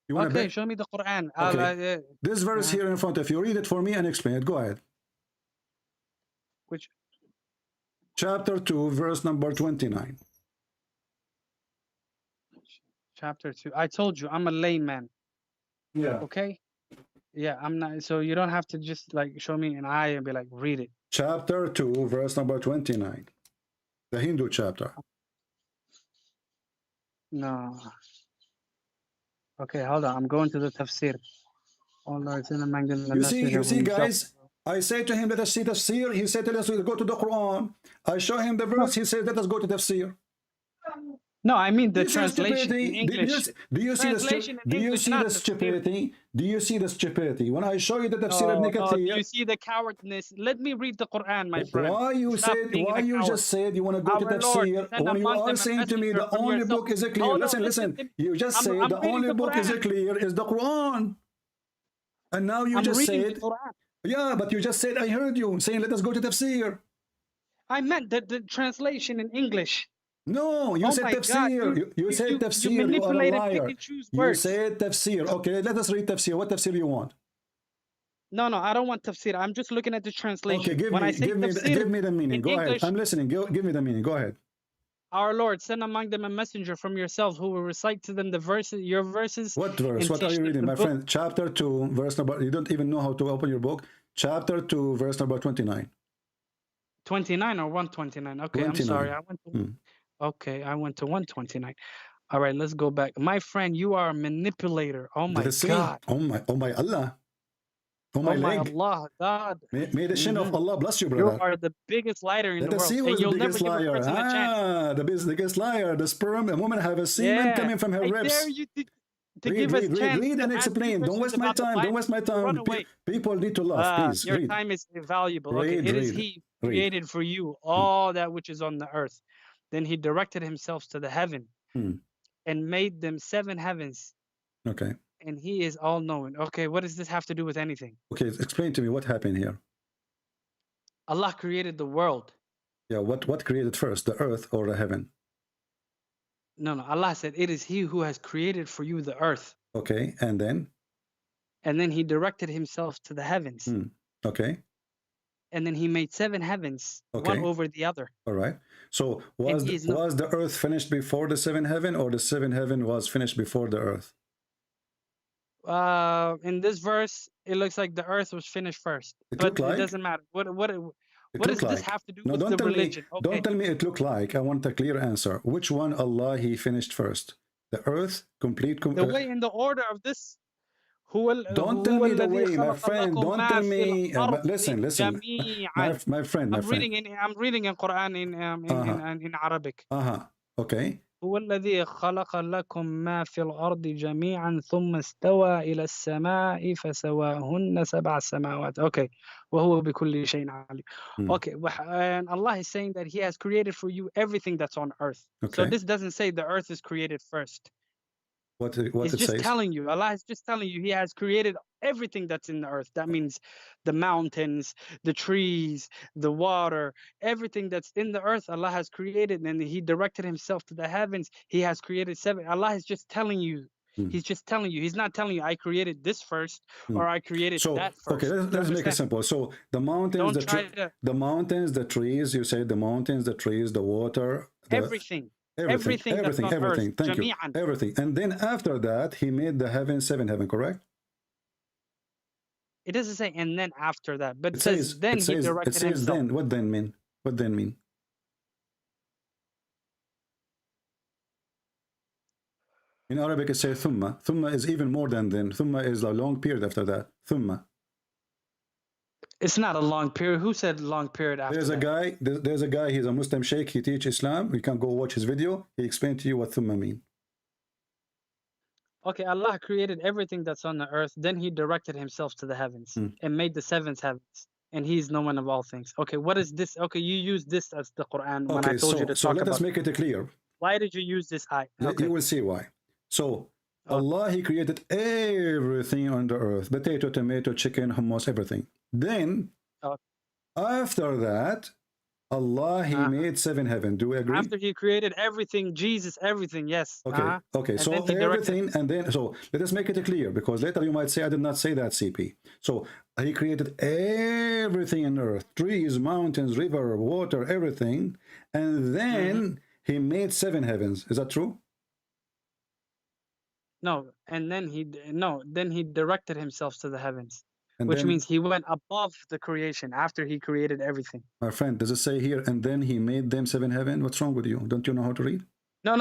You want okay, show me the Quran. Okay. This verse here in front of you, read it for me and explain it. Go ahead. Which? Chapter 2, verse number 29. Chapter 2. I told you, I'm a layman. Yeah. Okay? Yeah, I'm not. So you don't have to just like show me an eye and be like, read it. Chapter 2, verse number 29. The Hindu chapter. No. Okay, hold on. I'm going to the tafsir. Oh, Lord, you see, guys, I say to him, let us see tafsir. He said, let us go to the Quran. I show him the verse. He said, let us go to tafsir. No, I mean the translation in English. Do you see the stupidity? Do you see the stupidity? When I show you the tafsir of Ibn Kathir, do you see the cowardness? Let me read the Quran, my friend. Why you just said you want to go to tafsir when you are saying to me the only book is clear? Listen. You just say the only book is clear is the Quran. And now you just said, yeah, but you just said, I heard you saying, let us go to tafsir. I meant the translation in English. No, you said tafsir. You said tafsir. You are a liar. You said tafsir. Okay, let us read tafsir. What tafsir you want? No, I don't want tafsir. I'm just looking at the translation. Okay, give me the meaning. Go ahead. I'm listening. Give me the meaning. Go ahead. Our Lord, send among them a messenger from yourselves who will recite to them the verses, your verses. What verse? What are you reading, my friend? Chapter 2, verse number. You don't even know how to open your book. Chapter 2, verse number 29. 29 or 129? Okay, 29. I'm sorry. I went to 129. All right, let's go back. My friend, you are a manipulator. Oh my God. Oh my Allah. Oh my Allah, God. May the shin of Allah bless you, brother. You are the biggest liar in the world. And you'll the biggest liar. The biggest liar. The sperm, a woman have a semen coming from her ribs. I dare you to give us chance. Read and explain. Don't waste my time. Don't waste my time. People need to laugh. Please, your time is valuable. Okay, it is He created for you all that which is on the earth. Then He directed Himself to the heaven and made them 7 heavens. Okay. And He is all-knowing. Okay, what does this have to do with anything? Okay, explain to me what happened here. Allah created the world. Yeah, what created first, the earth or the heaven? No, Allah said, it is He who has created for you the earth. Okay, and then? And then he directed himself to the heavens. Okay. And then he made 7 heavens, Okay. one over the other. All right. So was he is not- was the earth finished before the 7th heaven, or the 7th heaven was finished before the earth? In this verse, it looks like the earth was finished first. It But looked like- it doesn't matter. What does looked this like. have to do No, with don't the tell religion? me. Don't tell me it looked like. I want a clear answer. Which one Allah he finished first? The earth, complete. The way in the order of this. Don't tell me the way, my friend. Don't tell me. Listen. My friend. I'm reading in Quran in Arabic. Okay. هو الذي خلق لكم ما في الأرض جميعا ثم استوى إلى السماء فسواهن 7 سماوات. Okay. وهو بكل شيء عليم. Okay. And Allah is saying that He has created for you everything that's on earth. Okay. So this doesn't say the earth is created first. What It's it just says? telling you. Allah is just telling you He has created everything that's in the earth. That means the mountains, the trees, the water, everything that's in the earth, Allah has created, and He directed Himself to the heavens. He has created 7. Allah is just telling you. He's just telling you. He's not telling you, I created this first or I created that first. Okay, let's make it simple. So the mountains, the mountains, the trees. You say the mountains, the trees, the water, everything. Everything. Thank you. Everything. And then after that, He made the heaven, 7 heaven, correct? It doesn't say and then after that, but it says then He directed Himself. It says then. What then mean? What then mean? In Arabic, it says thumma. Thumma is even more than then. Thumma is a long period after that. Thumma. It's not a long period. Who said long period after There's a guy, he's a Muslim sheikh, he teaches Islam. You can go watch his video. He explained to you what thumma mean. Okay, Allah created everything that's on the earth. Then He directed Himself to the heavens and made the 7th heavens. And He's knower of all things. Okay, what is this? Okay, you use this as the Quran when I told you to talk about. So let us make it clear. Why did you use this ayah? You will see why. So Allah, He created everything on the earth. Potato, tomato, chicken, hummus, everything. Then, after that, Allah, He made 7 heaven. Do we agree? After He created everything, Jesus, everything, yes. Okay. So everything, and then, so let us make it clear, because later you might say, I did not say that, CP. So He created everything on earth, trees, mountains, river, water, everything. And then He made 7 heavens. Is that true? No, and then He directed Himself to the heavens. And which then, means He went above the creation after He created everything. My friend, does it say here, and then He made them 7 heaven? What's wrong with you? Don't you know how to read? No.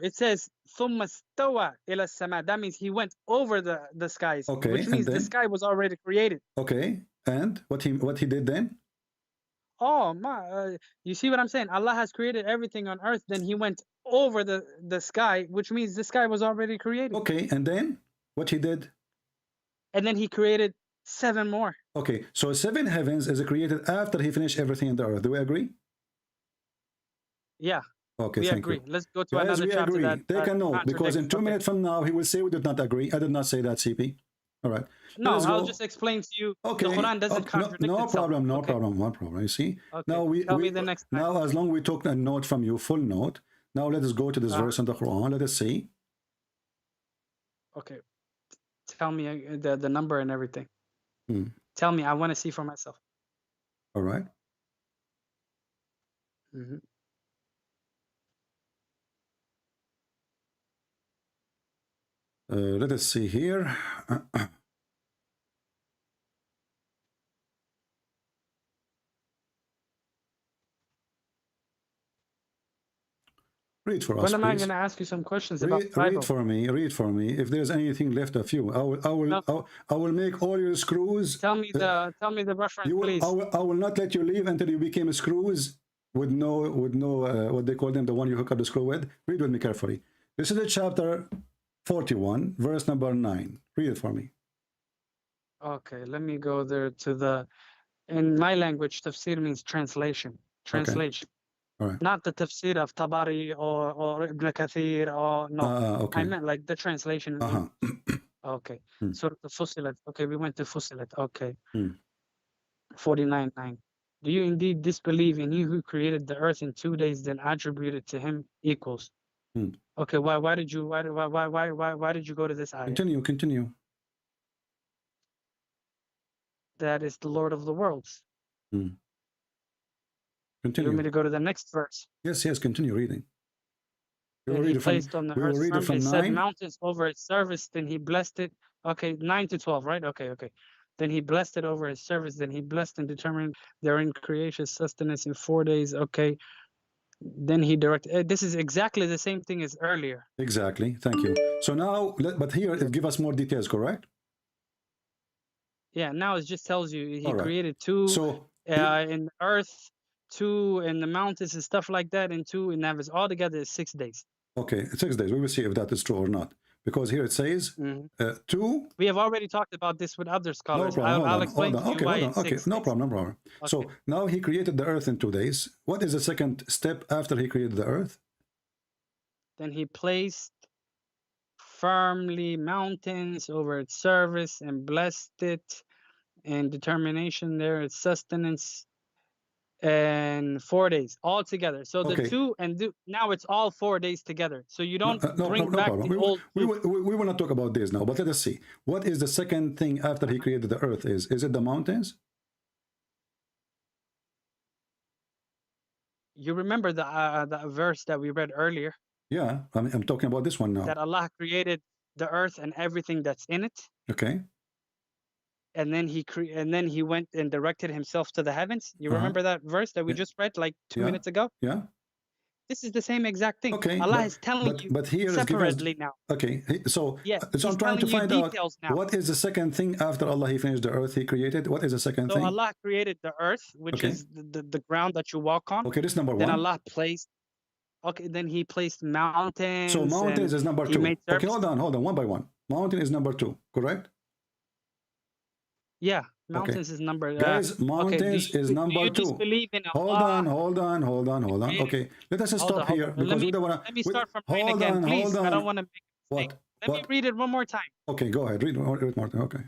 It says ثُمَّ اسْتَوَى إِلَى السَّمَاءِ. That means He went over the skies. Okay, which means the sky was already created. Okay, and what he did then? Oh my! You see what I'm saying? Allah has created everything on earth. Then He went over the sky, which means the sky was already created. Okay, and then what He did? And then He created 7 more. Okay, so 7 heavens is created after He finished everything in the earth. Do we agree? Yeah. Okay, we thank agree. you. Let's go to Guys, another we chapter. agree. Take a note, because in 2 minutes from now, he will say we did not agree. I did not say that, CP. All right. No, I'll just explain to you. Okay. The Quran doesn't contradict no itself. problem. No problem. You see. Okay. Now Tell me the next time. Now, as long as we took a note from you, full note. Now let us go to this verse in the Quran. Let us see. Okay. Tell me the number and everything. Tell me. I want to see for myself. All right. Let us see here. Read for us, When am I please. going to ask you some questions about the Bible? Read for me. If there's anything left of you, I will make all your screws. Tell me the reference, please. I will not let you leave until you became screws with no what they call them, the one you hook up the screw with. Read with me carefully. This is the chapter 41, verse number 9. Read it for me. Okay, let me go there to the. In my language, tafsir means translation. Translation. All right. Not the tafsir of Tabari or Ibn Kathir or no. Okay. I meant like the translation. Okay. So the Fussilat. Okay, we went to Fussilat. Okay. 49:9. Do you indeed disbelieve in He who created the earth in 2 days, then attributed to Him equals? Okay, why did you why did you go to this ayah? Continue. That is the Lord of the worlds. You want me Continue. to go to the next verse? Yes, continue reading. We will Then he read it from, placed on the we will earth read it firmly from set 9. mountains over its service, then he blessed it. Okay, 9 to 12, right? Okay. Then he blessed it over his service, then he blessed and determined therein creation sustenance in 4 days. Okay. Then he directed. This is exactly the same thing as earlier. Exactly. Thank you. So now, but here it give us more details, correct? Yeah, now it just tells you he All right. created 2 So in the earth, 2 in the mountains and stuff like that, and 2 in heavens. Altogether is 6 days. okay, 6 days. We will see if that is true or not. Because here it says 2. We have already talked about this with other No scholars. problem. I'll explain to you Okay, why hold on. it's Okay, 6 no days. problem. Okay. So now he created the earth in 2 days. What is the second step after he created the earth? Then he placed firmly mountains over its service and blessed it, and determination there, its sustenance, and 4 days all together. So the 2 and now it's all 4 days together. So you don't bring back problem. the old. We will not talk about this now, but let us see. What is the second thing after he created the earth? Is it the mountains? You remember the verse that we read earlier? Yeah, I'm talking about this one now. That Allah created the earth and everything that's in it. Okay. And then he went and directed himself to the heavens. You remember that verse that we just read like 2 minutes ago? Yeah. This is the same exact thing. Okay. Allah is telling you but here separately is now. Okay. So, Yes, so I'm he's trying to telling find you out details now. what is the second thing after Allah he finished the earth he created. What is the second So thing? Allah created the earth, which is the ground that you walk on. Okay, this is number Then 1. Allah placed. Okay, then he placed mountains. So mountains is number 2. Okay, Okay, hold on, one by one. Mountain is number 2, correct? Yeah, mountains is number. Guys, mountains is number 2. Disbelieve in Allah. Hold on. Okay, let us stop here because we don't want to. Let me start from 9 again, please. I don't want to make a mistake. Let me read it one more time. Okay, go ahead. Read more. Okay.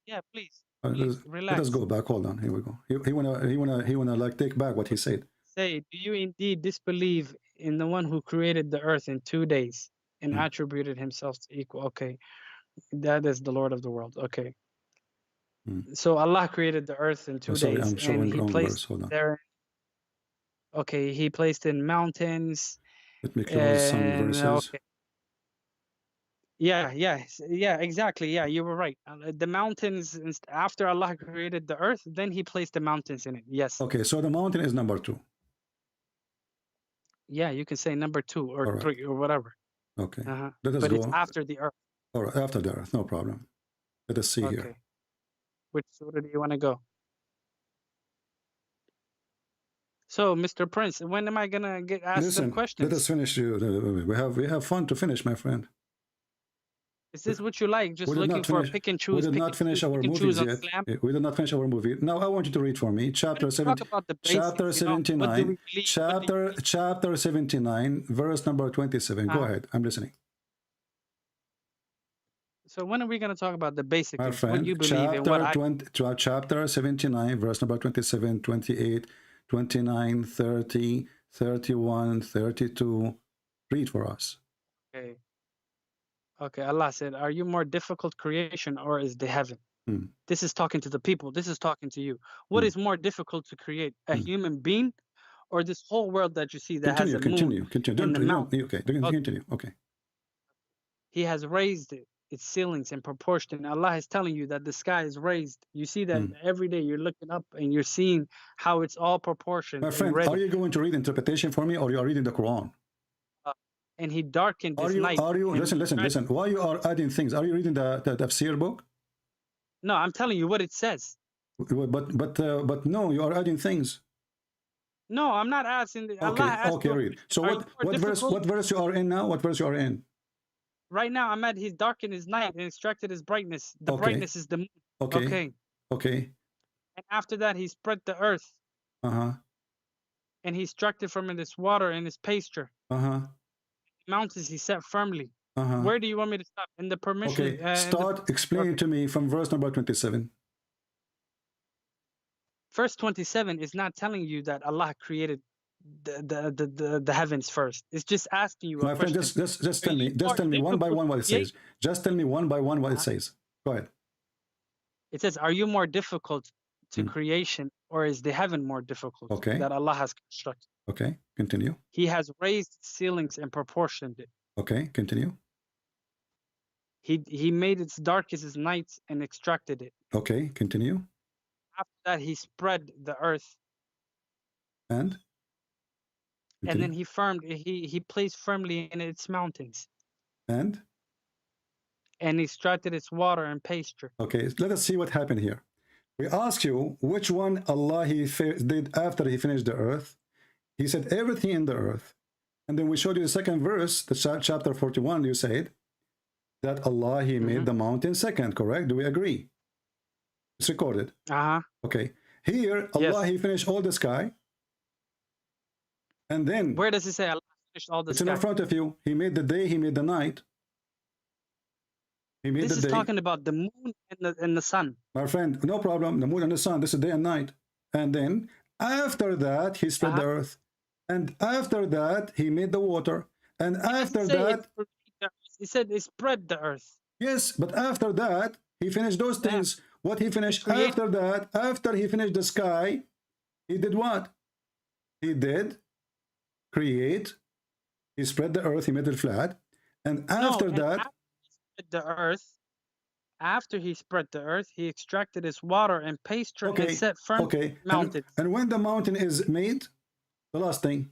Yeah, please. Let Relax. us go back. Hold on. Here we go. He wanna like take back what he said. Say, do you indeed disbelieve in the one who created the earth in 2 days and attributed himself to equal? Okay, that is the Lord of the world. Okay. So Allah created the earth in 2 Sorry, days, I'm showing and he wrong placed verse. Hold on. there. Okay, he placed in mountains. Let me close some verses. Okay. Yeah, exactly. Yeah, you were right. The mountains, after Allah created the earth, then he placed the mountains in it. Yes. Okay, so the mountain is number 2. Yeah, you can say number 2 or 3 or whatever. Okay. Let us go. But it's after the earth. All right, after the earth, no problem. Let us see here. Which surah do you want to go? So, Mr. Prince, when am I gonna get asked some questions? Let us finish. We have fun to finish, my friend. Is this what you like? Just looking for pick and choose? We did not finish our movies yet. We did not finish our movie. Now I want you to read for me chapter 7. Chapter 79. Chapter 79, verse number 27. Go ahead. I'm listening. So when are we going to talk about the basics My of friend, what you believe in? What chapter 79, verse number 27, 28, 29, 30, 31, 32. Read for us. Okay. Okay, Allah said, are you more difficult creation or is the heaven? This is talking to the people. This is talking to you. What is more difficult to create? A human being or this whole world that you see that has a moon and the mountain? Continue. Okay. He has raised it. Its ceilings in proportion. Allah is telling you that the sky is raised. You see that every day you're looking up and you're seeing how it's all proportioned. My friend, are you going to read interpretation for me or you are reading the Quran? And he darkened his night. Listen. Why you are adding things? Are you reading the Tafsir book? No, I'm telling you what it says. But no, you are adding things. No, I'm not asking. Okay, read. So what verse you are in now? What verse you are in? Right now, Ahmed, he's darkened his night and extracted his brightness. The brightness is the moon. Okay. And after that, he spread the earth. And he extracted from it its water and its pasture. Mountains he set firmly. Where do you want me to stop? In the permission. Okay. Start explaining to me from verse number 27. Verse 27 is not telling you that Allah created the heavens first. It's just asking you a My friend, question. just tell me one by one what it says. Just tell me one by one what it says. Go ahead. It says, are you more difficult to creation, or is the heaven more difficult Okay. that Allah has constructed? Okay, continue. He has raised ceilings and proportioned it. Okay, continue. He made its darkest as nights and extracted it. Okay, continue. After that, he spread the earth, And then he placed firmly in its mountains, and and extracted its water and pasture. okay, let us see what happened here. We ask you which one Allah did after he finished the earth. He said everything in the earth. And then we showed you the second verse, the chapter 41, you said that Allah, he made the mountain second, correct? Do we agree? It's recorded. Okay. Here, Allah, he finished all the sky. And then... Where does it say Allah finished all the it's sky? in front of you. He made the day, he made the night. He made This the is day. talking about the moon and the sun. My friend, no problem. The moon and the sun, this is day and night. And then, after that, he spread the earth. And after that, he made the water. And after that... He said he spread the earth. Yes, but after that, he finished those things. What he finished after that, after he finished the sky, he did what? He did create. He spread the earth, he made it flat. And after that... After he spread the earth, he extracted its water and pasture and set firm mountains. And when the mountain is made, the last thing.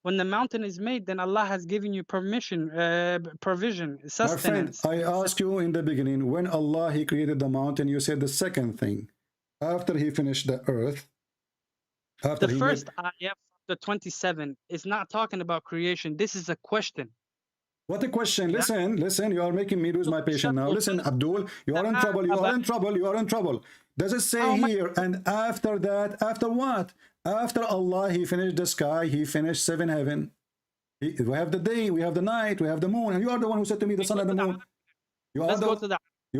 When the mountain is made, then Allah has given you permission, provision, sustenance. My friend, I asked you in the beginning, when Allah, he created the mountain, you said the second thing. After he finished the earth. After the first ayah, the 27, is not talking about creation. This is a question. What a question. Listen, you are making me lose my patience now. Listen, Abdul, you are in trouble, you are in trouble, you are in trouble. Does it say here, and after that, after what? After Allah, he finished the sky, he finished seven heaven. We have the day, we have the night, we have the moon, and you are the one who said to me the sun and the moon. You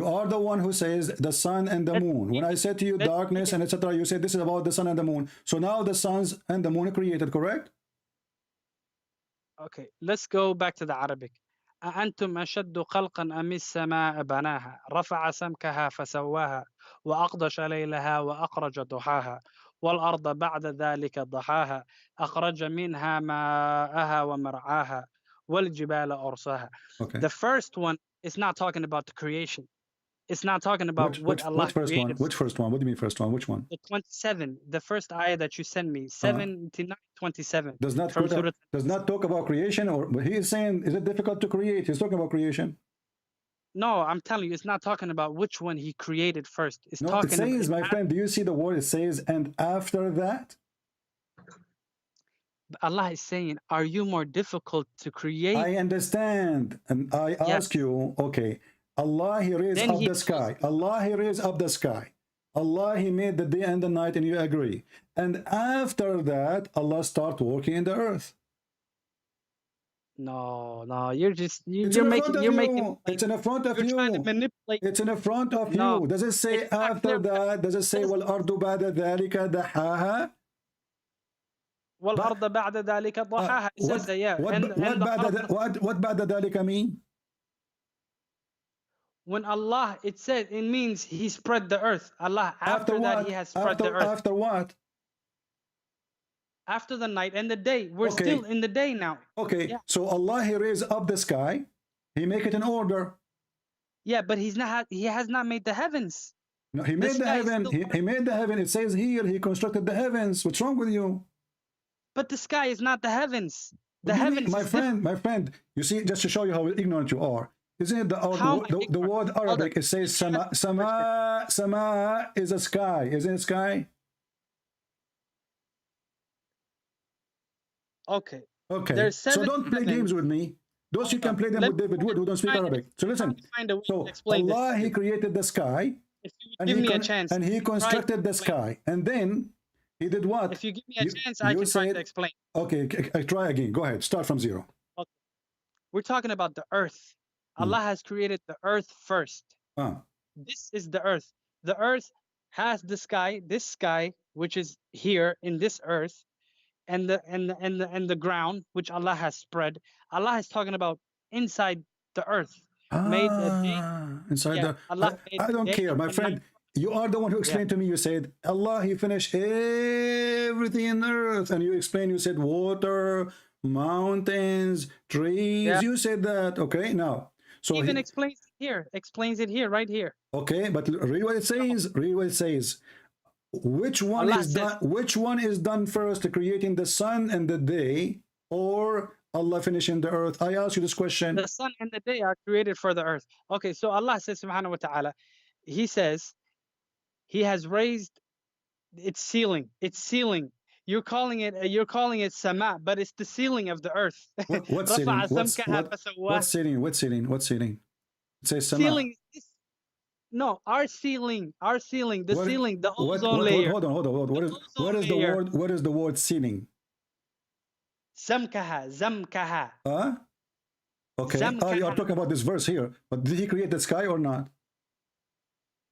are the one who says the sun and the moon. When I said to you darkness and etc., you said this is about the sun and the moon. So now the suns and the moon are created, correct? Okay, let's go back to the Arabic. أأنتم أشد خلقا أم السماء بناها رفع سمكها فسواها وأغطش ليلها وأخرج ضحاها والأرض بعد ذلك ضحاها أخرج منها ماءها ومرعاها والجبال أرساها. The first one is not talking about the creation. It's not talking about what Allah created. Which first one? What do you mean first one? Which one? The 27, the first ayah that you sent me, 79, 27. Does not talk about creation, or he is saying, is it difficult to create? He's talking about creation. No, I'm telling you, it's not talking about which one he created first. It's no, talking it says, about, my friend, do you see the word? It says, and after that? Allah is saying, are you more difficult to create? I understand. And I ask you, okay, Allah, he raised up the sky. Allah, he raised up the sky. Allah, he made the day and the night, and you agree. And after that, Allah start working in the earth. No, you're just it's in front of you. It's in front of you. It's in front of you. Does it say after that? Does it say wal ardu ba'da dhalika dahaha? Wal ardu ba'da dhalika dahaha. It says that, yeah. What ba'da dhalika mean? When Allah, it said, it means he spread the earth. Allah, after that, he has spread the earth. After what? After the night and the day. We're still in the day now. Okay, so Allah, he raised up the sky. He make it in order. Yeah, but he has not made the heavens. No, he made the heaven. He made the heaven. It says here, he constructed the heavens. What's wrong with you? But the sky is not the heavens. The heavens. My friend, you see, just to show you how ignorant you are. Isn't it the word Arabic? It says sama. Sama is a sky. Isn't it sky? Okay. So don't play games with me. Those you can play them with David Wood, who don't speak Arabic. So listen. So Allah, he created the sky. Give me a chance. And he constructed the sky. And then he did what? If you give me a chance, I can try to explain. Okay, I try again. Go ahead. Start from zero. Okay. We're talking about the earth. Allah has created the earth first. This is the earth. The earth has the sky, this sky, which is here in this earth. and the ground, which Allah has spread. Allah is talking about inside the earth. Made a day. Inside Yeah, the Allah made I don't day care, my and friend. night. You are the one who explained to me. You said Allah, He finished everything in earth, and you explained. You said water, mountains, trees. Yeah. You said that. Okay, now so Even he, explains it here. Explains it here, right here. okay, but read what it says. Read what it says. Which one Allah is says- done? Which one is done first, creating the sun and the day, or Allah finishing the earth? I ask you this question. The sun and the day are created for the earth. Okay, so Allah says, subhanahu wa ta'ala, He says, He has raised its ceiling. Its ceiling. You're calling it sama, but it's the ceiling of the earth. What ceiling? رفع سمكها فسواها. What ceiling? What ceiling? What ceiling? It says sama. Ceiling is this. No, our ceiling, the What- ceiling, the what- ozone what- layer. Hold on. What is the layer. word? What is the word ceiling? Zamkaha. Huh? Okay. Oh, you are talking about this verse here. But did He create the sky or not?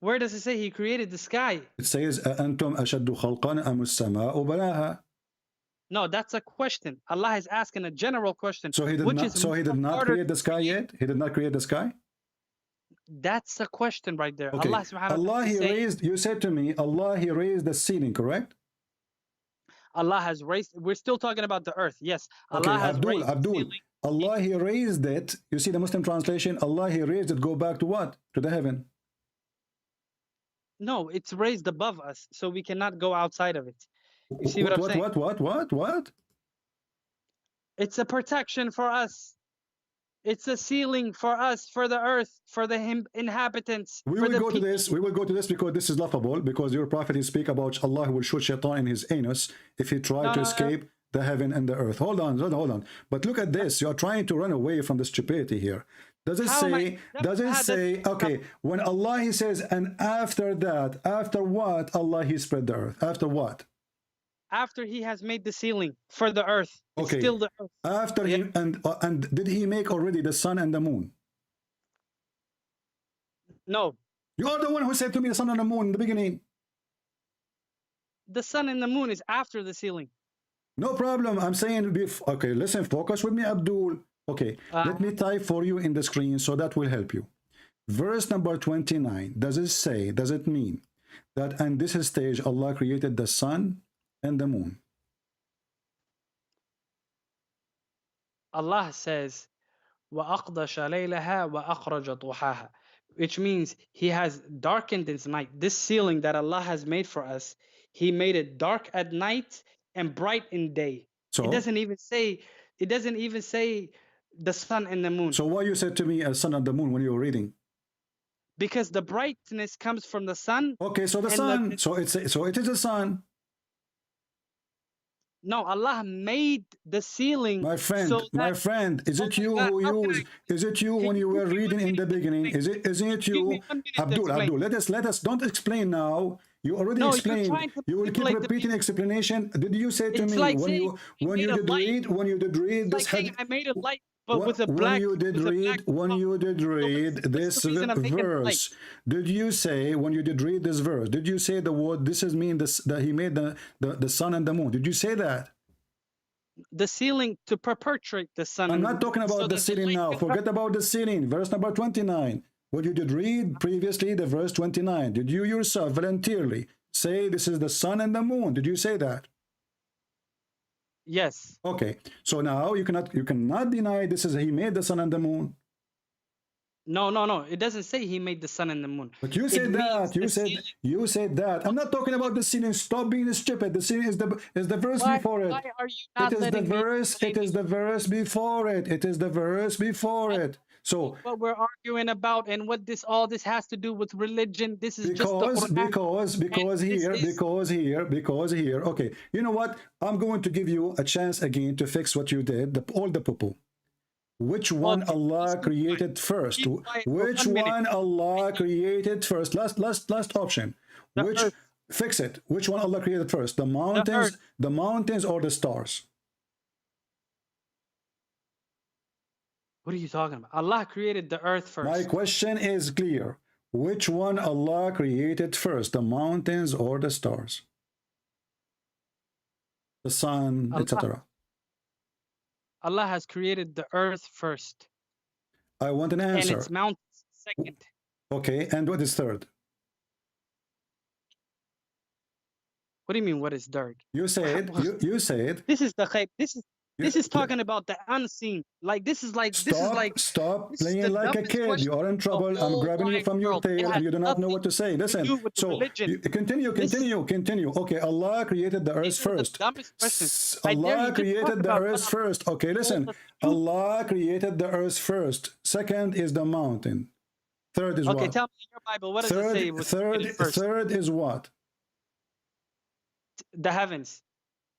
Where does it say He created the sky? It says أأنتم أشد خلقا أم السماء بناها. No, that's a question. Allah is asking a general question. So He did which not. is So He did not harder- create the sky yet. He did not create the sky. That's a question right there. Okay. Allah subhanahu wa Allah ta'ala He is saying, raised. You said to me, Allah He raised the ceiling, correct? Allah has raised. We're still talking about the earth. Yes, Okay, Allah has raised. the Abdul. ceiling. Allah He raised it. You see the Muslim translation. Allah He raised it. Go back to what? To the heaven. No, it's raised above us, so we cannot go outside of it. You see what I'm saying? What? It's a protection for us. It's a ceiling for us, for the earth, for the inhabitants. We for will the go to people. this. We will go to this because this is laughable. Because your prophet he speak about Allah will shoot shaitan in his anus if he tried to escape the heaven and the earth. Hold on. But look at this. You are trying to run away from the stupidity here. Does it How am say? I- Does it how say? does- Okay, when Allah He says, and after that, after what? Allah He spread the earth. After what? After He has made the ceiling for the earth, it's Okay. still the earth. After He and did He make already the sun and the moon? No, You are the one who said to me the sun and the moon in the beginning. the sun and the moon is after the ceiling. No problem. I'm saying, okay, listen, focus with me, Abdul. Okay, let me type for you in the screen so that will help you. Verse number 29, does it mean that in this stage Allah created the sun and the moon? Allah says, وَأَقْدَشَ لَيْلَهَا وَأَخْرَجَ ضُحَاهَا, which means He has darkened its night. This ceiling that Allah has made for us, He made it dark at night and bright in day. So- It doesn't even say the sun and the moon. So why you said to me sun and the moon when you were reading? Because the brightness comes from the sun. Okay, so the and sun, so it is the sun. No, Allah made the ceiling. My friend, so that- is it you God, who how can used? Is it you when you were reading in the beginning? Isn't it you, Abdul? Let us don't explain now. You already No, you're explained. trying to You will keep manipulate the repeating explanation. Did you say to It's me like when saying you you made a light. when you did read It's this like saying hadith? I made a light, but with a black. When you did read this the reason I'm making a light? verse, did you say when you did read this verse? Did you say the word? This is mean this that He made the sun and the moon? Did you say that? The ceiling to perpetuate the sun. I'm and not talking moon, so about the that ceiling light now. can Forget about the ceiling. Verse number 29. When you did read previously the verse 29, did you yourself voluntarily say this is the sun and the moon? Did you say that? Yes. Okay. So now you cannot deny this is He made the sun and the moon. No. It doesn't say He made the sun and the moon. But you It said that. means You said that. I'm not talking about the ceiling. Stop being stupid. The ceiling is the verse Why- before it. why are you not It is the letting me verse. It is the verse before it. It is the verse before it. So what we're arguing about and what all this has to do with religion. This is just the Quran. because here. Okay, you know what? I'm going to give you a chance again to fix what you did. All the poo-poo. Which one Allah created first? Which one Allah created first? Last option. Which fix it? Which one Allah created first? The mountains or the stars? What are you talking about? Allah created the earth first. My question is clear. Which one Allah created first? The mountains or the stars? the sun, etc.? Allah has created the earth first. I want an answer. And its mountains second. Okay, and what is third? What do you mean, what is dirt? You said, you said. This is the khayb. This is talking about the unseen. Like this is like Stop playing like a kid. You are in trouble. I'm grabbing you from your tail and you do not know what to say. Listen. So continue. Okay, Allah created the earth first. Allah created the earth first. Okay, listen. Allah created the earth first. Second is the mountain. Third is what? Okay, tell me in your Bible, what does it say was created first? Third is what? The heavens.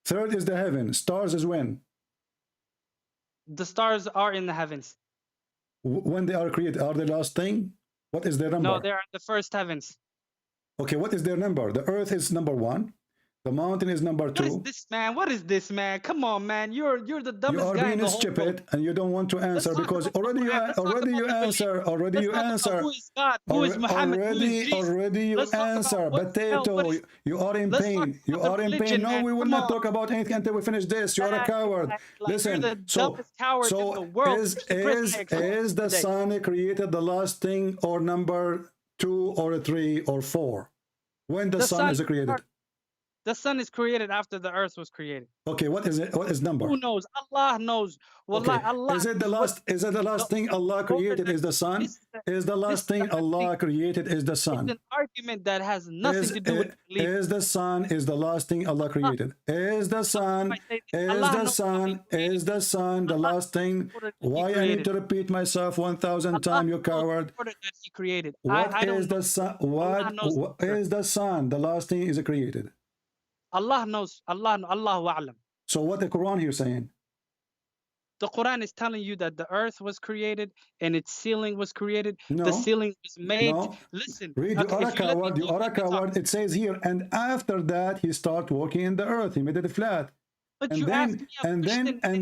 Third is the heaven. Stars is when? The stars are in the heavens. When they are created, are they the last thing? What is their number? No, they are in the first heavens. Okay, what is their number? The earth is number 1. The mountain is number 2. What is this, man? What is this, man? Come on, man. You're the dumbest guy in the whole world. You are being stupid, and you don't want to answer because already you answer. Who is God? Who is Muhammad? Already you answer. Potato, you are in pain. You are in pain. No, we will not talk about anything until we finish this. You are a coward. Listen. So is the sun created the last thing, or number 2 or 3 or 4? When the sun is created? The sun is created after the earth was created. Okay, what is it? What is number? Who knows? Allah knows. Wallah, okay. Allah. Is it the last thing Allah created is the sun? Is the last thing Allah created is the sun? It's an argument that has nothing to do with belief. Is the sun is the last thing Allah created? Is the sun the last thing? Why I need to repeat myself 1,000 times, you coward? That He created. What is the sun? What is the sun? The last thing is created. Allah knows. Allahu a'lam. So what the Quran here saying? The Quran is telling you that the earth was created and its ceiling was created. No, the ceiling was made. No. Listen. Read, you are a coward. It says here, and after that he started working in the earth. He made it flat. But and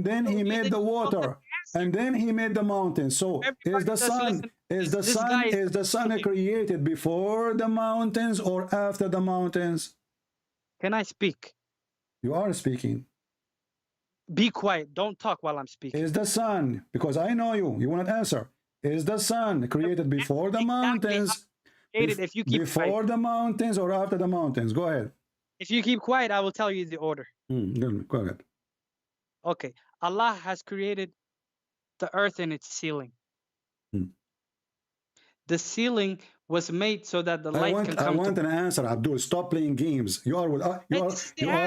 then he made the water. And then he made the mountains. So is the sun created before the mountains or after the mountains? Can I speak? You are speaking. Be quiet. Don't talk while I'm speaking. Is the sun, because I know you will not answer. Is the sun created before the mountains? If you keep before quiet. The mountains or after the mountains? Go ahead. If you keep quiet, I will tell you the order. Go ahead. Okay. Allah has created the earth and its ceiling. The ceiling was made so that the light can come. I want an answer, Abdul. Stop playing games. You are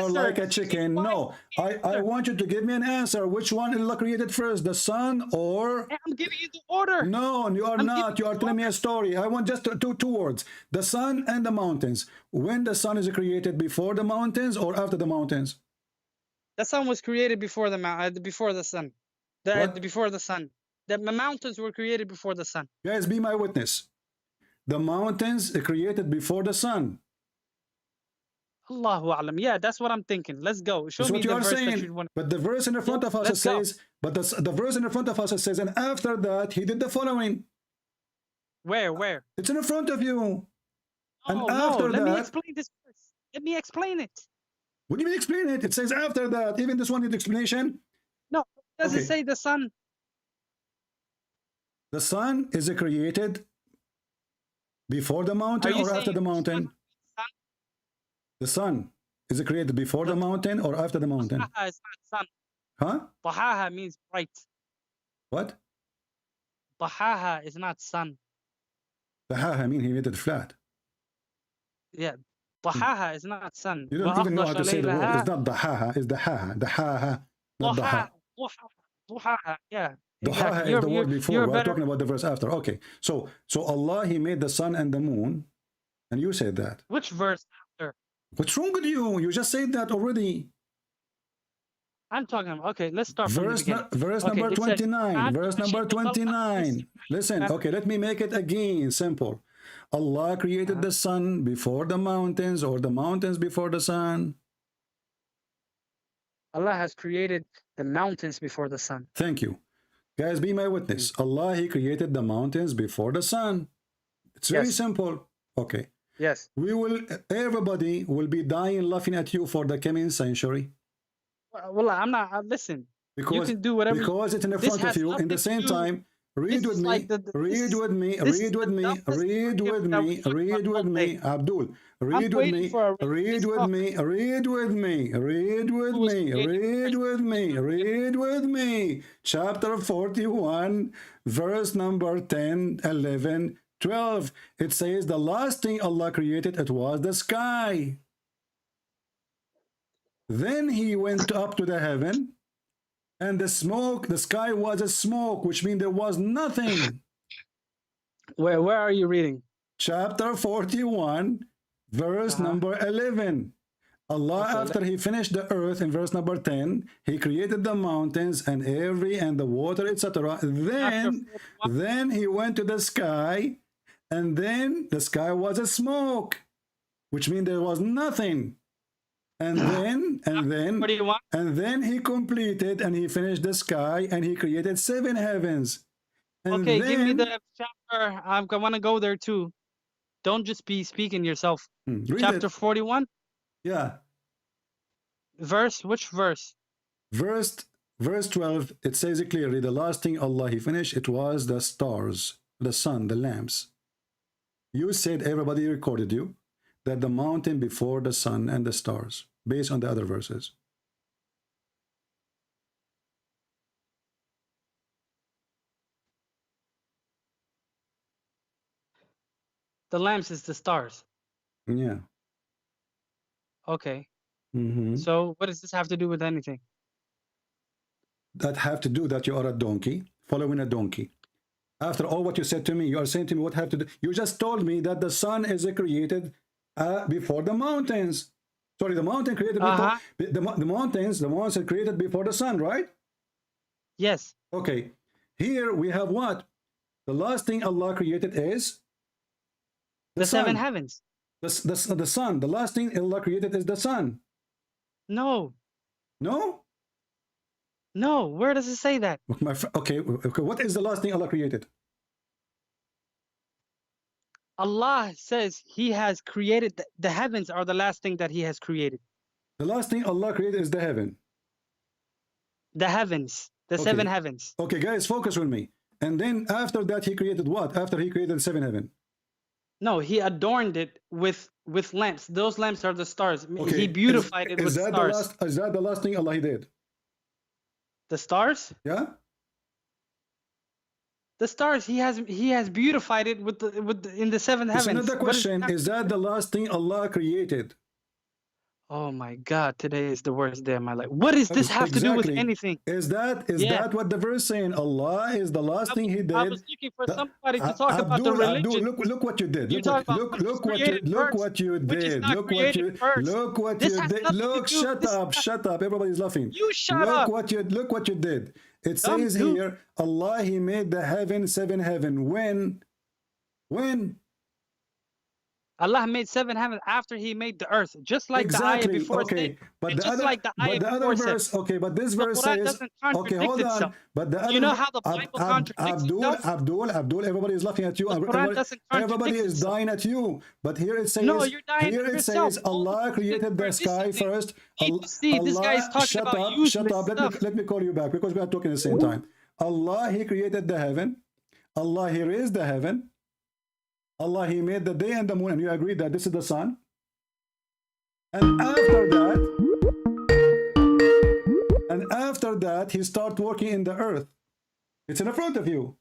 like a chicken. No, I want you to give me an answer. Which one Allah created first, the sun or? I'm giving you the order. No, you are not. You are telling me a story. I want just two words: the sun and the mountains. When the sun is created, before the mountains or after the mountains? The sun was created before the sun. Before the sun. The mountains were created before the sun. Guys, be my witness. The mountains are created before the sun. Allahu a'lam. Yeah, that's what I'm thinking. Let's go. Show me the verse that you want. But the verse in the front of us says, the verse in the front of us says, and after that he did the following. Where? It's in the front of you. Let me explain this verse. Let me explain it. What do you mean explain it? It says after that. Even this one needs explanation. No, does it say the sun? The sun is created before the mountain or after the mountain? The sun is created before the mountain or after the mountain? Tahaha is not sun. Huh? Tahaha means bright. What? Tahaha is not sun. Tahaha means he made it flat. Yeah. Tahaha is not sun. You don't even know how to say the word. It's not Dahaha, it's Dahaha. Dahaha. Not Dahaha. Duhaha, yeah. Duhaha is the word before. We're talking about the verse after. Okay. So Allah, he made the sun and the moon, and you said that. Which verse after? What's wrong with you? You just said that already. I'm talking about, okay, let's start from the beginning. Verse number 29. Verse number 29. Listen, okay, let me make it again simple. Allah created the sun before the mountains or the mountains before the sun? Allah has created the mountains before the sun. Thank you. Guys, be my witness. Allah, he created the mountains before the sun. It's very simple. Okay. Yes. Everybody will be dying laughing at you for the coming century. Well, I'm not. Listen. You Because can do whatever. because it's in the This front of has you. In nothing the to same do- time, read this with is me. like the- Read this- with me. this is Read the with me. dumbest Read with argument that me. we talked Read about with all me, day. Abdul. Read with waiting me. for a Read with talk. me. Read with me. Read with Who was me. created Read with me. Read with me. Chapter 41, verse number 10, 11, 12. It says the last thing Allah created, it was the sky. Then he went up to the heaven, and the smoke, the sky was a smoke, which means there was nothing. Where are you reading? Chapter 41, verse number 11. Allah, after he finished the earth in verse number 10, he created the mountains and the water, etc. Then he went to the sky, and then the sky was a smoke, which means there was nothing. And then he completed and he finished the sky and he created 7 heavens. And Okay, give me then- the chapter. I want to go there too. Don't just be speaking yourself. Read Chapter it. 41. Yeah. Verse. Which verse? Verse 12, it says it clearly, the last thing Allah he finished, it was the stars, the sun, the lamps. You said, everybody recorded you, that the mountain before the sun and the stars, based on the other verses. The lamps is the stars. Yeah. Okay. Mhm. So what does this have to do with anything? That have to do that you are a donkey, following a donkey. After all what you said to me, you are saying to me what have to do. You just told me that the sun is created before the mountains. Sorry, the mountain created before the mountains are created before the sun, right? Yes. Okay. Here we have what? The last thing Allah created is The sun. 7 heavens. The sun. The last thing Allah created is the sun. No. No? No. Where does it say that? Okay. What is the last thing Allah created? Allah says He has created the heavens are the last thing that He has created. The last thing Allah created is the heaven. The heavens. The 7 heavens. Okay, guys, focus with me. And then after that, He created what? After He created 7 heaven. No, He adorned it with lamps. Those lamps are the stars. Okay. He beautified it with Is that stars. Is that the last thing Allah He did? The stars? Yeah. The stars. He has beautified it in the 7 It's heavens. another question. Is that the last thing Allah created? Oh my God! Today is the worst day of my life. What does this have to do with Exactly. anything? Is that what the verse saying? Allah is the last thing He did. I was looking for somebody to talk about the religion. Look what you did. You Look talk what about look what you did. Look what you did. Look, shut up. Everybody's laughing. You shut up. Look what you did. It says here, Allah He made the heaven, 7 heaven. When? Allah made 7 heavens after He made the earth, just like the ayah before said. But just like the ayah before verse, said. okay, but this The verse Quran says, doesn't contradict okay, hold on. itself. But the other, You know how the Bible contradicts itself? Abdul, everybody is laughing at you. The Quran doesn't Everybody contradict is itself. dying at you. But here it says, No, you're dying here at it yourself. says, Allah created the sky first. See, this guy is talking shut about up, useless shut up. stuff. Let me call you back because we are talking at the same time. Allah, He created the heaven. Allah, He raised the heaven. Allah, He made the day and the moon, and you agree that this is the sun. And after that, He started working in the earth. It's in the front of you.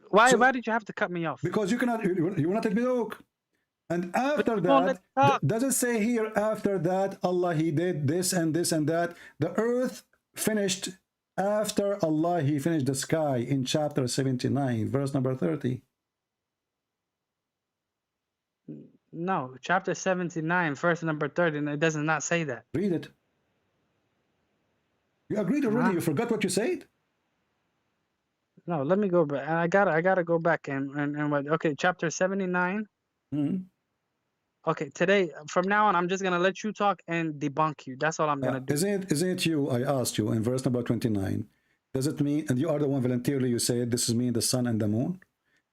Why did you have to cut me off? Because you cannot. You will not let me talk. And after that, does it say here? After that, Allah He did this and this and that. The earth finished after Allah He finished the sky in chapter 79, verse number 30. No, chapter 79, verse number 30, and it does not say that. Read it. You agreed already. You forgot what you said. No, let me go back. I gotta go back and okay, chapter 79. Okay, today from now on, I'm just gonna let you talk and debunk you. That's all I'm gonna do. Isn't it you? I asked you in verse number 29. Does it mean? And you are the one voluntarily. You said this is me, the sun and the moon.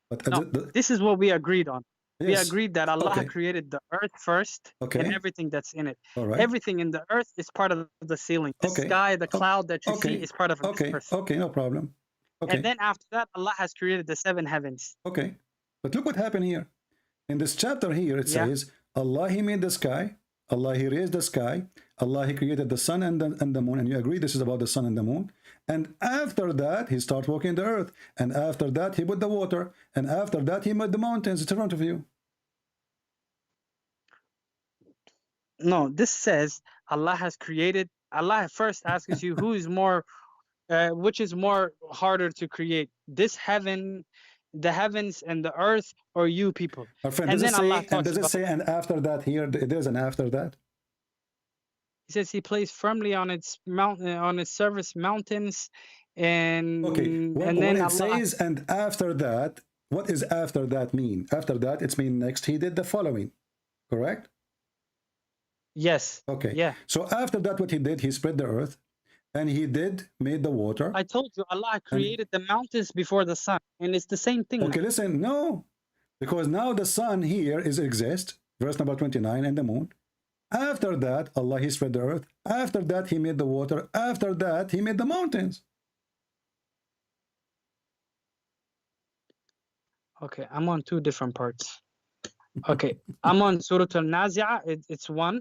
But No, this is what we agreed on. We Yes. agreed that Allah Okay. created the earth first Okay. and everything that's in it. All right. Everything in the earth is part of the ceiling. The Okay. sky, the cloud that you see Okay. is part of Okay. this earth. Okay. No problem. Okay. And then after that, Allah has created the 7 heavens. Okay. But look what happened here. In this chapter here, it Yeah. says, Allah, He made the sky. Allah, He raised the sky. Allah, He created the sun and the moon. And you agree this is about the sun and the moon. And after that, He started walking the earth. And after that, He put the water. And after that, He made the mountains. It's in front of you. No, this says Allah has created. Allah first asks you who is more, which is more harder to create, this heaven, the heavens and the earth, or you people. My friend, And does it then Allah say, and talks does it about, say, and after that here, there's an after that? He says He placed firmly on its mountain, on its surface mountains, and Okay. When, and when then it says, and after that, what is after that mean? After that, it's mean next, He did the following. Correct? Yes. Okay. Yeah. So after that, what He did, He spread the earth, and He made the water. I told you Allah created the mountains before the sun, and it's the same thing. Okay, listen, no, because now the sun here exists, verse number 29, and the moon. After that, Allah, He spread the earth. After that, He made the water. After that, He made the mountains. Okay, I'm on 2 different parts. Okay, I'm on Surah Al-Nazi'ah, it's 1,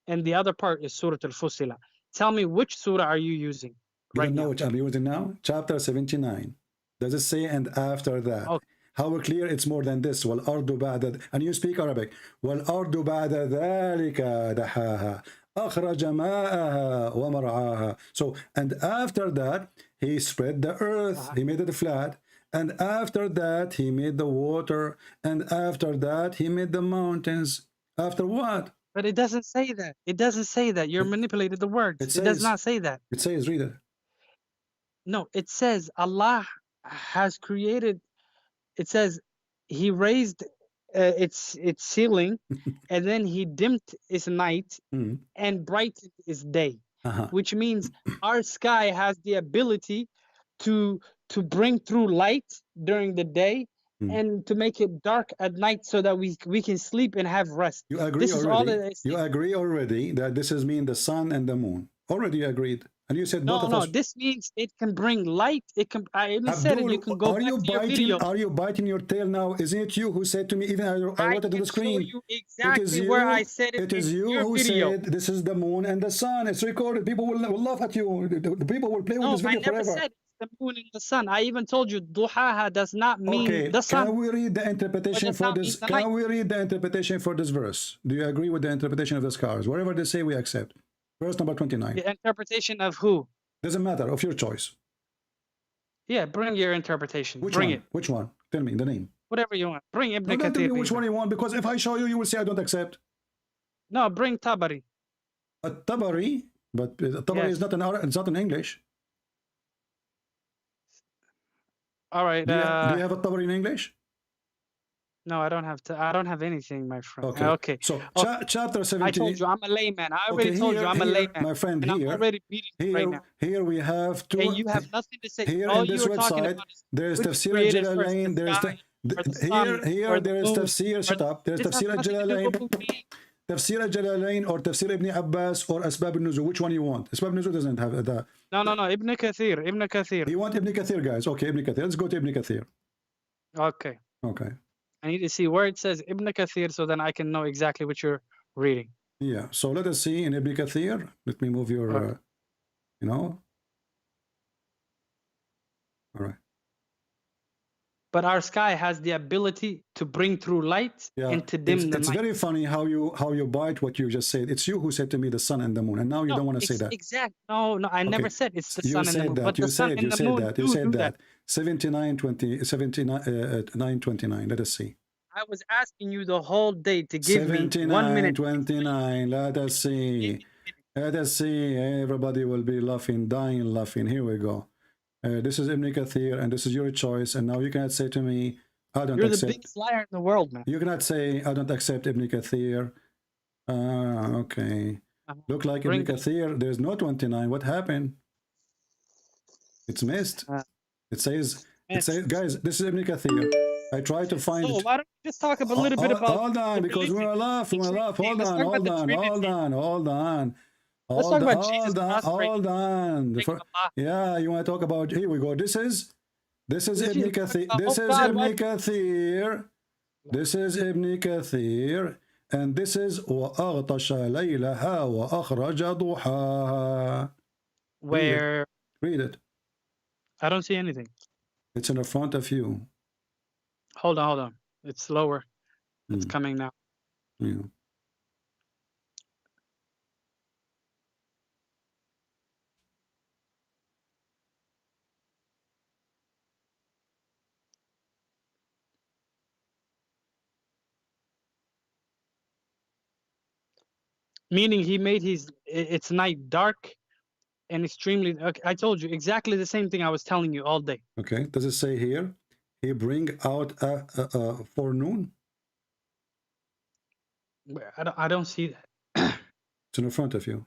and the other part is Surah Al-Fusila. Tell me which surah are you using You right don't know now? which I'm using now? Chapter 79. Does it say, and after that? Okay. How clear it's more than this. وَالْأَرْضُ بَعْدَ, and you speak Arabic. وَالْأَرْضُ بَعْدَ ذَلِكَ دَحَاهَا أَخْرَجَ مَاءَهَا وَمَرْعَاهَا. So, and after that, He spread the earth. He made it flat. And after that, He made the water. And after that, He made the mountains. After what? But it doesn't say that. It doesn't say that. You're manipulating the words. It does says- not say that. It says, read it. No, it says Allah has created. It says He raised its ceiling, and then He dimmed its night and brightened its day, which means our sky has the ability to bring through light during the day and to make it dark at night so that we can sleep and have rest. You agree This is all already? that is. You agree already that this is mean the sun and the moon. Already you agreed. And you said both No, of no, us. this means it can bring light. It can. I even said it. You can go back to your video. Are you biting your tail now? Isn't it you who said to me, even I wrote it on the screen? You exactly where I said it. It is in you your who video. said this is the moon and the sun. It's recorded. People will laugh at you. The people will play with No, this I video never forever. said it's the moon and the sun. I even told you duhaha does not mean Okay, the sun. can we read the interpretation does for not this? mean the night. Can we read the interpretation for this verse? Do you agree with the interpretation of the scholars? Whatever they say, we accept. Verse number 29. The interpretation of who? Doesn't matter, of your choice. Yeah, bring your interpretation. Which bring one? it. Which one? Tell me the name. Whatever you want. Bring Ibn No, don't tell me Kathir. which one you want, because if I show you, you will say I don't accept. No, bring Tabari. Tabari, but Tabari Yes. is not it's not in English. All right. Do you have a Tabari in English? No, I don't have to. I don't have anything, my friend. Okay. Okay. So Okay. chapter 17. I told you I'm a layman. I already Okay, told here- you I'm a here, layman. my friend, and here- I'm already beating you right now. Here we have two. And you have nothing to say. Here All in this you were talking website, about is there is which Tafsir created first, al-Jalalain. the There is sky or the sun here or the there is moon, Tafsir. Shut up. There is This has Tafsir nothing to do al-Jalalain. with me. Tafsir al-Jalalain or Tafsir Ibn Abbas or Asbab al-Nuzul. Which one you want? Asbab al-Nuzul doesn't have the. No, Ibn Kathir. Ibn Kathir. You want Ibn Kathir, guys? Okay, Ibn Kathir. Let's go to Ibn Kathir. Okay. Okay. I need to see where it says Ibn Kathir so then I can know exactly what you're reading. Yeah. So let us see in Ibn Kathir. Let me move your, you know. All right. But our sky has the ability to bring through light and to dim the It's night. very funny how you bite what you just said. It's you who said to me the sun and the moon, and now you don't want to say that. Exact. No, I never said it's the You sun and the said moon. that. But You the sun said. and You the said moon that. You do said do that. 9:29. Let us see. I was asking you the whole day to give me 1 minute. 29. Let us see. Let us see. Everybody will be laughing, dying laughing. Here we go. This is Ibn Kathir, and this is your choice. And now you cannot say to me, I don't You're the accept. biggest liar in the world, man. You cannot say, I don't accept Ibn Kathir. Okay. Look like Ibn Kathir. There's no 29. What happened? It's missed. It says, guys, this is Ibn Kathir. I try to find So it. why don't we just talk a little bit about Hold on, the because we're Trinity? alive. We're alive. Hold Let's on, talk about hold the on, Trinity. hold on, hold on. Let's talk about Jesus Hold on. Yeah, you want to talk about? Here we go. This is Ibn Kathir. This is Ibn Kathir. This is Ibn Kathir, and this is وأغطش ليلها وأخرج ضحاها. Where? Read it. I don't see anything. It's in the front of you. Hold on. It's slower. It's coming now. Yeah. Meaning he made it's night dark and extremely. Okay, I told you exactly the same thing I was telling you all day. Okay. Does it say here? He bring out forenoon. I don't see that. It's in the front of you.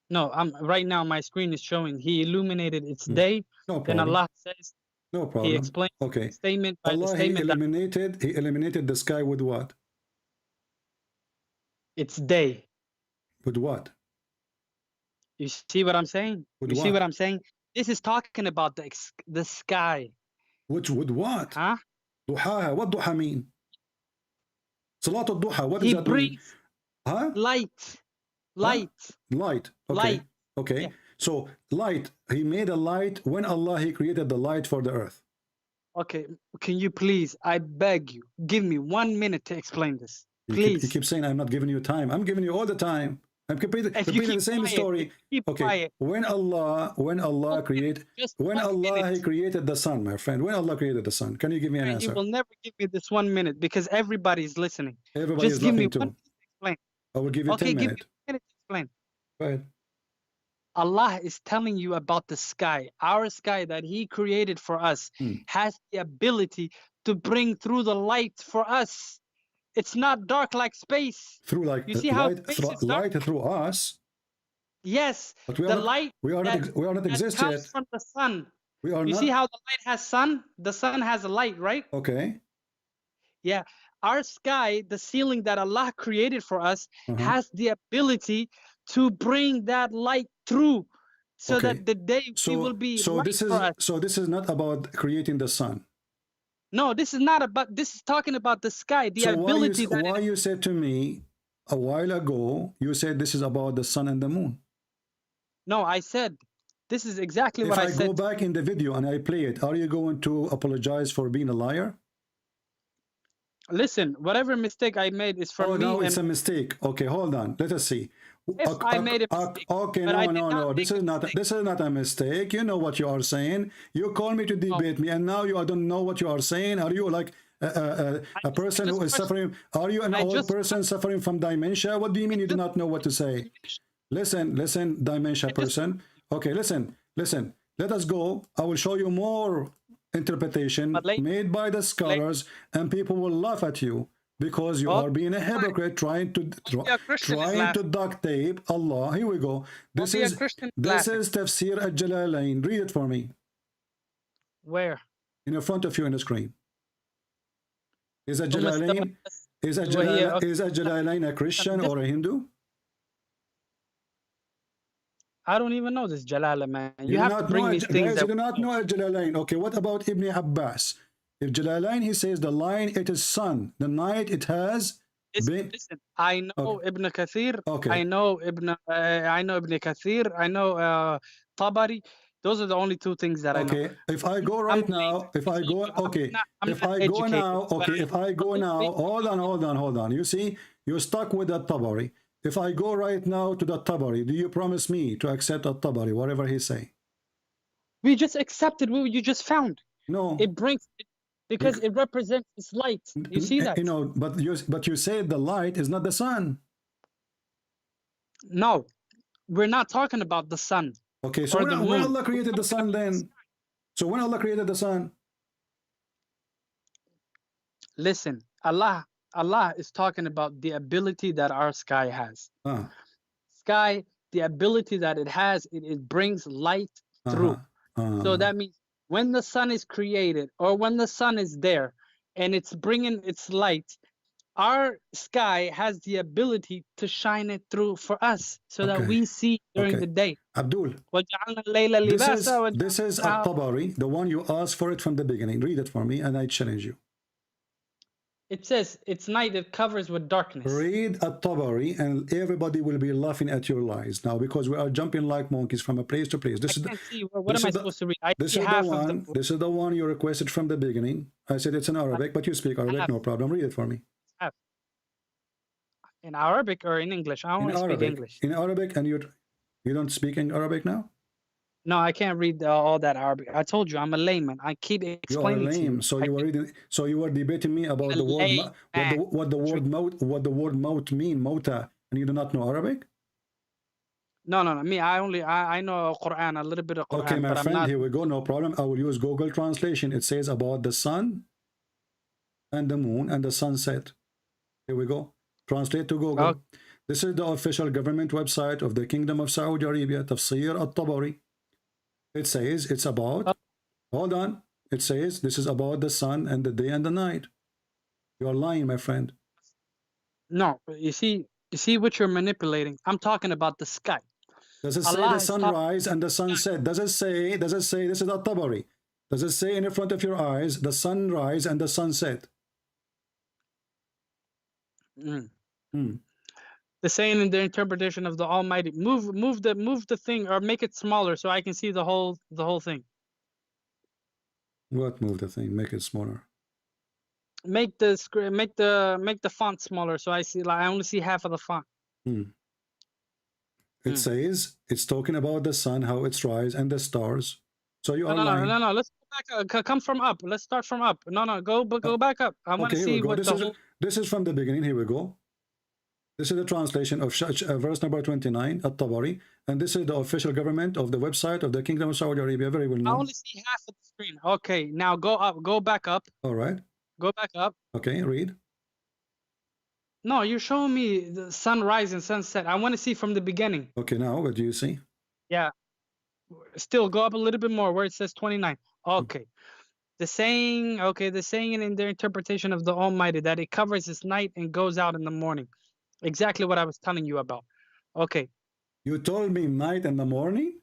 No, I'm right now. My screen is showing. He illuminated its day. No Then problem. Allah says. No problem. He explains okay. the statement by Allah, the statement he eliminated the sky with what? It's day. With what? You see what I'm saying? With you see what? what I'm saying? This is talking about the sky. Which with what? Huh? Duha. What duha mean? Salat al-duha. What He does that mean? brings Huh? light. Light. Light. Okay. Light. Okay. Yeah. So light. He made a light when Allah he created the light for the earth. Okay. Can you please? I beg you, give me 1 minute to explain this. Please. You keep saying I'm not giving you time. I'm giving you all the time. I'm repeating the same story. Okay. Quiet. When Allah created, He created the sun, my friend. When Allah created the sun, can you give me an You answer? will never give me this 1 minute because everybody's listening. Everybody Just is give me laughing 1 too. minute to explain. I will give you 10 Okay, give me minutes. 1 minute to explain. Go ahead. Allah is telling you about the sky. Our sky that He created for us has the ability to bring through the light for us. It's not dark like space. Through like You see how light, space is dark? light through us. Yes, But we the are not, light we are that, not, we are not that exist comes yet. from the sun. We are You not. see how the light has sun? The sun has a light, right? Okay. Yeah. Our sky, the ceiling that Allah created for us, has the ability to bring that light through so Okay. that the day we will be light for us. So this is not about creating the sun. No, this is not about, this is talking about the sky, the So ability that why you said to me a while ago, you said this is about the sun and the moon. No, I said, this is exactly If what I I said. go back in the video and I play it, are you going to apologize for being a liar? Listen, whatever mistake I made is from me. No, it's a and mistake. Okay, hold on. Let us see. if I made a mistake, Okay, but I did no. not This is not a mistake. You know what you are saying. You call me to debate me, and now you don't know what you are saying. Are you like a person who is suffering? Are you an old person suffering from dementia? What do you mean you do not know what to say? Listen, dementia person. Okay, listen. Let us go. I will show you more interpretation made by the scholars, and people will laugh at you because you are being a hypocrite, trying to duct tape Allah. Here we go. This is Tafsir al-Jalalain. Read it for me. Where? In front of you on the screen. Is Jalalain a Christian or a Hindu? I don't even know this Jalala, man. You have to bring these things. Guys, you do not know Jalalain. Okay, what about Ibn Abbas? If Jalalain, he says the line, it is sun. The night, it has been. Listen, I know Ibn Kathir. Okay. I know Ibn Kathir. I know Tabari. Those are the only two things that I know. Okay, if I go right now, hold on. You see, you're stuck with that Tabari. If I go right now to the Tabari, do you promise me to accept the Tabari, whatever he say? We just accepted what you just found. No. It brings it because it represents its light. You see that? You know, but you say the light is not the sun. No, we're not talking about the sun. Okay, so when Allah created the sun then? So when Allah created the sun? Listen, Allah is talking about the ability that our sky has. Sky, the ability that it has, it brings light through. So that means when the sun is created or when the sun is there and it's bringing its light. Our sky has the ability to shine it through for us so that we see during the day. Abdul, وَجَعَلْنَا اللَّيْلَ لِبَاسًا this is At-Tabari, the one you asked for it from the beginning. Read it for me and I challenge you. It says it's night, it covers with darkness. Read At-Tabari and everybody will be laughing at your lies now, because we are jumping like monkeys from a place to place. This I is can't see. What am I supposed to read? I this see is half the of one. This is the one you requested from the beginning. I said it's in Arabic, but you speak Arabic, no problem. Read it for me. In Arabic or in English? I only speak English. In Arabic, and you don't speak in Arabic now? No, I can't read all that Arabic. I told you I'm a layman. I keep explaining. You are lame. So you were reading. So you were debating me about the word what the word maut mean, mauta, and you do not know Arabic? No. Me, I know Quran, a little bit of Quran. Okay, my but friend, I'm not... here we go. No problem. I will use Google Translation. It says about the sun and the moon and the sunset. Here we go. Translate to Google. Okay. This is the official government website of the Kingdom of Saudi Arabia, Tafsir At-Tabari. It says it's about, hold on, it says this is about the sun and the day and the night. You're lying, my friend. No, you see what you're manipulating. I'm talking about the sky. Does it say the sunrise and the sunset? Does it say, this is At-Tabari. Does it say in front of your eyes, the sunrise and the sunset? The saying in the interpretation of the Almighty, move the thing, or make it smaller so I can see the whole thing. What move the thing? Make it smaller. Make the screen, make the font smaller so I see, like, I only see half of the font. It says it's talking about the sun, how it's rise, and the stars. So you are lying. No. Let's go back. Come from up. Let's start from up. No. Go back up. I want to see what this is from the beginning. Here we go. This is the translation of verse number 29 at Tabari, and this is the official government of the website of the Kingdom of Saudi Arabia. Very well known. I only see half of the screen. Okay, now go up. Go back up. All right. Go back up. Okay, read. No, you're showing me the sunrise and sunset. I want to see from the beginning. Okay, now what do you see? Yeah. Still go up a little bit more where it says 29. Okay. The saying in their interpretation of the Almighty that it covers this night and goes out in the morning. Exactly what I was telling you about. Okay. You told me night and the morning?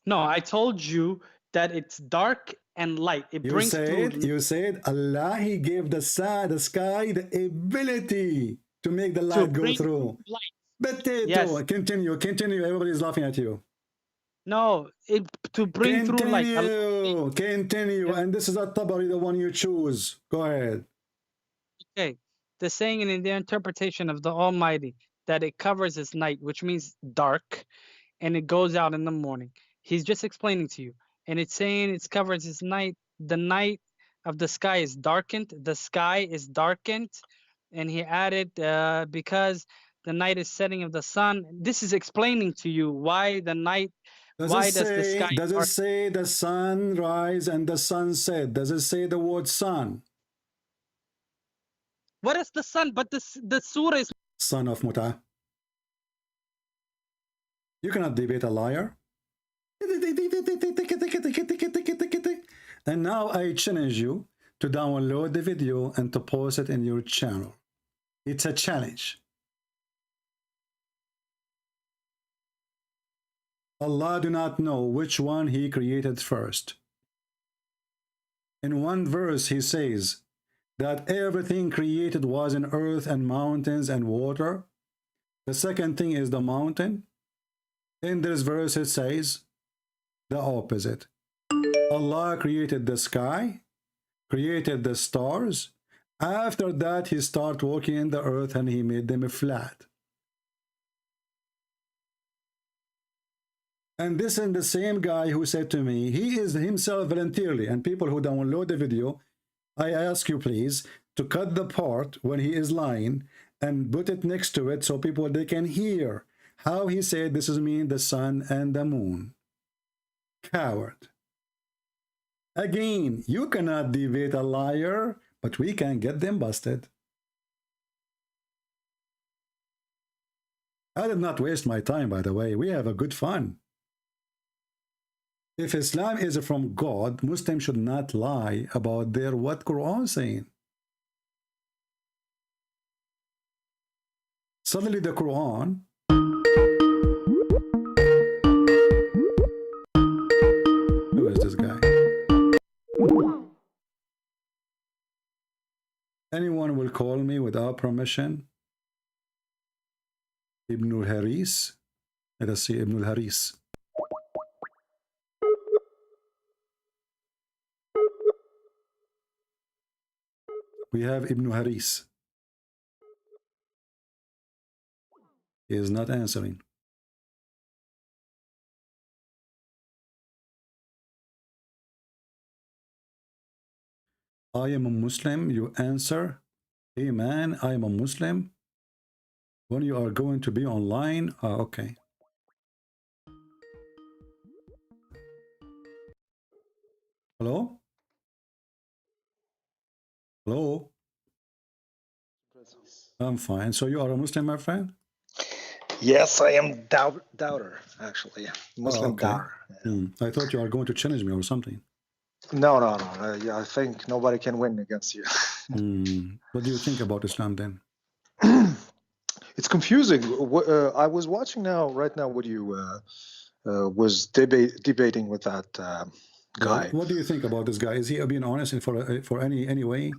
No, I told you that it's dark and light. You said Allah, He gave the sky the ability to make the light go through. Yes. Continue. Everybody's laughing at you. No, to bring through light. Continue. And this is At-Tabari, the one you choose. Go ahead. Okay. The saying in the interpretation of the Almighty that it covers its night, which means dark, and it goes out in the morning. He's just explaining to you. And it's saying it covers its night. The night of the sky is darkened. The sky is darkened. And he added, because the night is setting of the sun. This is explaining to you why the night, does it say the sunrise and the sunset? Does it say the word sun? What is the sun? But the surah is son of Muta. You cannot debate a liar. And now I challenge you to download the video and to post it in your channel. It's a challenge. Allah do not know which one He created first. In one verse He says that everything created was in earth and mountains and water. The second thing is the mountain. In this verse it says the opposite. Allah created the sky, created the stars. After that He started walking in the earth and He made them flat. And this is the same guy who said to me, he is himself voluntarily, and people who download the video, I ask you please to cut the part when he is lying and put it next to it so people they can hear how he said this is mean the sun and the moon. Coward. Again, you cannot debate a liar, but we can get them busted. I did not waste my time, by the way. We have a good fun. If Islam is from God, Muslims should not lie about their what Quran saying. Suddenly the Quran who is this guy? Anyone will call me without permission Ibn al-Haris. Let us see Ibn al-Haris. We have Ibn Haris. He is not answering. I am a Muslim. You answer, hey man, I am a Muslim. When you are going to be online, okay. Hello? Hello? I'm fine. So you are a Muslim, my friend? Yes, I am doubter, actually. Muslim okay. doubter. I thought you are going to challenge me or something. No. I think nobody can win against you. What do you think about Islam then? It's confusing. I was watching right now what you was debating with that guy. What do you think about this guy? Is he being honest for any way?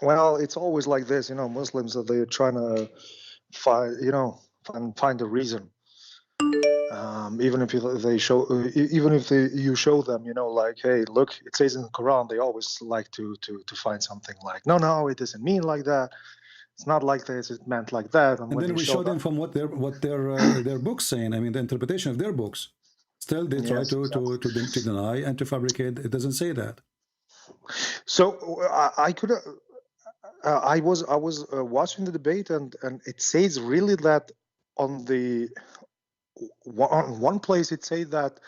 Well, it's always like this, Muslims they're trying to find a reason. Even if you show them, like, hey, look, it says in the Quran, they always like to find something like, no, it doesn't mean like that. It's not like this. It meant like that. And then we show them from what their books saying. I mean, the interpretation of their books. Still, they try to deny and to fabricate. It doesn't say that. So I was watching the debate, and it says really that on one place it says that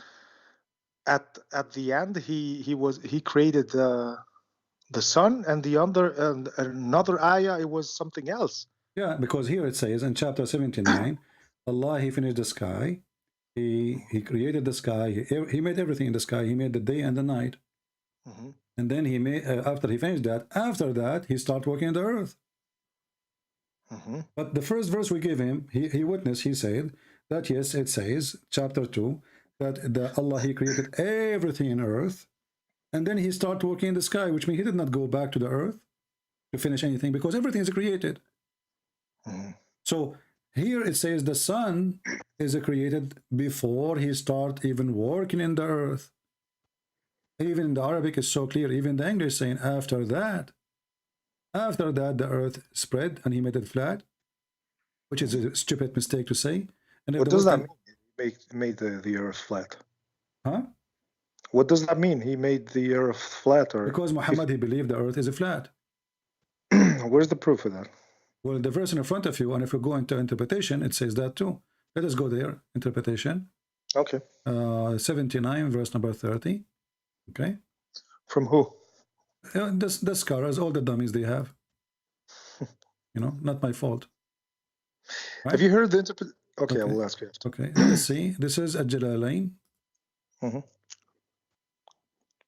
at the end he created the sun, and another ayah it was something else. Yeah, because here it says in chapter 79, Allah, he finished the sky. He created the sky. He made everything in the sky. He made the day and the night. And then he made after he finished that, he started working on the earth. But the first verse we gave him, he witnessed. He said that yes, it says chapter 2 that Allah, he created everything in earth. And then he started working in the sky, which means he did not go back to the earth to finish anything because everything is created. So here it says the sun is created before he start even working in the earth. Even in the Arabic is so clear. Even the English saying after that the earth spread and he made it flat, which is a stupid mistake to say. And what does that mean? He made the earth flat. Huh? What does that mean? He made the earth flat, or because Muhammad he believed the earth is a flat. Where's the proof of that? Well, the verse in front of you, and if you go into interpretation, it says that too. Let us go there. Interpretation. Okay. 79, verse number 30. Okay. From who? The scholars, all the dummies they have. Not my fault. Right? Have you heard the interpretation? Okay, I will ask you after. Okay, let's see. This is Al-Jalalain.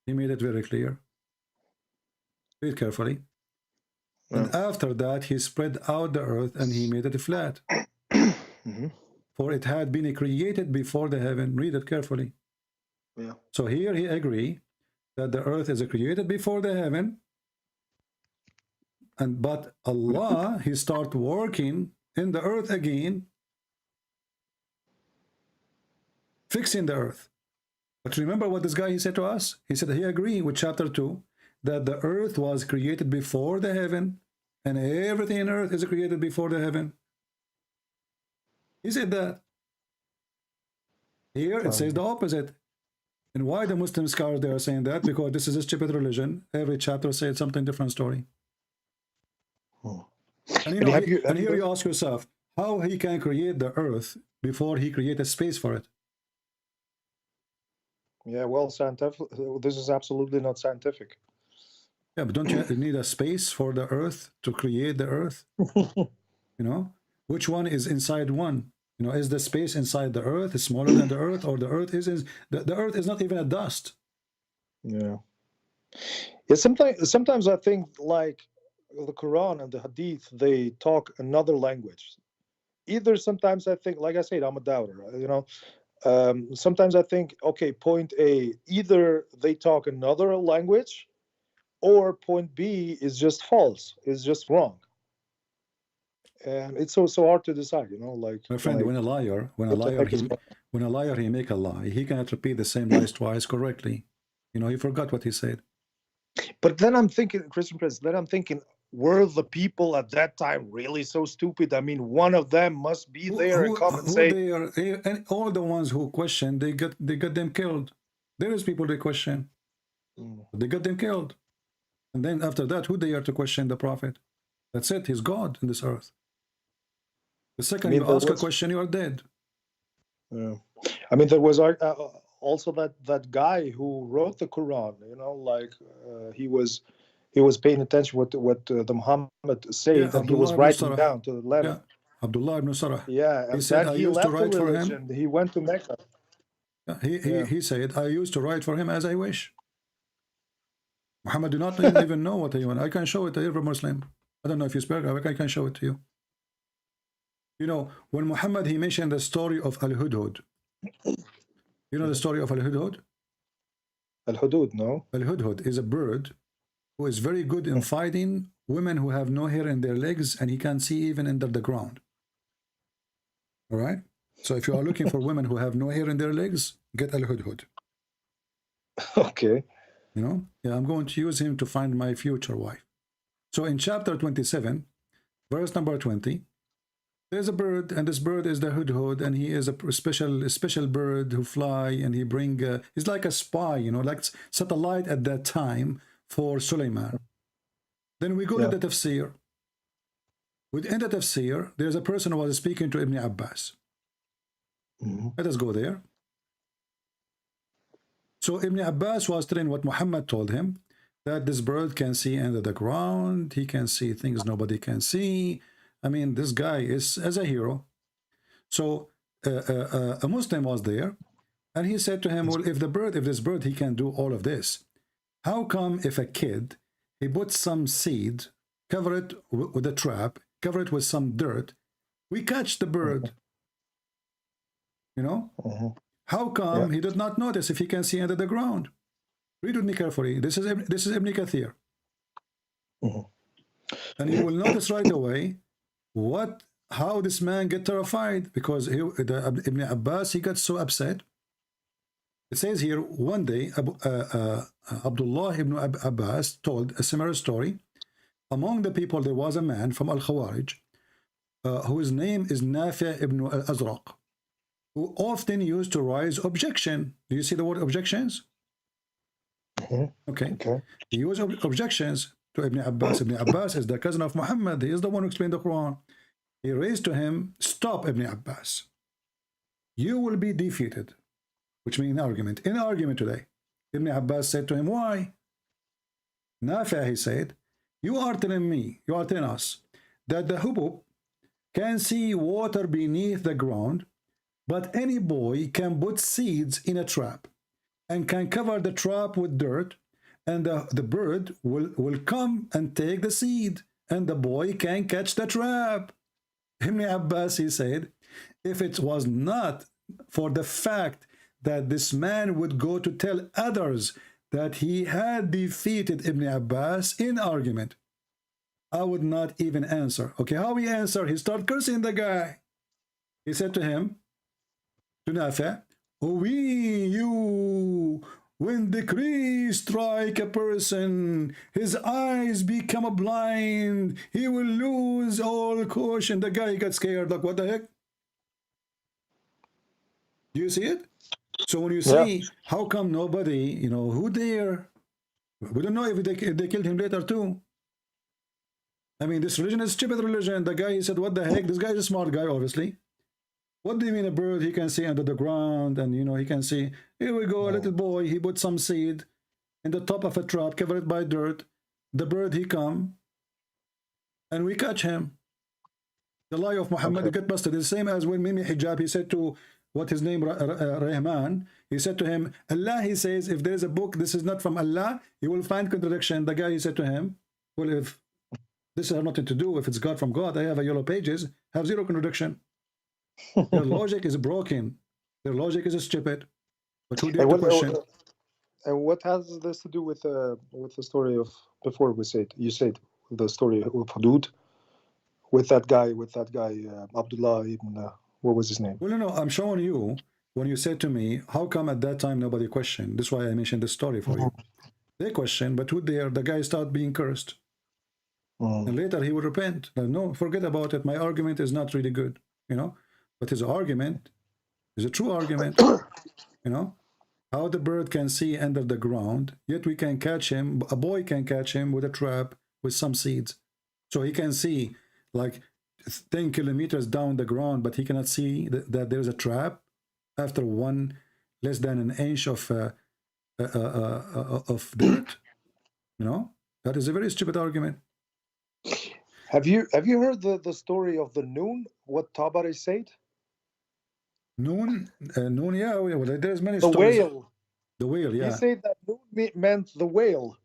He made it very clear. Read carefully. And after that, he spread out the earth and he made it flat. For it had been created before the heaven. Read it carefully. Yeah. So here he agree that the earth is created before the heaven. But Allah, he start working in the earth again, fixing the earth. But remember what this guy he said to us? He said he agreed with chapter 2 that the earth was created before the heaven, and everything in earth is created before the heaven. He said that. Here it says the opposite. And why the Muslim scholars they are saying that? Because this is a stupid religion. Every chapter says something different story. And here you ask yourself, how he can create the earth before he created space for it? Yeah, well, scientific. This is absolutely not scientific. Yeah, but don't you need a space for the earth to create the earth? Which one is inside one? You know, is the space inside the earth is smaller than the earth, or the earth is the earth is not even a dust? Yeah. Yeah. Sometimes I think like the Quran and the Hadith, they talk another language. Either sometimes I think, like I said, I'm a doubter. You know, sometimes I think, okay, point A, either they talk another language, or point B is just false, is just wrong. And it's so hard to decide, you know, like My friend, like, when a liar he make a lie, he cannot repeat the same lies twice correctly. You know, he forgot what he said. But then I'm thinking, Christian Prince, then I'm thinking, were the people at that time really so stupid? I mean, one of them must be there and come and say, they are, and all the ones who question, they got them killed. There is people they question, they got them killed, and then after that, who they are to question the prophet? That's it. He's God in this earth. The second you ask a question, you are dead. Yeah. I mean, there was also that guy who wrote the Quran. You know, like he was paying attention what the Muhammad said, and he was writing down to the letter. Yeah. Abdullah ibn Sarah. Yeah, and he said, I used to write for him. He went to Mecca. He said, I used to write for him as I wish. Muhammad do not even know what he want. I can show it to every Muslim. I don't know if you speak Arabic, I can show it to you. You know, when Muhammad, he mentioned the story of Al-Hudhud. You know the story of Al-Hudhud? Al-Hudhud, no. Al-Hudhud is a bird who is very good in fighting women who have no hair in their legs, and he can see even under the ground. All right? So if you are looking for women who have no hair in their legs, get Al-Hudhud. Okay. You know? Yeah, I'm going to use him to find my future wife. So in chapter 27, verse number 20, there's a bird, and this bird is the Hudhud, and he is a special bird who fly, and he bring, he's like a spy, you know, like satellite at that time for Sulaiman. Then we go to the tafsir. Within the tafsir, there's a person who was speaking to Ibn Abbas. Let us go there. So Ibn Abbas was telling what Muhammad told him, that this bird can see under the ground, he can see things nobody can see. I mean, this guy is as a hero. So a Muslim was there, and he said to him, well, if this bird, he can do all of this, how come if a kid, he puts some seed, cover it with a trap, cover it with some dirt, we catch the bird? You know? How come he did not notice if he can see under the ground? Read with me carefully. This is Ibn Kathir. And you will notice right away how this man get terrified, because Ibn Abbas, he got so upset. It says here, one day Abdullah ibn Abbas told a similar story. Among the people there was a man from Al-Khawarij whose name is Nafi ibn al-Azraq, who often used to raise objection. Do you see the word objections? Okay. He used objections to Ibn Abbas. Ibn Abbas is the cousin of Muhammad. He is the one who explained the Quran. He raised to him, stop, Ibn Abbas. You will be defeated, which means argument. In argument today, Ibn Abbas said to him, why? Nafi, he said, you are telling us that the hubub can see water beneath the ground, but any boy can put seeds in a trap and can cover the trap with dirt, and the bird will come and take the seed, and the boy can catch the trap. Ibn Abbas, he said, if it was not for the fact that this man would go to tell others that he had defeated Ibn Abbas in argument, I would not even answer. Okay, how he answered? He started cursing the guy. He said to him, to Nafi, when decree strike a person, his eyes become blind, he will lose all caution. The guy got scared, like, what the heck? Do you see it? So when you see, how come nobody, you know, who dare? We don't know if they killed him later too. I mean, this religion is stupid religion. The guy, he said, what the heck? This guy is a smart guy, obviously. What do you mean a bird? He can see under the ground, and you know, he can see. Here we go, a little boy. He put some seed in the top of a trap, covered by dirt. The bird, he come, and we catch him. The lie of Muhammad Okay. get busted. The same as when Mimi Hijab, he said to what his name Rahman, he said to him, Allah, he says, if there is a book, this is not from Allah, you will find contradiction. The guy, he said to him, well, if this has nothing to do, if it's God from God, I have a yellow pages, have zero contradiction. Their logic is broken. Their logic is stupid. But who did the question? And what has this to do with the story of before you said the story of Hudud with that guy Abdullah ibn what was his name? Well, no, I'm showing you when you said to me, how come at that time nobody questioned? This is why I mentioned the story for you. They questioned, but who there? The guy started being cursed. And later he would repent. Like, no, forget about it. My argument is not really good, you know. But his argument is a true argument, you know. How the bird can see under the ground, yet we can catch him. A boy can catch him with a trap with some seeds. So he can see like 10 kilometers down the ground, but he cannot see that there's a trap after less than an inch of dirt. You know, that is a very stupid argument. Have you heard the story of the Noon? What Tabari said? Noon, yeah. Well, there's many The stories. whale. The whale, yeah. He said that Noon meant the whale.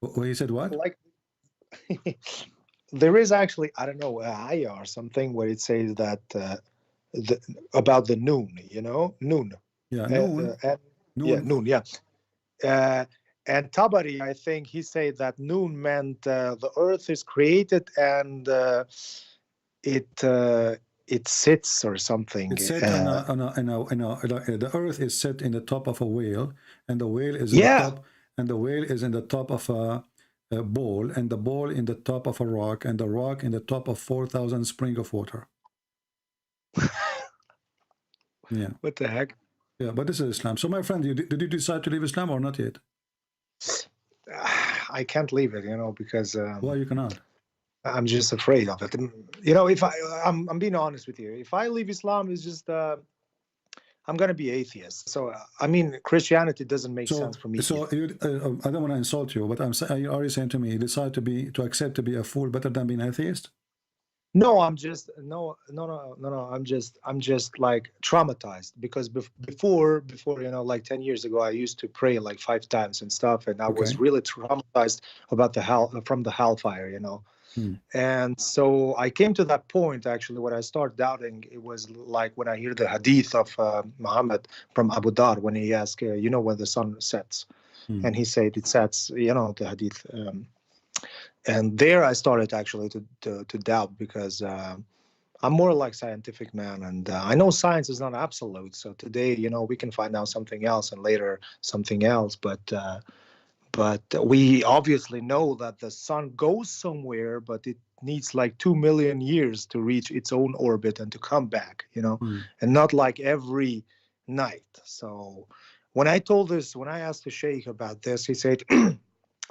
Well, he said what? Like, there is actually, I don't know, a ayah or something where it says that about the Noon, you know, Noon. Yeah, Noon. Yeah, Noon, yeah. And Tabari, I think he said that Noon meant the earth is created and it sits or something. It's set the earth is set in the top of a whale, and the whale is in the top, and the whale is in the top of a bowl, and the bowl in the top of a rock, and the rock in the top of 4,000 spring of water. Yeah. What the heck? Yeah, but this is Islam. So, my friend, did you decide to leave Islam or not yet? I can't leave it, you know, because why you cannot? I'm just afraid of it. And, you know, if I'm being honest with you, if I leave Islam, it's just I'm gonna be atheist. So I mean, Christianity doesn't make sense for me. So I don't want to insult you, but are you saying to me, you decide to accept to be a fool better than being atheist? No, I'm just no. I'm just like traumatized because before, you know, like 10 years ago, I used to pray like 5 times and stuff, and I was really traumatized about from the hellfire, you know. And so I came to that point actually when I started doubting. It was like when I hear the hadith of Muhammad from Abu Dhar when he asked, you know, when the sun sets, and he said it sets, you know, the hadith. And there I started actually to doubt because I'm more like scientific man, and I know science is not absolute. So today, you know, we can find out something else and later something else, but we obviously know that the sun goes somewhere, but it needs like 2 million years to reach its own orbit and to come back, you know, and not like every night. So when I asked the sheikh about this, he said,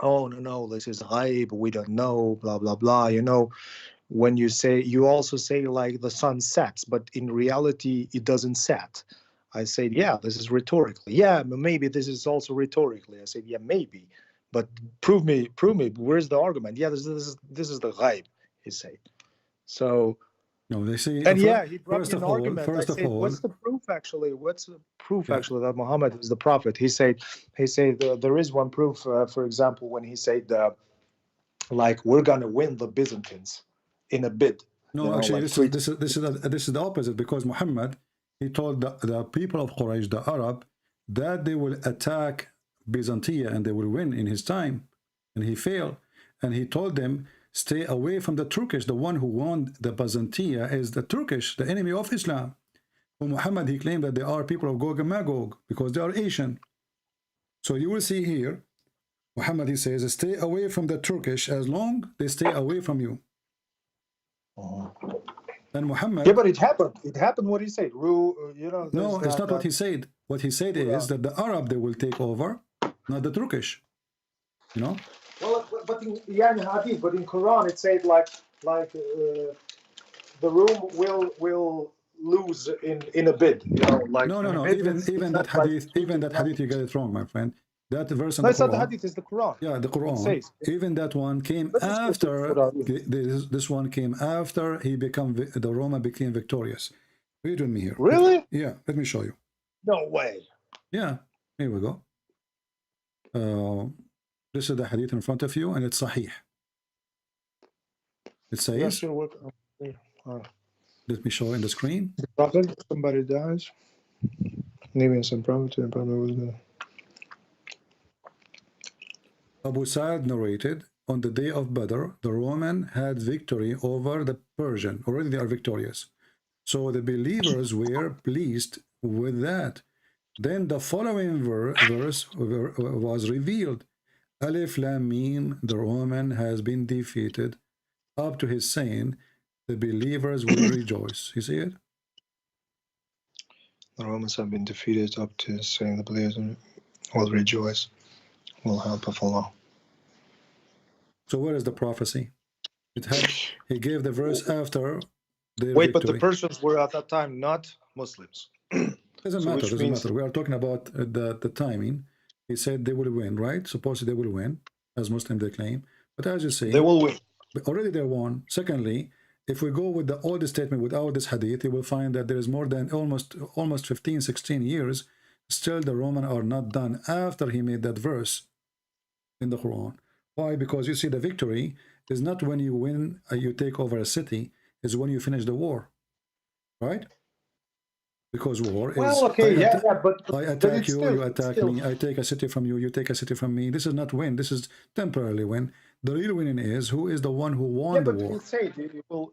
oh, no, this is ghaib, we don't know, blah, blah, blah. You know, when you also say like the sun sets, but in reality, it doesn't set. I said, yeah, this is rhetorically. Yeah, maybe this is also rhetorically. I said, yeah, maybe, but prove me. Where's the argument? Yeah, this is the ghaib, he said. So, no, they say. And yeah, he brought me an all, argument. First I of said, all, what's the proof actually? What's the proof actually that Muhammad is the prophet? He said there is one proof. For example, when he said like we're gonna win the Byzantines in a bid. No, you know, actually, like this is the opposite, because Muhammad, he told the people of Quraysh, the Arab, that they will attack Byzantium and they will win in his time, and he failed. And he told them, stay away from the Turkish. The one who won the Byzantium is the Turkish, the enemy of Islam. For Muhammad, he claimed that they are people of Gog and Magog because they are Asian. So you will see here, Muhammad, he says, stay away from the Turkish as long they stay away from you. And Muhammad... Yeah, but it happened. It happened what he said. You know, no, it's not what he said. What he said is that the Arab, they will take over, not the Turkish. You know? Well, but in Hadith, but in Quran, it said like the room will lose in a bid. You know, like no. Even that hadith, you got it wrong, my friend. That verse in No, the it's not the Quran. hadith, it's the Quran. Yeah, the Quran. It says. Even that one came Let's just go after. to Quran. This one came after he become the Roman became victorious. Read with me here. Really? Yeah. Let me show you. No way. Yeah. Here we go. This is the hadith in front of you, and it's Sahih. It says. Yeah, sure, work. Let me show in the screen. The prophet, somebody dies. Maybe in some prophet, and probably was the. Abu Sa'd narrated, on the day of Badr, the Roman had victory over the Persian. Already they are victorious. So the believers were pleased with that. Then the following verse was revealed. Alif Lam Mim, the Roman has been defeated, up to his saying, the believers will rejoice. You see it? The Romans have been defeated up to saying the believers will rejoice, will help of Allah. So where is the prophecy? He gave the verse after their Wait, victory. but the Persians were at that time not Muslims. Doesn't matter. We are talking about the timing. He said they will win, right? Supposedly they will win, as Muslims they claim. But as you say, they will win. Already they won. Secondly, if we go with the oldest statement without this hadith, you will find that there is more than almost 15, 16 years. Still, the Roman are not done after he made that verse in the Quran. Why? Because you see, the victory is not when you win, you take over a city, is when you finish the war, right? Because war is, I attack you, you attack me, I take a city from you, you take a city from me. This is not win, this is temporarily win. The real winning is who is the one who won the war. But say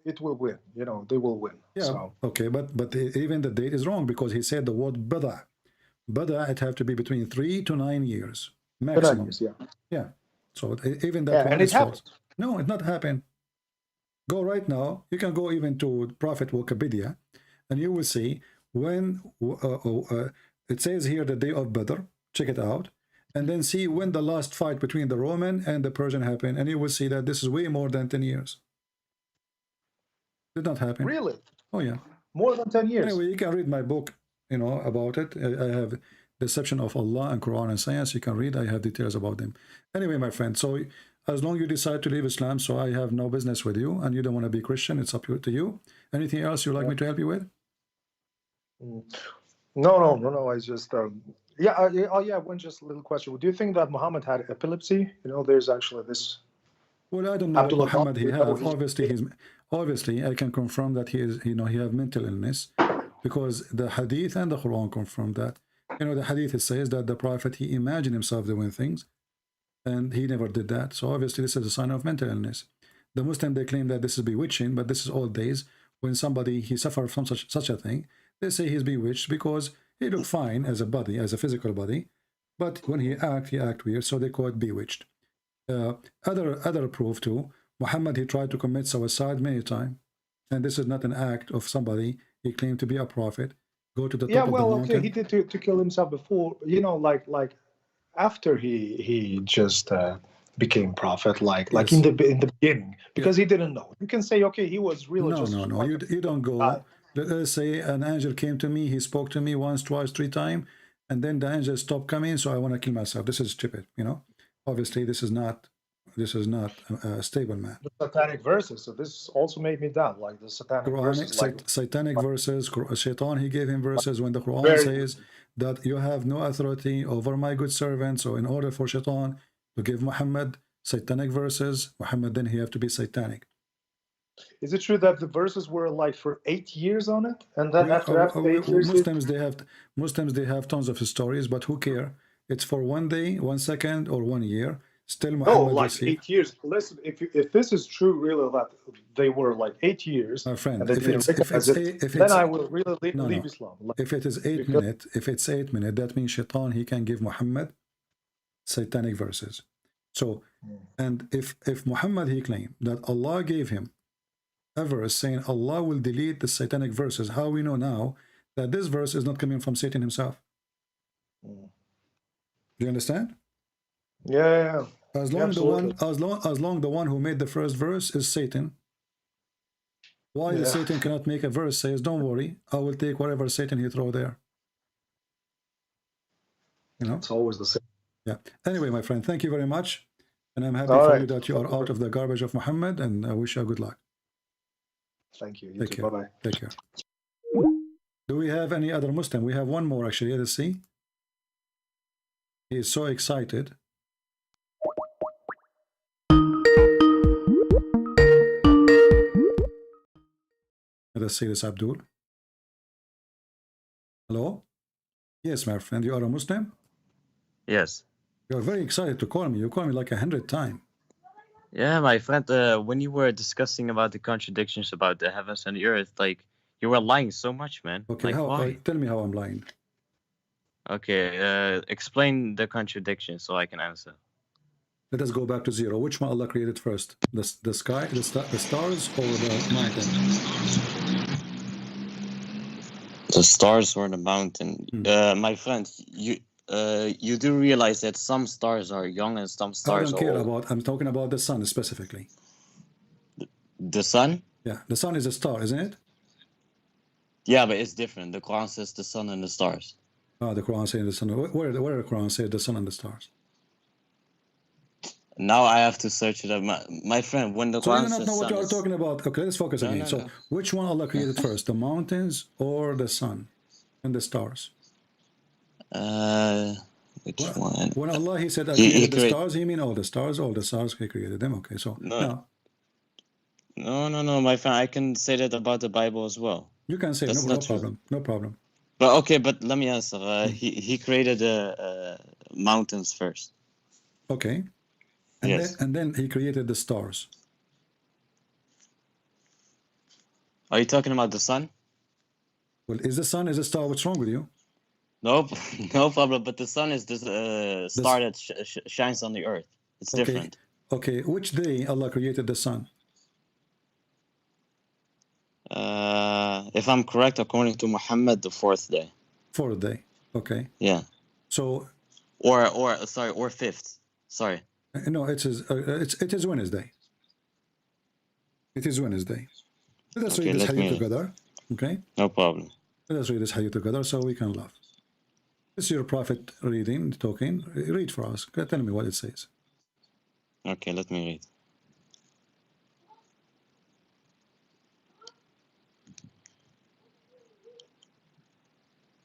it will win, you know, they will win. Yeah, so. okay, but even the date is wrong, because he said the word Bada. Bada, it have to be between 3 to 9 years, maximum. 9 years, yeah. Yeah, so even that one is false. No, it not happened. Go right now, you can go even to Prophet Wikipedia, and you will see when it says here the day of Badr, check it out, and then see when the last fight between the Roman and the Persian happened, and you will see that this is way more than 10 years. Did not happen. Really? Oh yeah. More than 10 years. Anyway, you can read my book, you know, about it. I have Deception of Allah and Quran and Science. You can read. I have details about them. Anyway, my friend, so as long as you decide to leave Islam, so I have no business with you, and you don't want to be Christian, it's up to you. Anything else you'd like me to help you with? No. I just one just little question. Do you think that Muhammad had epilepsy? You know, there's actually this. Well, I don't know what Muhammad he have. Obviously, I can confirm that he is. You know, he have mental illness, because the Hadith and the Quran confirm that. You know, the Hadith says that the Prophet he imagined himself doing things, and he never did that. So obviously, this is a sign of mental illness. The Muslim they claim that this is bewitching, but this is old days when somebody he suffered from such a thing. They say he's bewitched because he looked fine as a body, as a physical body, but when he act weird, so they call it bewitched. Other proof too, Muhammad he tried to commit suicide many times, and this is not an act of somebody he claimed to be a prophet. Go to the top of the mountain. He did to kill himself before, you know, like after he just became prophet, like in the beginning, because he didn't know. You can say, okay, he was really no. You don't go. Let's say an angel came to me, he spoke to me once, twice, 3 times, and then the angel stopped coming, so I want to kill myself. This is stupid, you know. Obviously, this is not a stable man. The satanic verses. So this also made me doubt, like the satanic verses. Satanic verses. Shaitan, he gave him verses when the Quran says that you have no authority over my good servant. So in order for Shaitan to give Muhammad satanic verses, Muhammad then he have to be satanic. Is it true that the verses were like for 8 years on it, and then after 8 years? Muslims they have tons of stories, but who care? It's for 1 day, 1 second, or 1 year. Still, Muhammad like 8 years. Listen, if this is true, really, that they were like 8 years, my friend, then I will really leave Islam. If it is 8 minutes, that means Shaitan he can give Muhammad satanic verses. So, and if Muhammad he claimed that Allah gave him a verse saying Allah will delete the satanic verses, how we know now that this verse is not coming from Satan himself? Do you understand? Yeah. As long the one who made the first verse is Satan, why the Satan cannot make a verse says, don't worry, I will take whatever Satan he throw there. You know, it's always the same. Yeah. Anyway, my friend, thank you very much. And I'm happy All for right. you that you are out of the garbage of Muhammad, and I wish you good luck. Thank you. You Take too. care. Bye-bye. Take care. Do we have any other Muslim? We have one more actually. Let's see. He is so excited. Let's see this, Abdul. Hello? Yes, my friend, you are a Muslim? Yes. You're very excited to call me. You call me like 100 times. Yeah, my friend, when you were discussing about the contradictions about the heavens and the earth, like, you were lying so much, man. Okay, like, why? tell me how I'm lying. Okay, explain the contradiction so I can answer. Let us go back to zero. Which one Allah created first? The sky, the stars, or the mountain? The stars or the mountain. My friend, you do realize that some stars are young and some I stars don't are care old. about, I'm talking about the sun specifically. The sun? Yeah, the sun is a star, isn't it? Yeah, but it's different. The Quran says the sun and the stars. Ah, the Quran says the sun. Where the Quran says the sun and the stars? Now I have to search it up. My friend, when the So you Quran do not says know what sun you are is- talking about. Okay, let's focus No, again. no, So no. which one Allah created first, the mountains or the sun and the stars? Which one? When Allah He said I He created the create- stars, He mean all the stars He created them. Okay, so No. now No, my friend. I can say that about the Bible as well. you can say That's no not true. problem, no problem. But okay, but let me answer. He created the mountains first. Okay, and Yes. then He created the stars. Are you talking about the sun? Well, is the sun is a star? What's wrong with you? Nope, no problem. But the sun is the star that shines on the earth. It's Okay. different. Okay, which day Allah created the sun? If I'm correct, according to Muhammad, the fourth day. Fourth day. Okay. Yeah. So Or fifth. Sorry. no, it is Wednesday. It is Wednesday. Let us Okay, read this let hadith me- together. Okay. No problem. Let us read this hadith together so we can laugh. This is your prophet reading, talking. Read for us. Tell me what it says. Okay, let me read.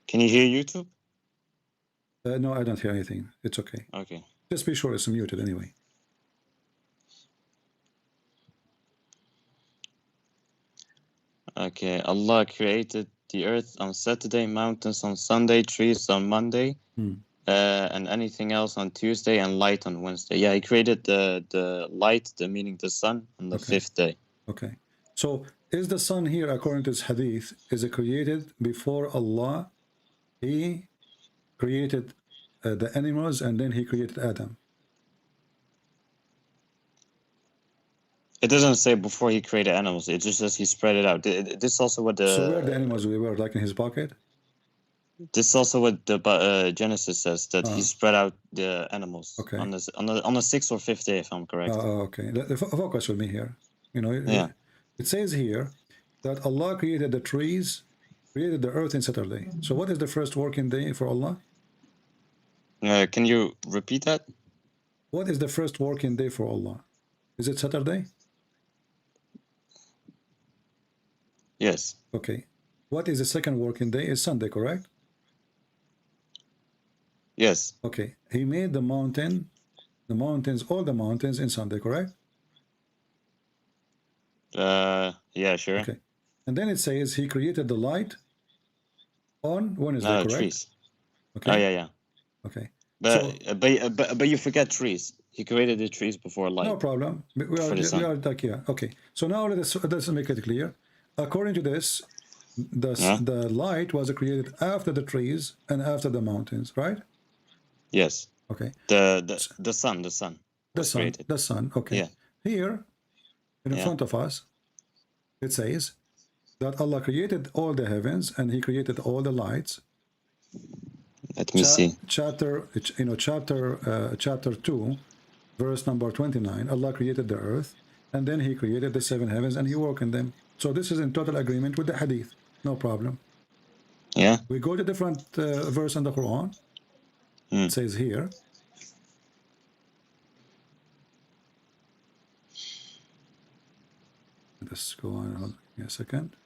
Can you hear YouTube? No, I don't hear anything. It's okay. Okay. Just be sure it's muted anyway. Okay, Allah created the earth on Saturday, mountains on Sunday, trees on Monday, and anything else on Tuesday, and light on Wednesday. Yeah, He created the light, the meaning the sun, on the fifth day. Okay. So is the sun here, according to this hadith, is it created before Allah? He created the animals and then He created Adam. It doesn't say before He created animals. It just says He spread it out. This is also what So where the animals were, like in His pocket? This is also what the Genesis says, that He spread out the animals Okay. on the sixth or fifth day, if I'm correct. Okay. Focus with me here. You know, Yeah. it says here that Allah created the trees, created the earth in Saturday. So what is the first working day for Allah? Can you repeat that? What is the first working day for Allah? Is it Saturday? Yes. Okay. What is the second working day? Is Sunday, correct? Yes. Okay. He made the mountains, all the mountains in Sunday, correct? Yeah, sure. Okay. And then it says He created the light on Wednesday, No, correct? trees. Okay. Oh, yeah. Okay. But you forget trees. He created the trees before light. No problem. We For the sun. are like, yeah. Okay. So now let's make it clear. According to this, the light was created after the trees and after the mountains, right? Yes. Okay. The sun. The was sun. created. The sun. Okay. Yeah. Here, in front of us, it says that Allah created all the heavens and He created all the lights. Let me see. Chapter 2, verse number 29. Allah created the earth, and then He created the seven heavens, and He worked in them. So this is in total agreement with the hadith. No problem. Yeah. We go to different verse in the Quran. It says here let's go on. Hold on a second.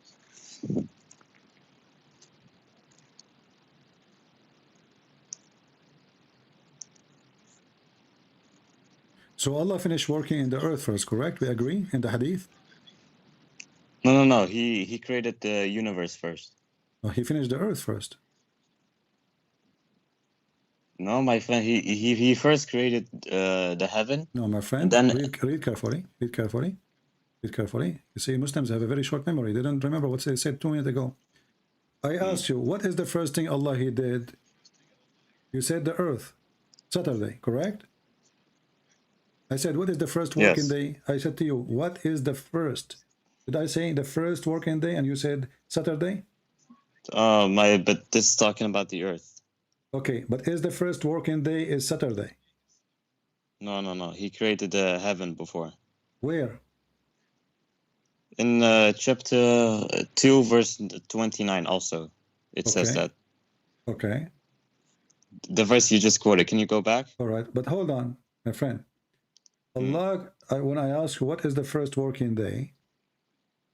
So Allah finished working in the earth first, correct? We agree in the hadith? No. He created the universe first. No, he finished the earth first. No, my friend. He first created the heaven. No, my friend. Then read carefully. Read carefully. Read carefully. You see, Muslims have a very short memory. They don't remember what they said 2 minutes ago. I asked you, what is the first thing Allah He did? You said the earth. Saturday, correct? I said, what is the first working day? I said to you, what is the first? Did I say the first working day? And you said Saturday? But this is talking about the earth. Okay, but is the first working day is Saturday? No. He created the heaven before. Where? In chapter 2, verse 29 also. It says that. Okay. The verse you just quoted. Can you go back? All right, but hold on, my friend. Allah, when I ask you what is the first working day,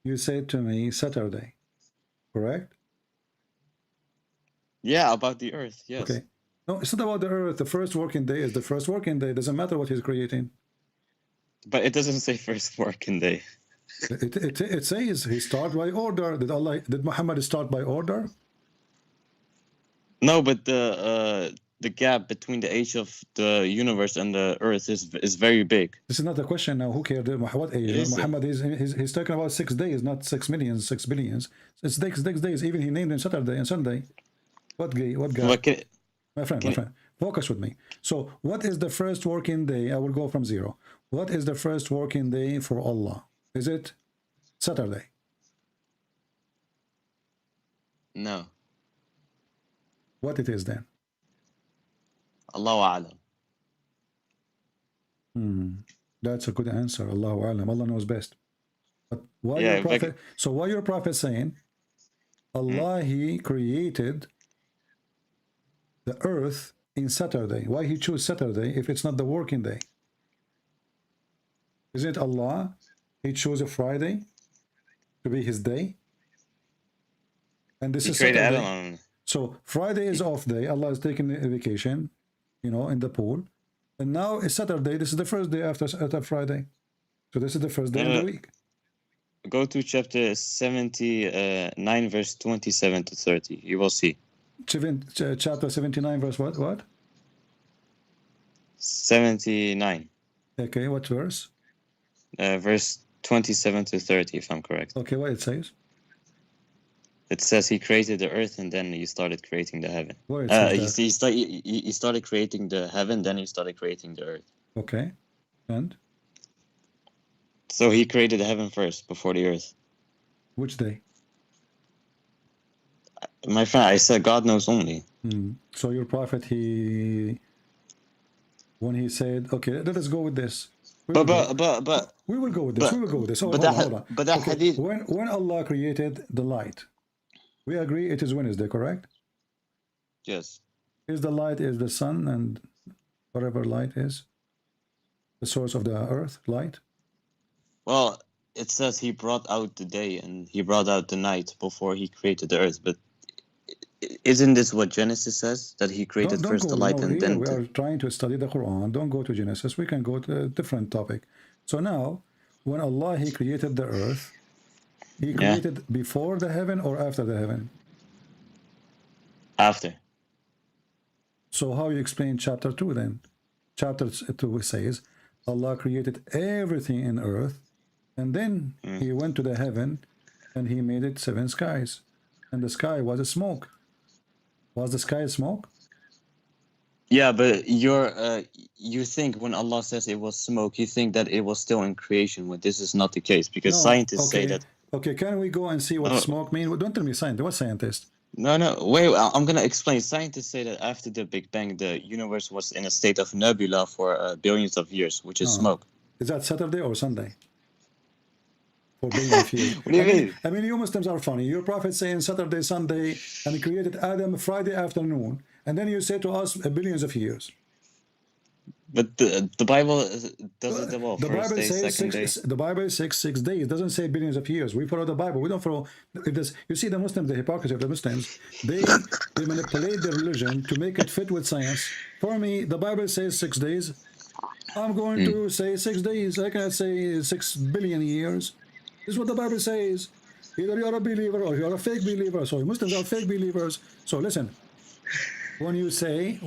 you said to me Saturday, correct? Yeah, about the earth, yes. Okay. No, it's not about the earth. The first working day is the first working day. It doesn't matter what he's creating. But it doesn't say first working day. It says he started by order. Did Muhammad start by order? No, but the gap between the age of the universe and the earth is very big. This is not a question now. Who cares what age? Muhammad he's talking about 6 days, not 6 millions, 6 billions. It's 6 days. Even he named him Saturday and Sunday. What guy? My friend, focus with me. So, what is the first working day? I will go from 0. What is the first working day for Allah? Is it Saturday? No. What it is then? Allahu A'lam. That's a good answer. Allahu A'lam. Allah knows best. But why your prophet saying Allah He created the earth in Saturday? Why He chose Saturday if it's not the working day? Isn't Allah He chose a Friday to be His day? And this is Saturday. So Friday is off day. Allah is taking a vacation, in the pool. And now it's Saturday. This is the first day after Friday. So this is the first day of the week. Go to chapter 79, verse 27 to 30. You will see. Chapter 79, verse what? 79. Okay, what verse? Verse 27 to 30, if I'm correct. Okay, what it says? It says he created the earth and then he started creating the heaven. Where He started creating the heaven, then he started creating the earth. Okay. And? So he created the heaven first before the earth. Which day? My friend, I said God knows only. So your prophet, when he said, okay, let us go with this. We will go with this. Hold on. But that hadith. When Allah created the light, we agree it is Wednesday, correct? Yes. Is the light is the sun and whatever light is the source of the earth light? Well, it says he brought out the day and he brought out the night before he created the earth. But isn't this what Genesis says? That he created first the light and then... We are trying to study the Quran. Don't go to Genesis. We can go to a different topic. So now, when Allah, He created the earth, He created before the heaven or after the heaven? After. So how you explain chapter 2 then? Chapter 2 says, Allah created everything in earth, and then He went to the heaven, and He made it 7 skies. And the sky was a smoke. Was the sky smoke? Yeah, but you think when Allah says it was smoke, you think that it was still in creation, when this is not the case, because scientists say that... Okay, can we go and see what smoke means? Don't tell me scientist. What scientist? No, wait, I'm going to explain. Scientists say that after the Big Bang, the universe was in a state of nebula for billions of years, which is smoke. Is that Saturday or Sunday? For billions of years. What do you mean? I mean, you Muslims are funny. Your prophet saying Saturday, Sunday, and he created Adam Friday afternoon, and then you say to us billions of years. But the Bible does it well. The First Bible day, says second day. the Bible says 6 days. It doesn't say billions of years. We follow the Bible. We don't follow. If this, you see the Muslims, the hypocrisy of the Muslims. They manipulate their religion to make it fit with science. For me, the Bible says 6 days. I'm going to say 6 days. I cannot say 6 billion years. This is what the Bible says. Either you're a believer or you're a fake believer. So Muslims are fake believers. So listen, when you say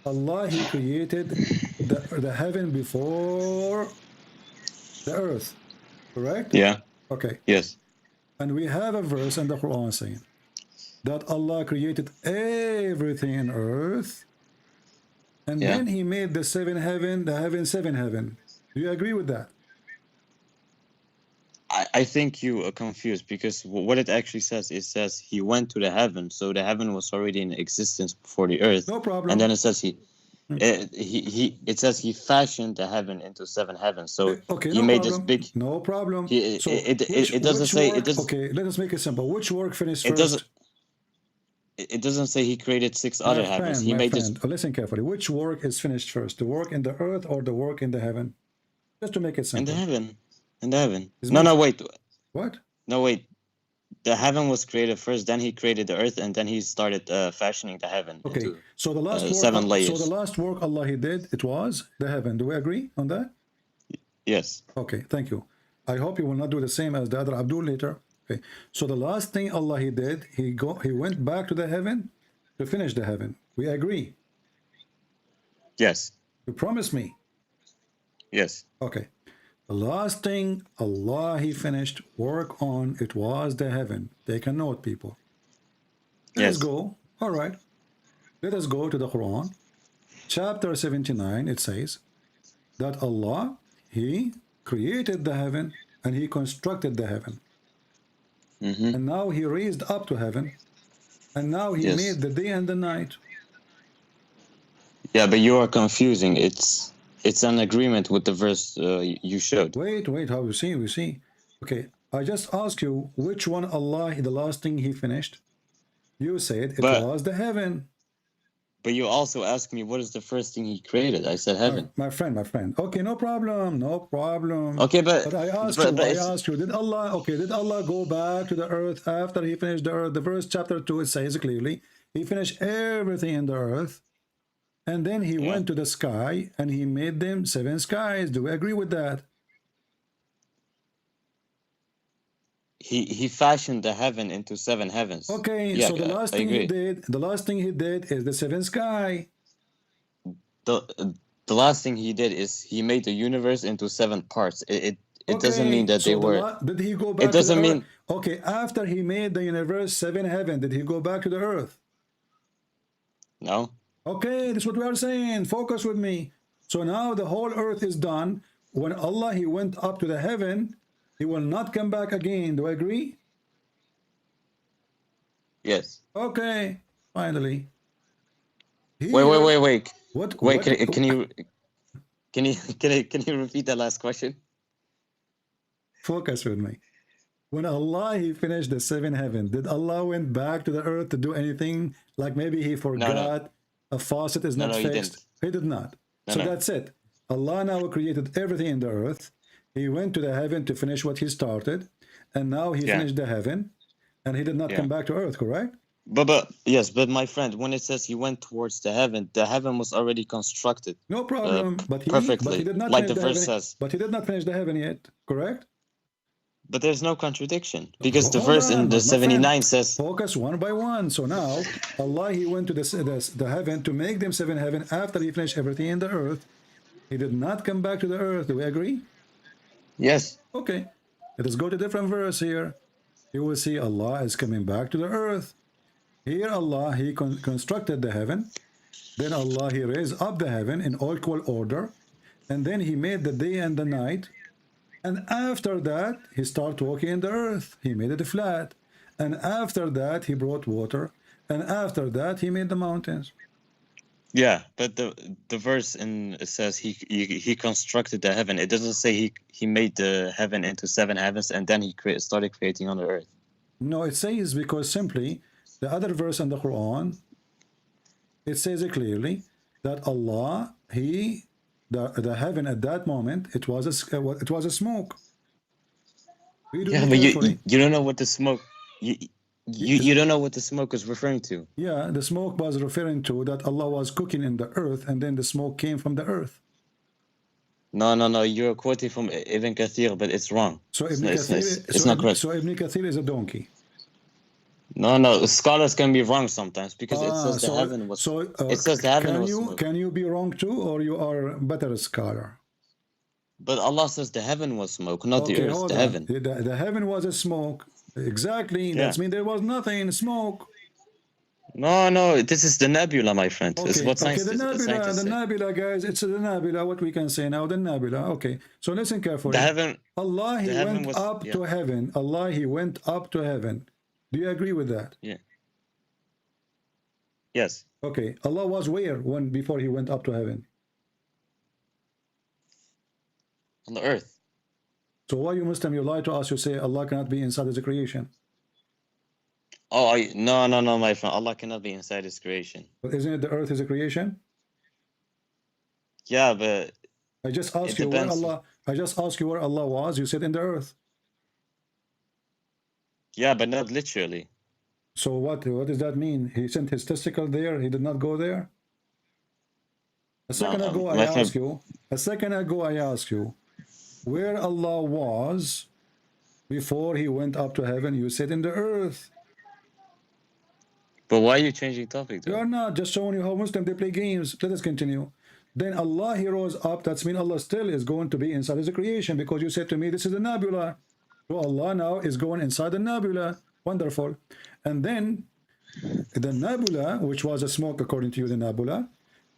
Allah, He created the heaven before the earth, correct? Yeah. Okay. Yes. And we have a verse in the Quran saying that Allah created everything in earth, and then He made the seven heaven, seven heaven. Do you agree with that? I think you are confused because what it actually says, it says He went to the heaven, so the heaven was already in existence before the earth. No problem. And then it says it says He fashioned the heaven into seven heavens. So okay, He no made problem. this big. No problem. It doesn't say work, it doesn't. Okay, let us make it simple. Which work finished It first? doesn't. It doesn't say He created six other heavens. He made this. Listen carefully. Which work is finished first? The work in the earth or the work in the heaven? Just to make it simple. In the heaven. In the heaven. No, wait. What? No, wait. The heaven was created first, then He created the earth, and then He started fashioning the heaven. Okay. Into, so the last work, seven layers. So the last work Allah He did, it was the heaven. Do we agree on that? Yes. Okay. Thank you. I hope you will not do the same as the other Abdul later. Okay. So the last thing Allah He did, He went back to the heaven to finish the heaven. We agree. Yes. You promise me. Yes. Okay. The last thing Allah He finished work on, it was the heaven. Take a note, people. Let us go. All right. Let us go to the Quran. Chapter 79, it says that Allah, He created the heaven and He constructed the heaven. And now He raised up to heaven. And now He made the day and the night. Yeah, but you are confusing. It's an agreement with the verse you showed. Wait, how you see? We see. Okay, I just asked you which one Allah, the last thing He finished. You said it was the heaven. But you also asked me what is the first thing He created. I said heaven. My friend. Okay, no problem. Okay, but I asked you, did Allah go back to the earth after He finished the earth? The verse chapter 2, it says clearly, He finished everything in the earth. And then He went to the sky and He made them seven skies. Do we agree with that? He fashioned the heaven into seven heavens. Okay, yeah, so the last thing He did is the seventh sky. The last thing He did is He made the universe into seven parts. It doesn't mean that they were. Did He go back? It doesn't mean. Okay, after He made the universe seven heaven, did He go back to the earth? No. Okay, this is what we are saying. Focus with me. So now the whole earth is done. When Allah He went up to the heaven, He will not come back again. Do I agree? Yes. Okay. Finally. Wait. What? Wait. Can you repeat that last question? Focus with me. When Allah He finished the seven heaven, did Allah went back to the earth to do anything? Like maybe He forgot a faucet is not fixed? He did not. So that's it. Allah now created everything in the earth. He went to the heaven to finish what He started, and now He finished the heaven, and He did not come back to earth, correct? But my friend, when it says He went towards the heaven was already constructed. No problem. Perfectly, he did not like finish the verse says. But He did not finish the heaven yet, correct? But there's no contradiction because the verse in the 79 says. Focus one by one. So now Allah He went to the heaven to make them seven heaven after He finished everything in the earth. He did not come back to the earth. Do we agree? Yes. Okay. Let us go to a different verse here. You will see Allah is coming back to the earth. Here Allah He constructed the heaven. Then Allah He raised up the heaven in equal order. And then He made the day and the night. And after that, He started walking in the earth. He made it flat. And after that, He brought water. And after that, He made the mountains. Yeah, but the verse says he constructed the heaven. It doesn't say he made the heaven into seven heavens and then He started creating on the earth. No, it says because simply the other verse in the Quran, it says it clearly that Allah, the heaven at that moment, it was a smoke. Yeah, but you don't know what the smoke. You don't know what the smoke is referring to. Yeah, the smoke was referring to that Allah was cooking in the earth, and then the smoke came from the earth. No. You're quoting from Ibn Kathir, but it's wrong. So It's Ibn not correct. So Ibn Kathir is a donkey. No. Scholars can be wrong sometimes because it says the heaven was. It says the heaven was smoke. Can you be wrong too, or you are a better scholar? But Allah says the heaven was smoke, not the earth. hold The on. heaven. The heaven was a smoke. Exactly. Yeah. That means there was nothing. Smoke. No. This is the nebula, my friend. It's what the scientists nebula, say. nebula, guys. It's the nebula. What we can say now, the nebula. Okay. So listen carefully. The heaven. Allah, He the heaven went was- up yeah. to heaven. Allah, He went up to heaven. Do you agree with that? Yeah. Yes. Okay. Allah was where before He went up to heaven? On the earth. So why you Muslim, you lie to us, you say Allah cannot be inside His creation? Oh, no, my friend. Allah cannot be inside His creation. But isn't it the earth is a creation? Yeah, but I just asked you where Allah was. You said in the earth. Yeah, but not literally. So what does that mean? He sent His testicle there. He did not go there. A second ago I asked you where Allah was before He went up to heaven. You said in the earth. But why are you changing topic though? You are not, just showing you how Muslims they play games. Let us continue. Then Allah, He rose up. That means Allah still is going to be inside His creation, because you said to me this is the nebula. So Allah now is going inside the nebula. Wonderful. And then the nebula, which was a smoke according to you, the nebula,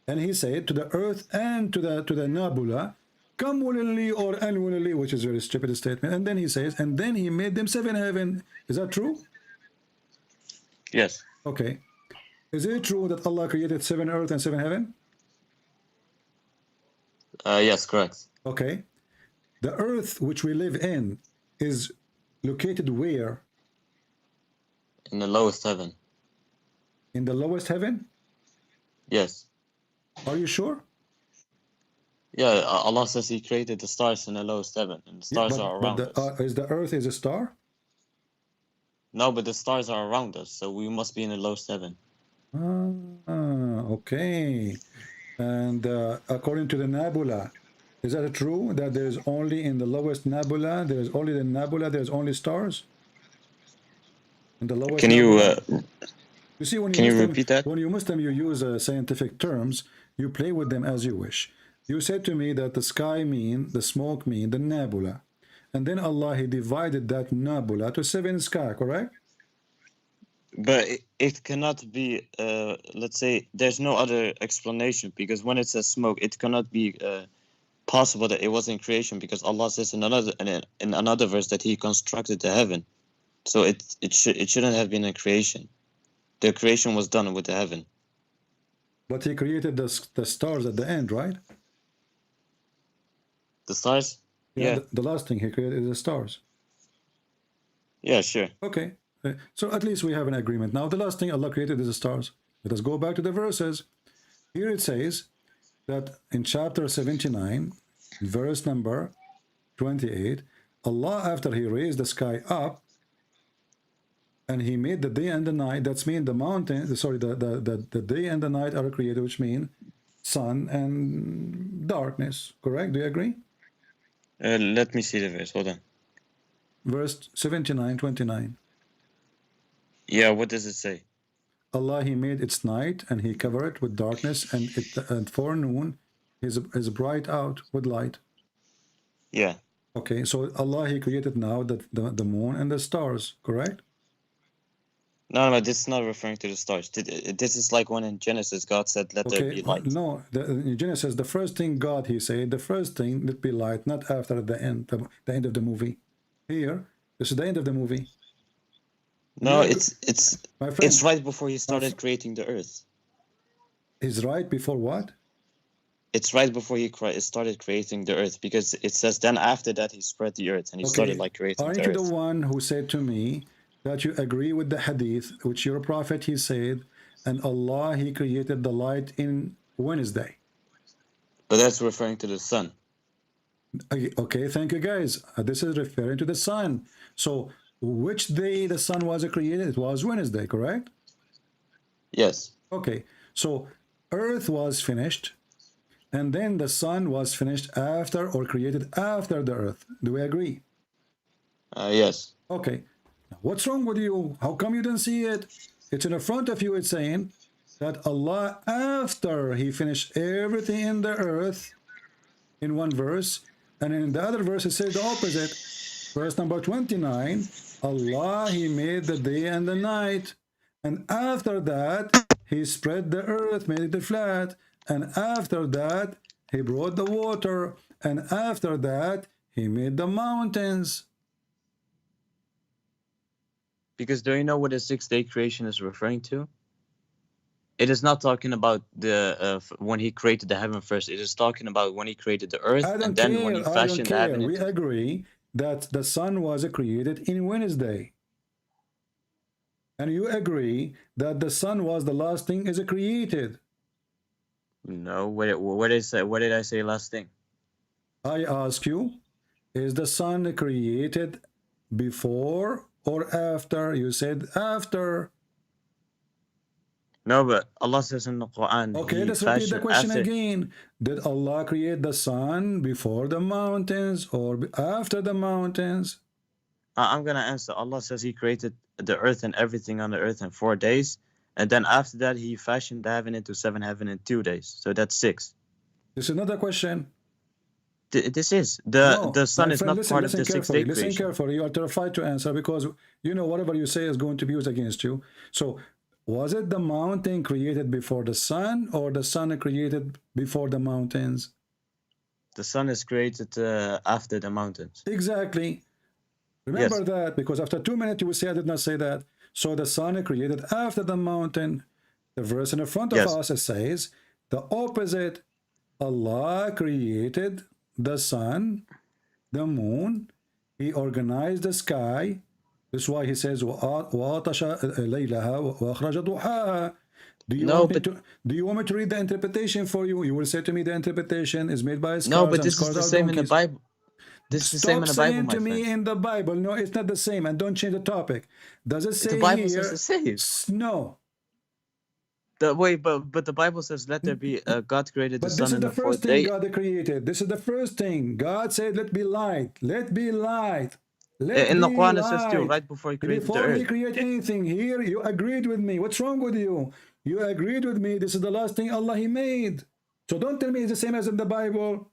and He said to the earth and to the nebula, come willingly or unwillingly, which is a very stupid statement. And then He says, and then He made them 7 heaven. Is that true? Yes. Okay. Is it true that Allah created 7 earth and 7 heaven? Yes, correct. Okay. The earth which we live in is located where? In the lowest heaven. In the lowest heaven? Yes. Are you sure? Yeah, Allah says He created the stars in the lowest heaven, and the stars are around us. Is the earth is a star? No, but the stars are around us, so we must be in the lowest heaven. Okay. And according to the nebula, is that true that there's only in the lowest nebula, there's only the nebula, there's only stars? In the lowest Can you you see, when can you Muslim, repeat that? When you Muslim, you use scientific terms, you play with them as you wish. You said to me that the sky mean, the smoke mean, the nebula. And then Allah, He divided that nebula to 7 sky, correct? But it cannot be, let's say, there's no other explanation, because when it says smoke, it cannot be possible that it was in creation, because Allah says in another verse that He constructed the heaven. So it shouldn't have been a creation. The creation was done with the heaven. But He created the stars at the end, right? The stars? Yeah. The last thing He created is the stars. Yeah, sure. Okay. So at least we have an agreement. Now the last thing Allah created is the stars. Let us go back to the verses. Here it says that in chapter 79, verse number 28, Allah, after He raised the sky up, and He made the day and the night, that's mean the mountain, sorry, the day and the night are created, which mean sun and darkness, correct? Do you agree? Let me see the verse, hold on. Verse 79, 29. Yeah, what does it say? Allah, He made its night, and He covered it with darkness, and forenoon is bright out with light. Yeah. Okay, so Allah, He created now the moon and the stars, correct? No, this is not referring to the stars. This is like when in Genesis God said, let there be light. No, in Genesis, the first thing God, He said, the first thing, let be light, not after the end of the movie. Here, this is the end of the movie. No, it's right before He started creating the earth. Is right before what? It's right before He started creating the earth, because it says then after that He spread the earth and He started like creating the earth. Aren't you the one who said to me that you agree with the hadith, which your prophet, he said, and Allah, He created the light in Wednesday. But that's referring to the sun. Okay, thank you guys. This is referring to the sun. So which day the sun was created? It was Wednesday, correct? Yes. Okay, so earth was finished, and then the sun was finished after or created after the earth. Do we agree? Yes. Okay. What's wrong with you? How come you didn't see it? It's in the front of you. It's saying that Allah, after he finished everything in the earth, in one verse, and in the other verse it says the opposite. Verse number 29, Allah, he made the day and the night, and after that he spread the earth, made it flat, and after that he brought the water, and after that he made the mountains. Because do you know what the 6-day creation is referring to? It is not talking about the when he created the heaven first. It is talking about when he created the earth, and then when he fashioned the heaven. We agree that the sun was created in Wednesday. And you agree that the sun was the last thing is created. No, what did I say last thing? I ask you, is the sun created before or after? You said after. No, but Allah says in the Quran. Okay, let's repeat the question again. Did Allah create the sun before the mountains or after the mountains? I'm going to answer. Allah says he created the earth and everything on the earth in 4 days. And then after that, he fashioned the heaven into 7 heaven in 2 days. So that's 6. This is another question. This is. The sun is not part of the 6-day creation. Listen carefully. You are terrified to answer because, you know, whatever you say is going to be used against you. So, was it the mountain created before the sun or the sun created before the mountains? The sun is created after the mountains. Exactly. Remember that, because after 2 minutes you will say I did not say that. So the sun created after the mountain. The verse in the front of us it says the opposite. Allah created the sun, the moon. He organized the sky. This is why he says وَأَطَشَ لَيْلَهَا وَأَخْرَجَ ضُحَاهَا. Do you want me to read the interpretation for you? You will say to me the interpretation is made by scholars. No, but this is the same in the Bible. This is the same in the Bible, saying to me in the Bible. No, it's not the same. And don't change the topic. Does it say the Bible here? says the same. No. But the Bible says, "Let there be." God created the sun in the 4th day. But this is the first thing God created. This is the first thing God said. Let be light. Let be light. In the Quran it says too, right before he created the earth. Before he created anything, here you agreed with me. What's wrong with you? You agreed with me. This is the last thing Allah He made. So don't tell me it's the same as in the Bible.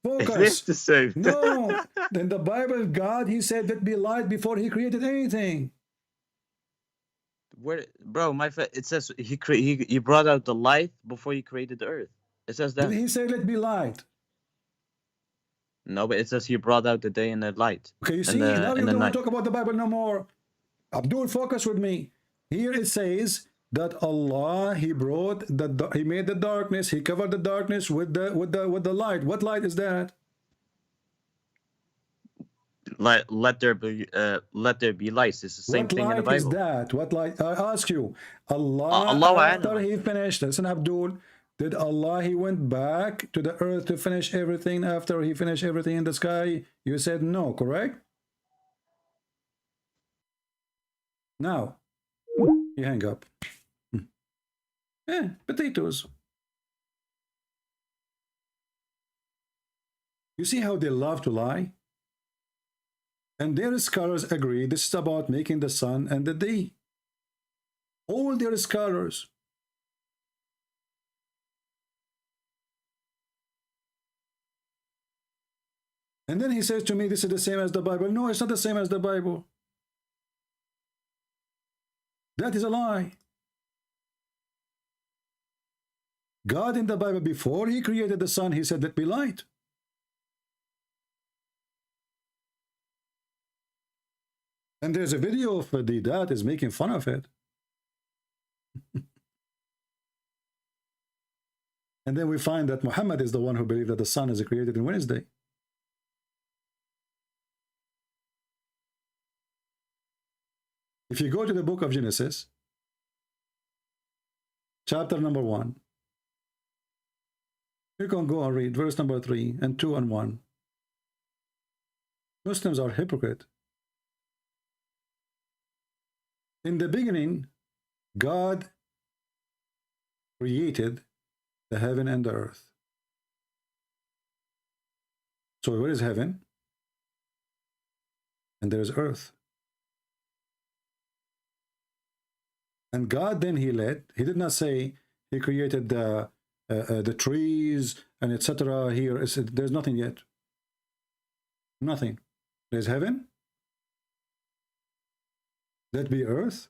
Focus. It is the same. No. In the Bible, God He said, "Let be light" before He created anything. Where, bro? It says he brought out the light before he created the earth. It says that. Did He say, "Let be light"? No, but it says he brought out the day and the light. Okay, you see, now you don't want to talk about the Bible no more. Abdul, focus with me. Here it says that Allah He made the darkness. He covered the darkness with the light. What light is that? Let there be lights. It's the same thing in the Bible. What light is that? What light? I ask you. Allah after He finished. Listen, Abdul. Did Allah He went back to the earth to finish everything after He finished everything in the sky? You said no, correct? Now, you hang up. Potatoes. You see how they love to lie? And their scholars agree this is about making the sun and the day. All their scholars. And then he says to me, this is the same as the Bible. No, it's not the same as the Bible. That is a lie. God in the Bible, before He created the sun, He said, "Let be light." And there's a video of the dad is making fun of it. And then we find that Muhammad is the one who believed that the sun is created in Wednesday. If you go to the book of Genesis, chapter number 1, You can go and read verse number 3 and 2 and 1. Muslims are hypocrite. In the beginning, God created the heaven and the earth. So where is heaven? And there is earth. And God then he did not say he created the trees and etc. Here there's nothing yet. Nothing. There's heaven. Let be earth.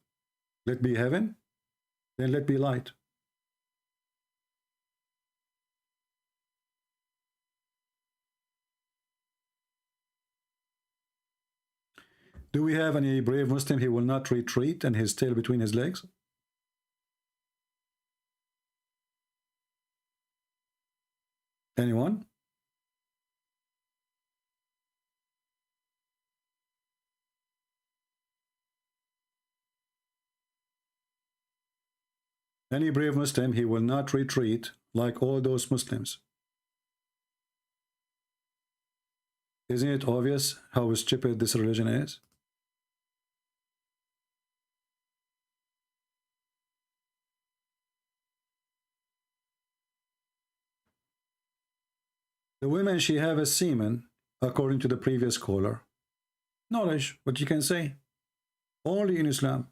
Let be heaven. Then let be light. Do we have any brave Muslim? He will not retreat and his tail between his legs. Anyone? Any brave Muslim, he will not retreat like all those Muslims. Isn't it obvious how stupid this religion is? The women, she have a semen, according to the previous caller. Knowledge, what you can say. Only in Islam.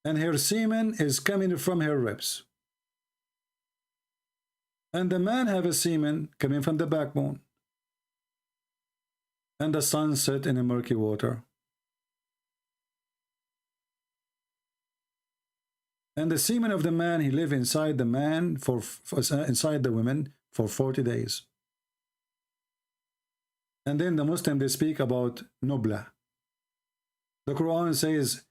And her semen is coming from her ribs. And the man have a semen coming from the backbone. And the sun set in a murky water. And the semen of the man, he live inside the man, inside the women, for 40 days. And then the Muslim, they speak about Nubla. The Quran says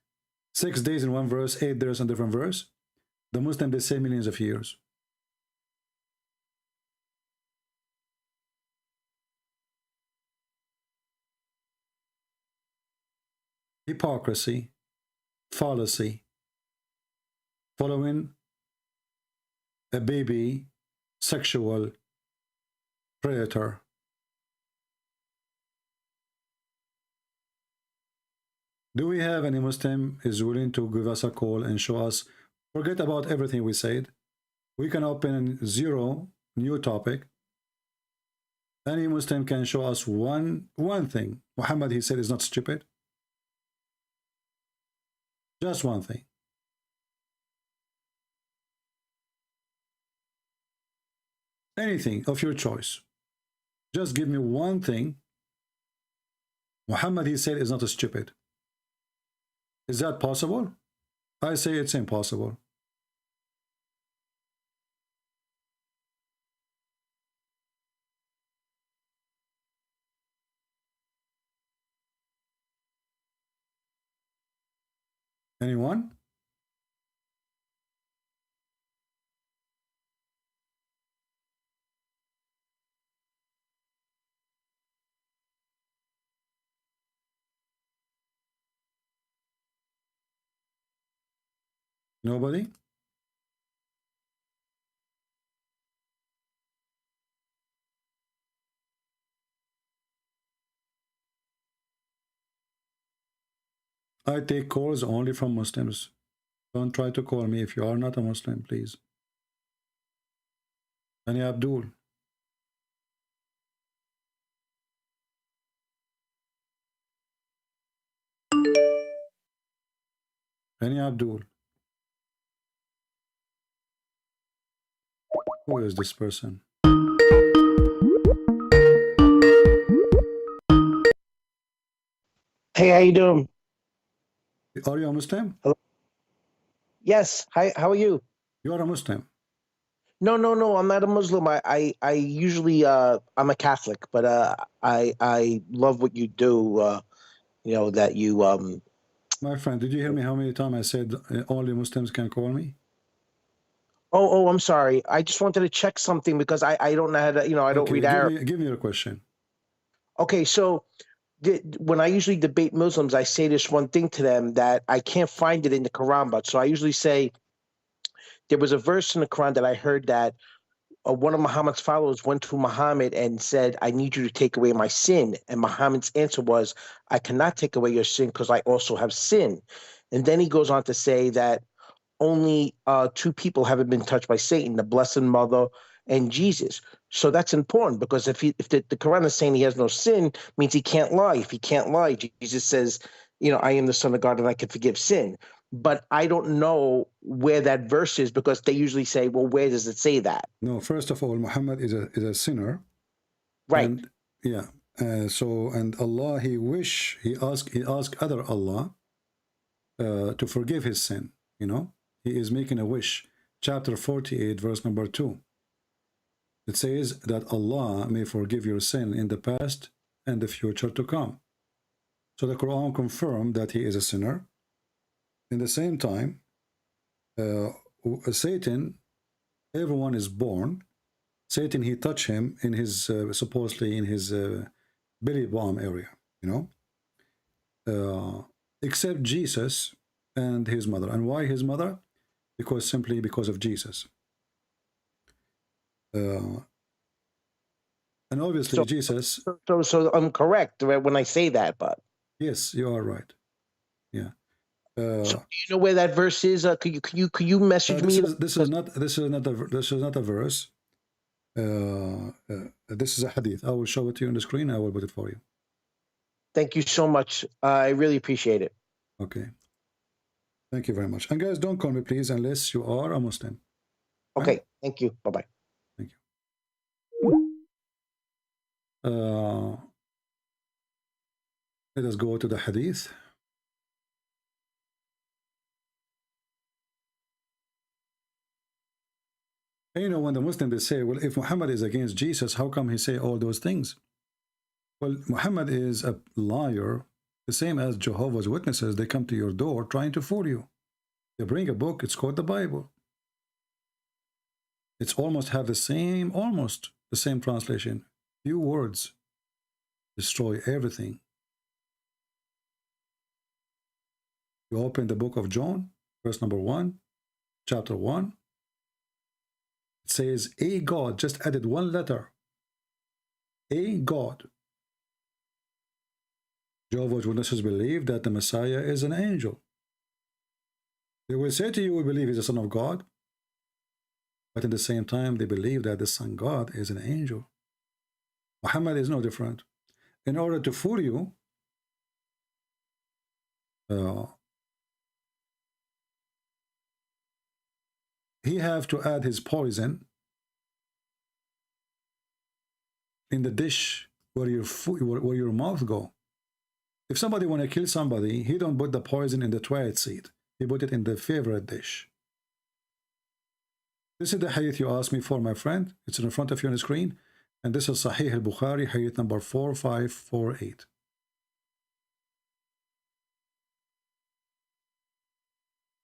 6 days in one verse, 8 days in a different verse. The Muslim, they say millions of years. Hypocrisy, fallacy, following a baby sexual predator. Do we have any Muslim is willing to give us a call and show us? Forget about everything we said. We can open 0 new topic. Any Muslim can show us one thing. Muhammad, he said, is not stupid. Just one thing. Anything of your choice. Just give me one thing. Muhammad, he said, is not stupid. Is that possible? I say it's impossible. Anyone? Nobody? I take calls only from Muslims. Don't try to call me if you are not a Muslim, please. Any Abdul? Any Abdul? Who is this person? Hey, how you doing? Are you a Muslim? Hello? Yes. Hi. How are you? You are a Muslim. No, I'm not a Muslim. I usually I'm a Catholic, but I love what you do. You know that you My friend, did you hear me how many times I said only Muslims can call me? Oh, I'm sorry. I just wanted to check something because I don't know how to, I don't read Arabic. Give me your question. Okay, so when I usually debate Muslims, I say this one thing to them that I can't find it in the Quran, but so I usually say there was a verse in the Quran that I heard that one of Muhammad's followers went to Muhammad and said, I need you to take away my sin. And Muhammad's answer was, I cannot take away your sin because I also have sin. And then he goes on to say that only 2 people haven't been touched by Satan, the Blessed Mother and Jesus. So that's important, because if the Quran is saying he has no sin, means he can't lie. If he can't lie, Jesus says, I am the Son of God and I can forgive sin. But I don't know where that verse is, because they usually say, well, where does it say that? No, first of all, Muhammad is a sinner. Right. And, yeah. And Allah, he asked other Allah to forgive his sin. He is making a wish. Chapter 48, verse number 2. It says that Allah may forgive your sin in the past and the future to come. So the Quran confirmed that he is a sinner. In the same time, Satan, everyone is born. Satan, he touched him in his, supposedly in his belly button area, except Jesus and his mother. And why his mother? Simply because of Jesus. And obviously Jesus. So I'm correct when I say that, but yes, you are right. Yeah. So do you know where that verse is? Could you message me? This is not a verse. This is a hadith. I will show it to you on the screen. I will put it for you. Thank you so much. I really appreciate it. Okay. Thank you very much. And guys, don't call me, please, unless you are a Muslim. Okay. Right? Thank you. Bye-bye. Thank you. Let us go to the hadith. And when the Muslims, they say, well, if Muhammad is against Jesus, how come he say all those things? Well, Muhammad is a liar, the same as Jehovah's Witnesses. They come to your door trying to fool you. They bring a book, it's called the Bible. It's almost the same translation. Few words destroy everything. You open the book of John, verse number 1, chapter 1. It says, a God, just added one letter. A God. Jehovah's Witnesses believe that the Messiah is an angel. They will say to you, we believe he's the Son of God. But at the same time, they believe that the Son God is an angel. Muhammad is no different. In order to fool you, he have to add his poison in the dish where your mouth go. If somebody want to kill somebody, he don't put the poison in the toilet seat. He put it in the favorite dish. This is the hadith you asked me for, my friend. It's in front of you on the screen. And this is Sahih al-Bukhari, hadith number 4548.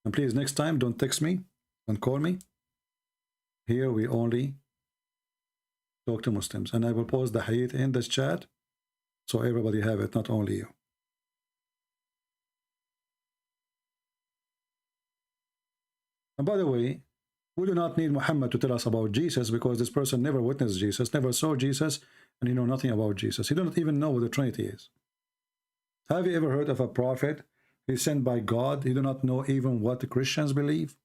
And please, next time, don't text me. Don't call me. Here we only talk to Muslims. And I will post the hadith in this chat so everybody have it, not only you. And by the way, we do not need Muhammad to tell us about Jesus, because this person never witnessed Jesus, never saw Jesus, and he know nothing about Jesus. He don't even know what the Trinity is. Have you ever heard of a prophet? He's sent by God. He do not know even what the Christians believe.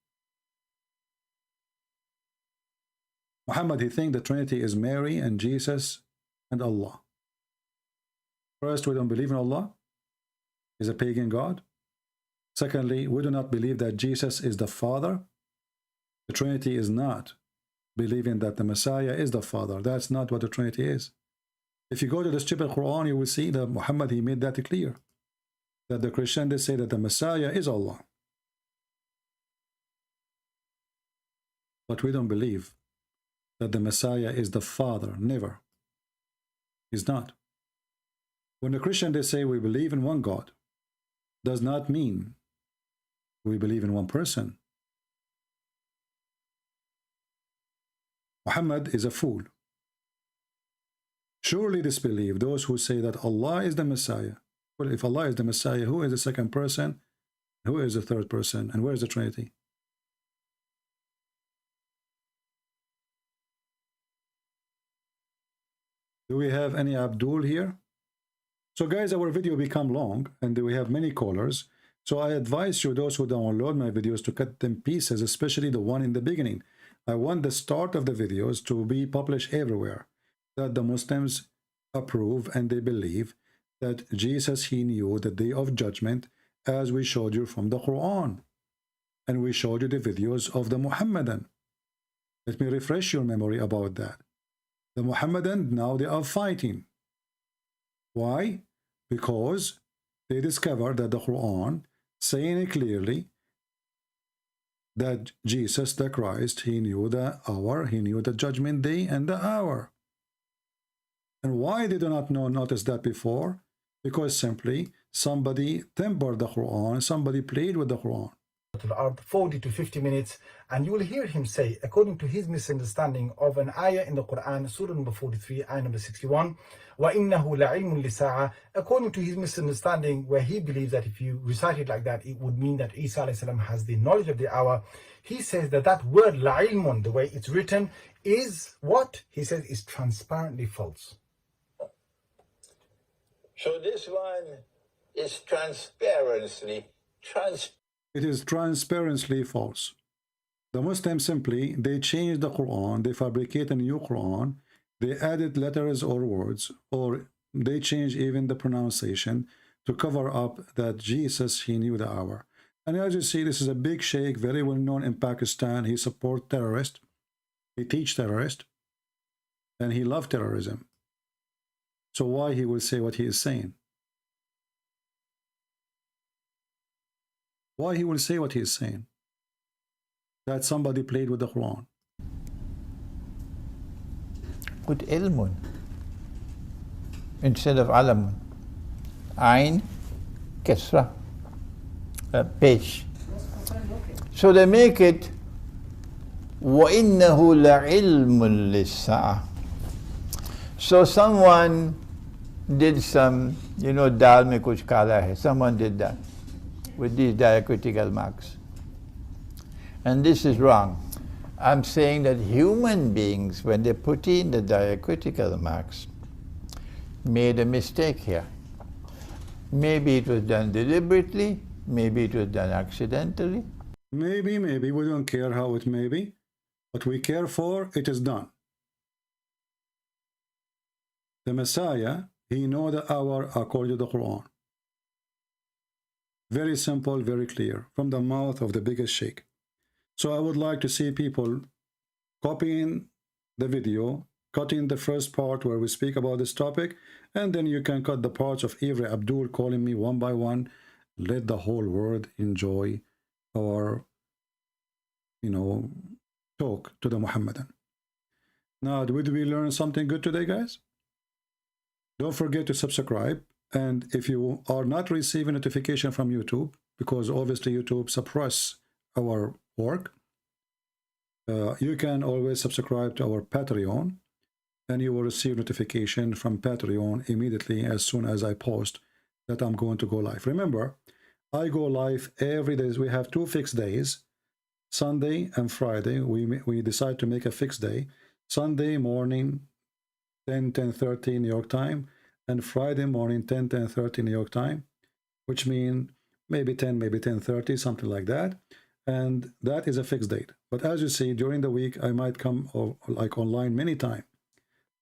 Muhammad, he think the Trinity is Mary and Jesus and Allah. First, we don't believe in Allah. He's a pagan God. Secondly, we do not believe that Jesus is the Father. The Trinity is not believing that the Messiah is the Father. That's not what the Trinity is. If you go to the stupid Quran, you will see that Muhammad, he made that clear. That the Christian, they say that the Messiah is Allah. But we don't believe that the Messiah is the Father. Never. He's not. When the Christian, they say we believe in one God, does not mean we believe in one person. Muhammad is a fool. Surely disbelieve those who say that Allah is the Messiah. Well, if Allah is the Messiah, who is the second person? Who is the third person? And where is the Trinity? Do we have any Abdul here? So guys, our video become long and we have many callers. So I advise you, those who download my videos, to cut them pieces, especially the one in the beginning. I want the start of the videos to be published everywhere, that the Muslims approve and they believe that Jesus, he knew the day of judgment, as we showed you from the Quran. And we showed you the videos of the Muhammadan. Let me refresh your memory about that. The Muhammadan, now they are fighting. Why? Because they discovered that the Quran saying clearly that Jesus the Christ, he knew the hour, he knew the judgment day and the hour. And why they do not notice that before? Because simply somebody tempered the Quran, somebody played with the Quran. 40 to 50 minutes, and you will hear him say, according to his misunderstanding of an ayah in the Quran, Surah number 43, ayah number 61, وَإِنَّهُ لَعِلْمٌ لِسَاعَةٍ, according to his misunderstanding, where he believes that if you recite it like that, it would mean that Isa alayhi salam has the knowledge of the hour. He says that that word la'ilmun, the way it's written, is what? He says is transparently false. So this one is transparently It is transparently false. The Muslims simply, they change the Quran, they fabricate a new Quran, they added letters or words, or they change even the pronunciation to cover up that Jesus, he knew the hour. And as you see, this is a big sheikh, very well known in Pakistan. He supports terrorists, he teaches terrorists, and he loves terrorism. So why he will say what he is saying? Why he will say what he is saying? That somebody played with the Quran. Put ilmun instead of alamun. Ain, kesra, pesh. So they make it وَإِنَّهُ لَعِلْمٌ لِلسَّاعَةِ. So someone did some, dal mein kuch kala hai. Someone did that with these diacritical marks. And this is wrong. I'm saying that human beings, when they put in the diacritical marks, made a mistake here. Maybe it was done deliberately, maybe it was done accidentally. Maybe, we don't care how it may be. What we care for, it is done. The Messiah, he know the hour according to the Quran. Very simple, very clear, from the mouth of the biggest sheikh. So I would like to see people copying the video, cutting the first part where we speak about this topic, and then you can cut the parts of every Abdul calling me one by one. Let the whole world enjoy our, talk to the Muhammadan. Now, did we learn something good today, guys? Don't forget to subscribe. And if you are not receiving notification from YouTube, because obviously YouTube suppress our work, you can always subscribe to our Patreon, and you will receive notification from Patreon immediately as soon as I post that I'm going to go live. Remember, I go live every day. We have 2 fixed days, Sunday and Friday. We decide to make a fixed day. Sunday morning, 10:30 New York time, and Friday morning, 10:30 New York time, which means maybe 10, maybe 10:30, something like that. And that is a fixed date. But as you see, during the week, I might come online many times,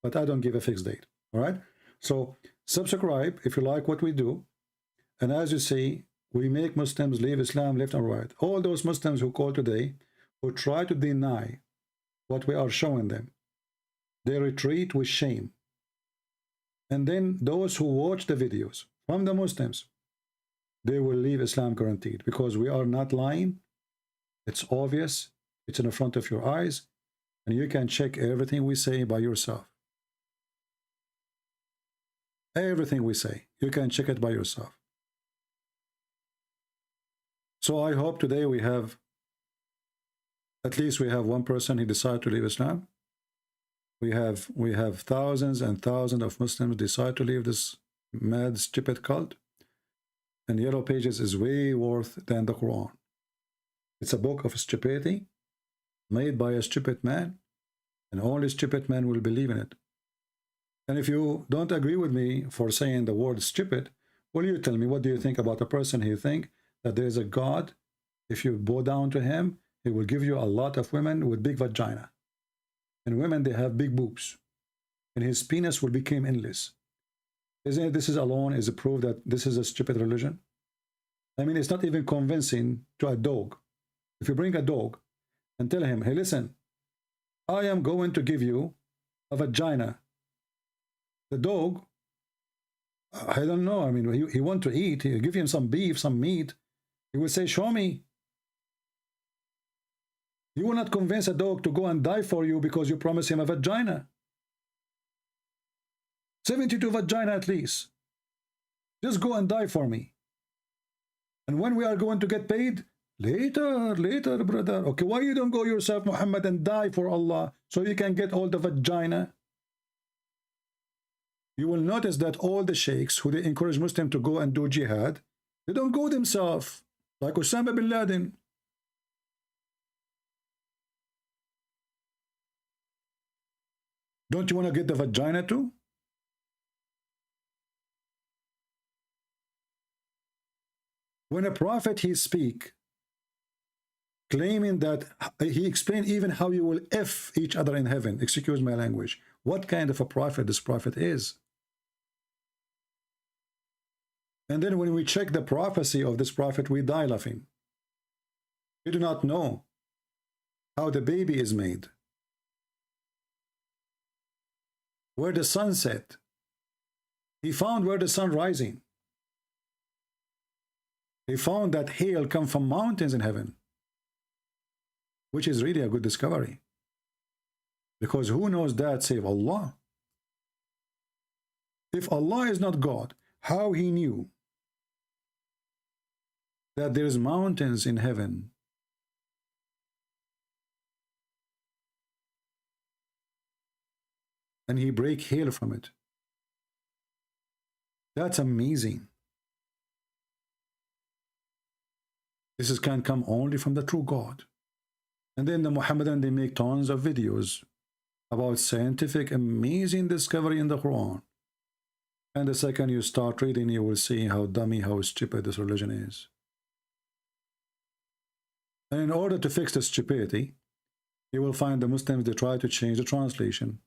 but I don't give a fixed date. All right. So subscribe if you like what we do. And as you see, we make Muslims leave Islam left and right. All those Muslims who call today, who try to deny what we are showing them, they retreat with shame. And then those who watch the videos from the Muslims, they will leave Islam guaranteed, because we are not lying. It's obvious. It's in the front of your eyes. And you can check everything we say by yourself. Everything we say, you can check it by yourself. So I hope today we have, at least we have one person who decided to leave Islam. We have thousands and thousands of Muslims decide to leave this mad, stupid cult. And Yellow Pages is way worse than the Quran. It's a book of stupidity made by a stupid man, and only stupid man will believe in it. And if you don't agree with me for saying the word stupid, will you tell me, what do you think about a person who think that there is a God? If you bow down to him, he will give you a lot of women with big vagina. And women, they have big boobs. And his penis will become endless. Isn't it, this is alone is a proof that this is a stupid religion? I mean, it's not even convincing to a dog. If you bring a dog and tell him, hey, listen, I am going to give you a vagina. The dog, I don't know. I mean, he want to eat. You give him some beef, some meat. He will say, show me. You will not convince a dog to go and die for you because you promise him a vagina. 72 vagina at least. Just go and die for me. And when we are going to get paid? Later, brother. Okay, why you don't go yourself, Muhammad, and die for Allah so you can get all the vagina? You will notice that all the sheikhs who they encourage Muslims to go and do jihad, they don't go themselves, like Osama bin Laden. Don't you want to get the vagina too? When a prophet he speak, claiming that he explained even how you will F each other in heaven, excuse my language. What kind of a prophet this prophet is? And then when we check the prophecy of this prophet, we die laughing. We do not know how the baby is made, where the sun set. He found where the sun rising. He found that hail come from mountains in heaven, which is really a good discovery. Because who knows that save Allah? If Allah is not God, how he knew that there is mountains in heaven? And he break hail from it. That's amazing. This can come only from the true God. And then the Muhammadan, they make tons of videos about scientific amazing discovery in the Quran. And the second you start reading, you will see how dummy, how stupid this religion is. And in order to fix the stupidity, you will find the Muslims, they try to change the translation.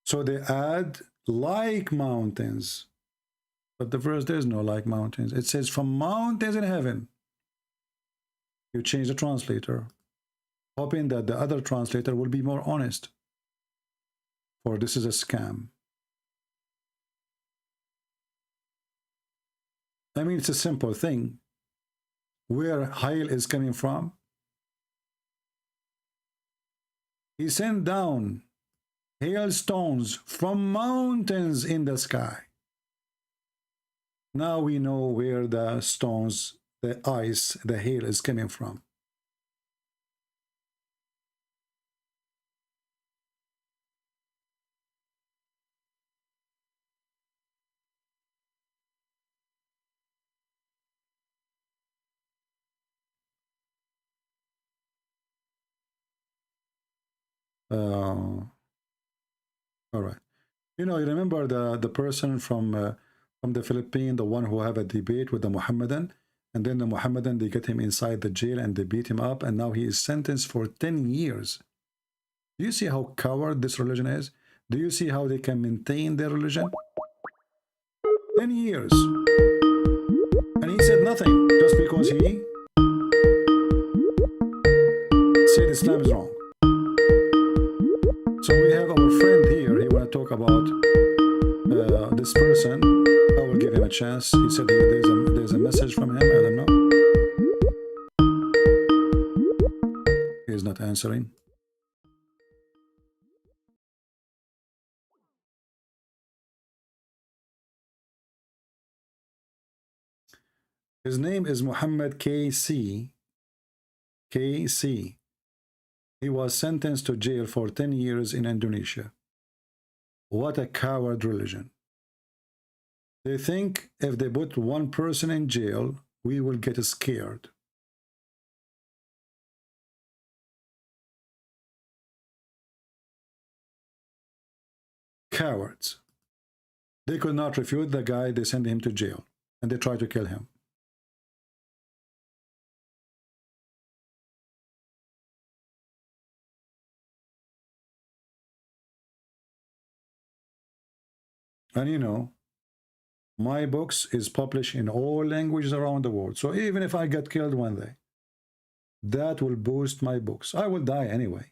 So they add like mountains. But the verse, there's no like mountains. It says from mountains in heaven. You change the translator, hoping that the other translator will be more honest. For this is a scam. I mean, it's a simple thing. Where hail is coming from? He sent down hailstones from mountains in the sky. Now we know where the stones, the ice, the hail is coming from. All right. You know, you remember the person from the Philippines, the one who have a debate with the Muhammadan, and then the Muhammadan, they get him inside the jail and they beat him up, and now he is sentenced for 10 years. Do you see how coward this religion is? Do you see how they can maintain their religion? 10 years. And he said nothing, just because he said Islam is wrong. So we have our friend here, he want to talk about this person. I will give him a chance. He said there's a message from him, I don't know. He is not answering. His name is Muhammad KC. KC. He was sentenced to jail for 10 years in Indonesia. What a coward religion. They think if they put one person in jail, we will get scared. cowards. They could not refute the guy. They sent him to jail, and they tried to kill him. And you know, my books is published in all languages around the world. So even if I get killed one day, that will boost my books. I will die anyway.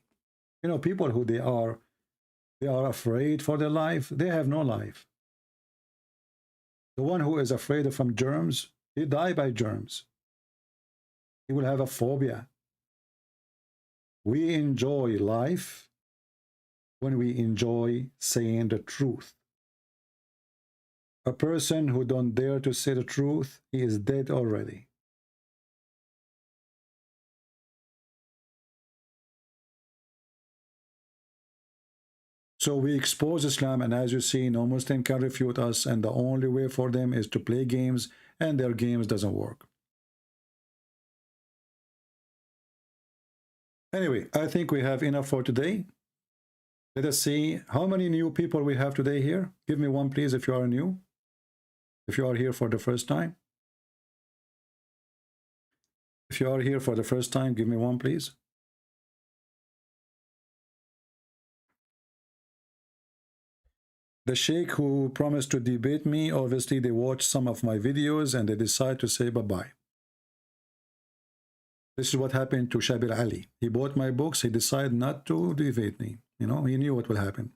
You know, people who they are afraid for their life, they have no life. The one who is afraid from germs, he die by germs. He will have a phobia. We enjoy life when we enjoy saying the truth. A person who don't dare to say the truth, he is dead already. So we expose Islam, and as you see, no Muslim can refute us, and the only way for them is to play games, and their games doesn't work. Anyway, I think we have enough for today. Let us see how many new people we have today here. Give me one, please, if you are new. If you are here for the first time. If you are here for the first time, give me one, please. The sheikh who promised to debate me, obviously they watched some of my videos and they decide to say bye-bye. This is what happened to Shabir Ali. He bought my books, he decided not to debate me. You know, he knew what will happen.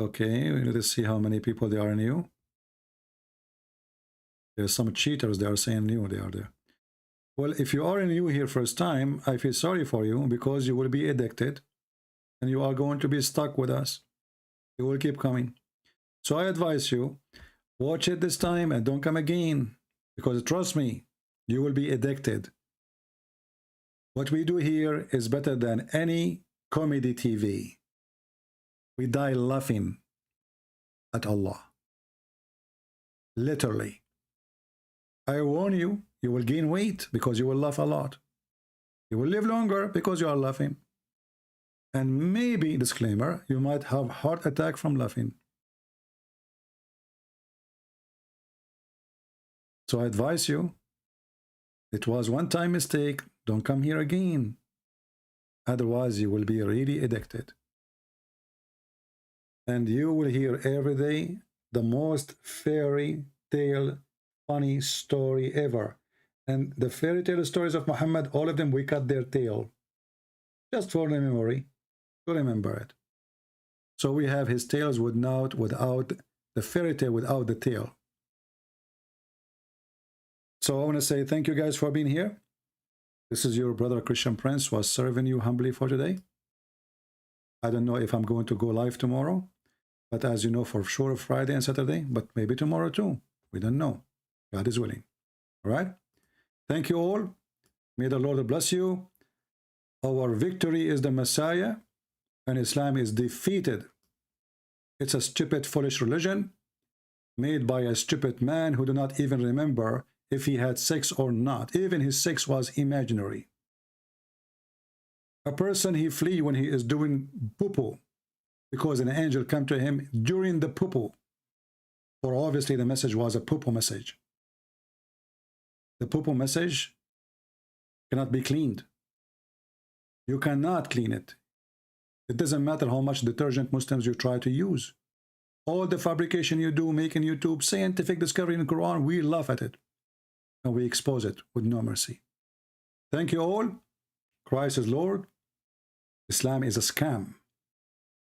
Okay, let's see how many people they are new. There's some cheaters, they are saying new, they are there. Well, if you are new here first time, I feel sorry for you because you will be addicted and you are going to be stuck with us. You will keep coming. So I advise you, watch it this time and don't come again, because trust me, you will be addicted. What we do here is better than any comedy TV. We die laughing at Allah. Literally. I warn you, you will gain weight because you will laugh a lot. You will live longer because you are laughing. And maybe, disclaimer, you might have heart attack from laughing. So I advise you, it was one-time mistake, don't come here again. Otherwise, you will be really addicted. And you will hear every day the most fairy tale funny story ever. And the fairy tale stories of Muhammad, all of them, we cut their tail. Just for the memory, to remember it. So we have his tales without the fairy tale, without the tail. So I want to say thank you guys for being here. This is your brother Christian Prince was serving you humbly for today. I don't know if I'm going to go live tomorrow, but as you know, for sure Friday and Saturday, but maybe tomorrow too. We don't know. God is willing. All right? Thank you all. May the Lord bless you. Our victory is the Messiah, and Islam is defeated. It's a stupid, foolish religion made by a stupid man who do not even remember if he had sex or not. Even his sex was imaginary. A person, he flee when he is doing poo-poo because an angel come to him during the poo-poo. For obviously the message was a poo-poo message. The poo-poo message cannot be cleaned. You cannot clean it. It doesn't matter how much detergent Muslims you try to use. All the fabrication you do, making YouTube, scientific discovery in the Quran, we laugh at it. And we expose it with no mercy. Thank you all. Christ is Lord. Islam is a scam.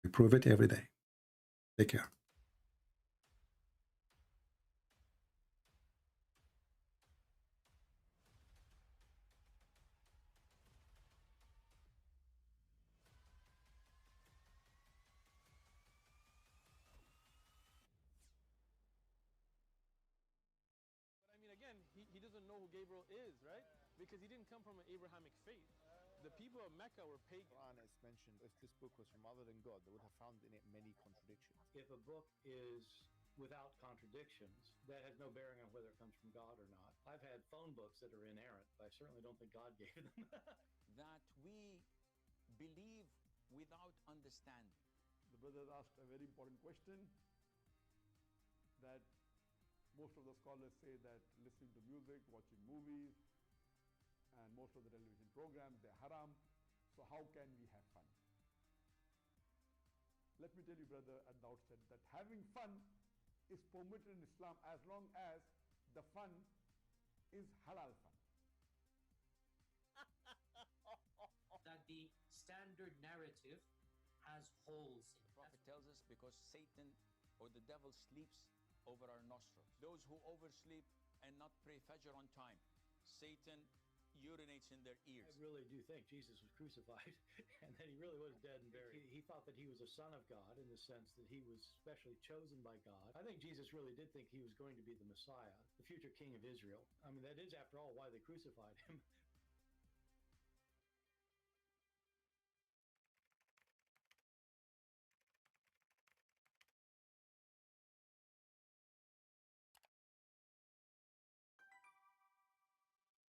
We prove it every day. Take care. He doesn't know who Gabriel is, right? Because he didn't come from an Abrahamic faith. The people of Mecca were pagan. Quran is mentioned, if this book was from other than God, they would have found in it many contradictions. If a book is without contradictions, that has no bearing on whether it comes from God or not. I've had phone books that are inerrant, but I certainly don't think God gave them. That we believe without understanding. The brother asked a very important question that most of the scholars say that listening to music, watching movies, and most of the television programs, they're haram. So how can we have fun? Let me tell you, brother, at the outset that having fun is permitted in Islam as long as the fun is halal fun. That the standard narrative has holes in it. The Prophet tells us because Satan or the devil sleeps over our nostrils. Those who oversleep and not pray Fajr on time, Satan urinates in their ears. I really do think Jesus was crucified and that he really was dead and buried. He thought that he was a son of God in the sense that he was specially chosen by God. I think Jesus really did think he was going to be the Messiah, the future king of Israel. I mean, that is, after all, why they crucified him.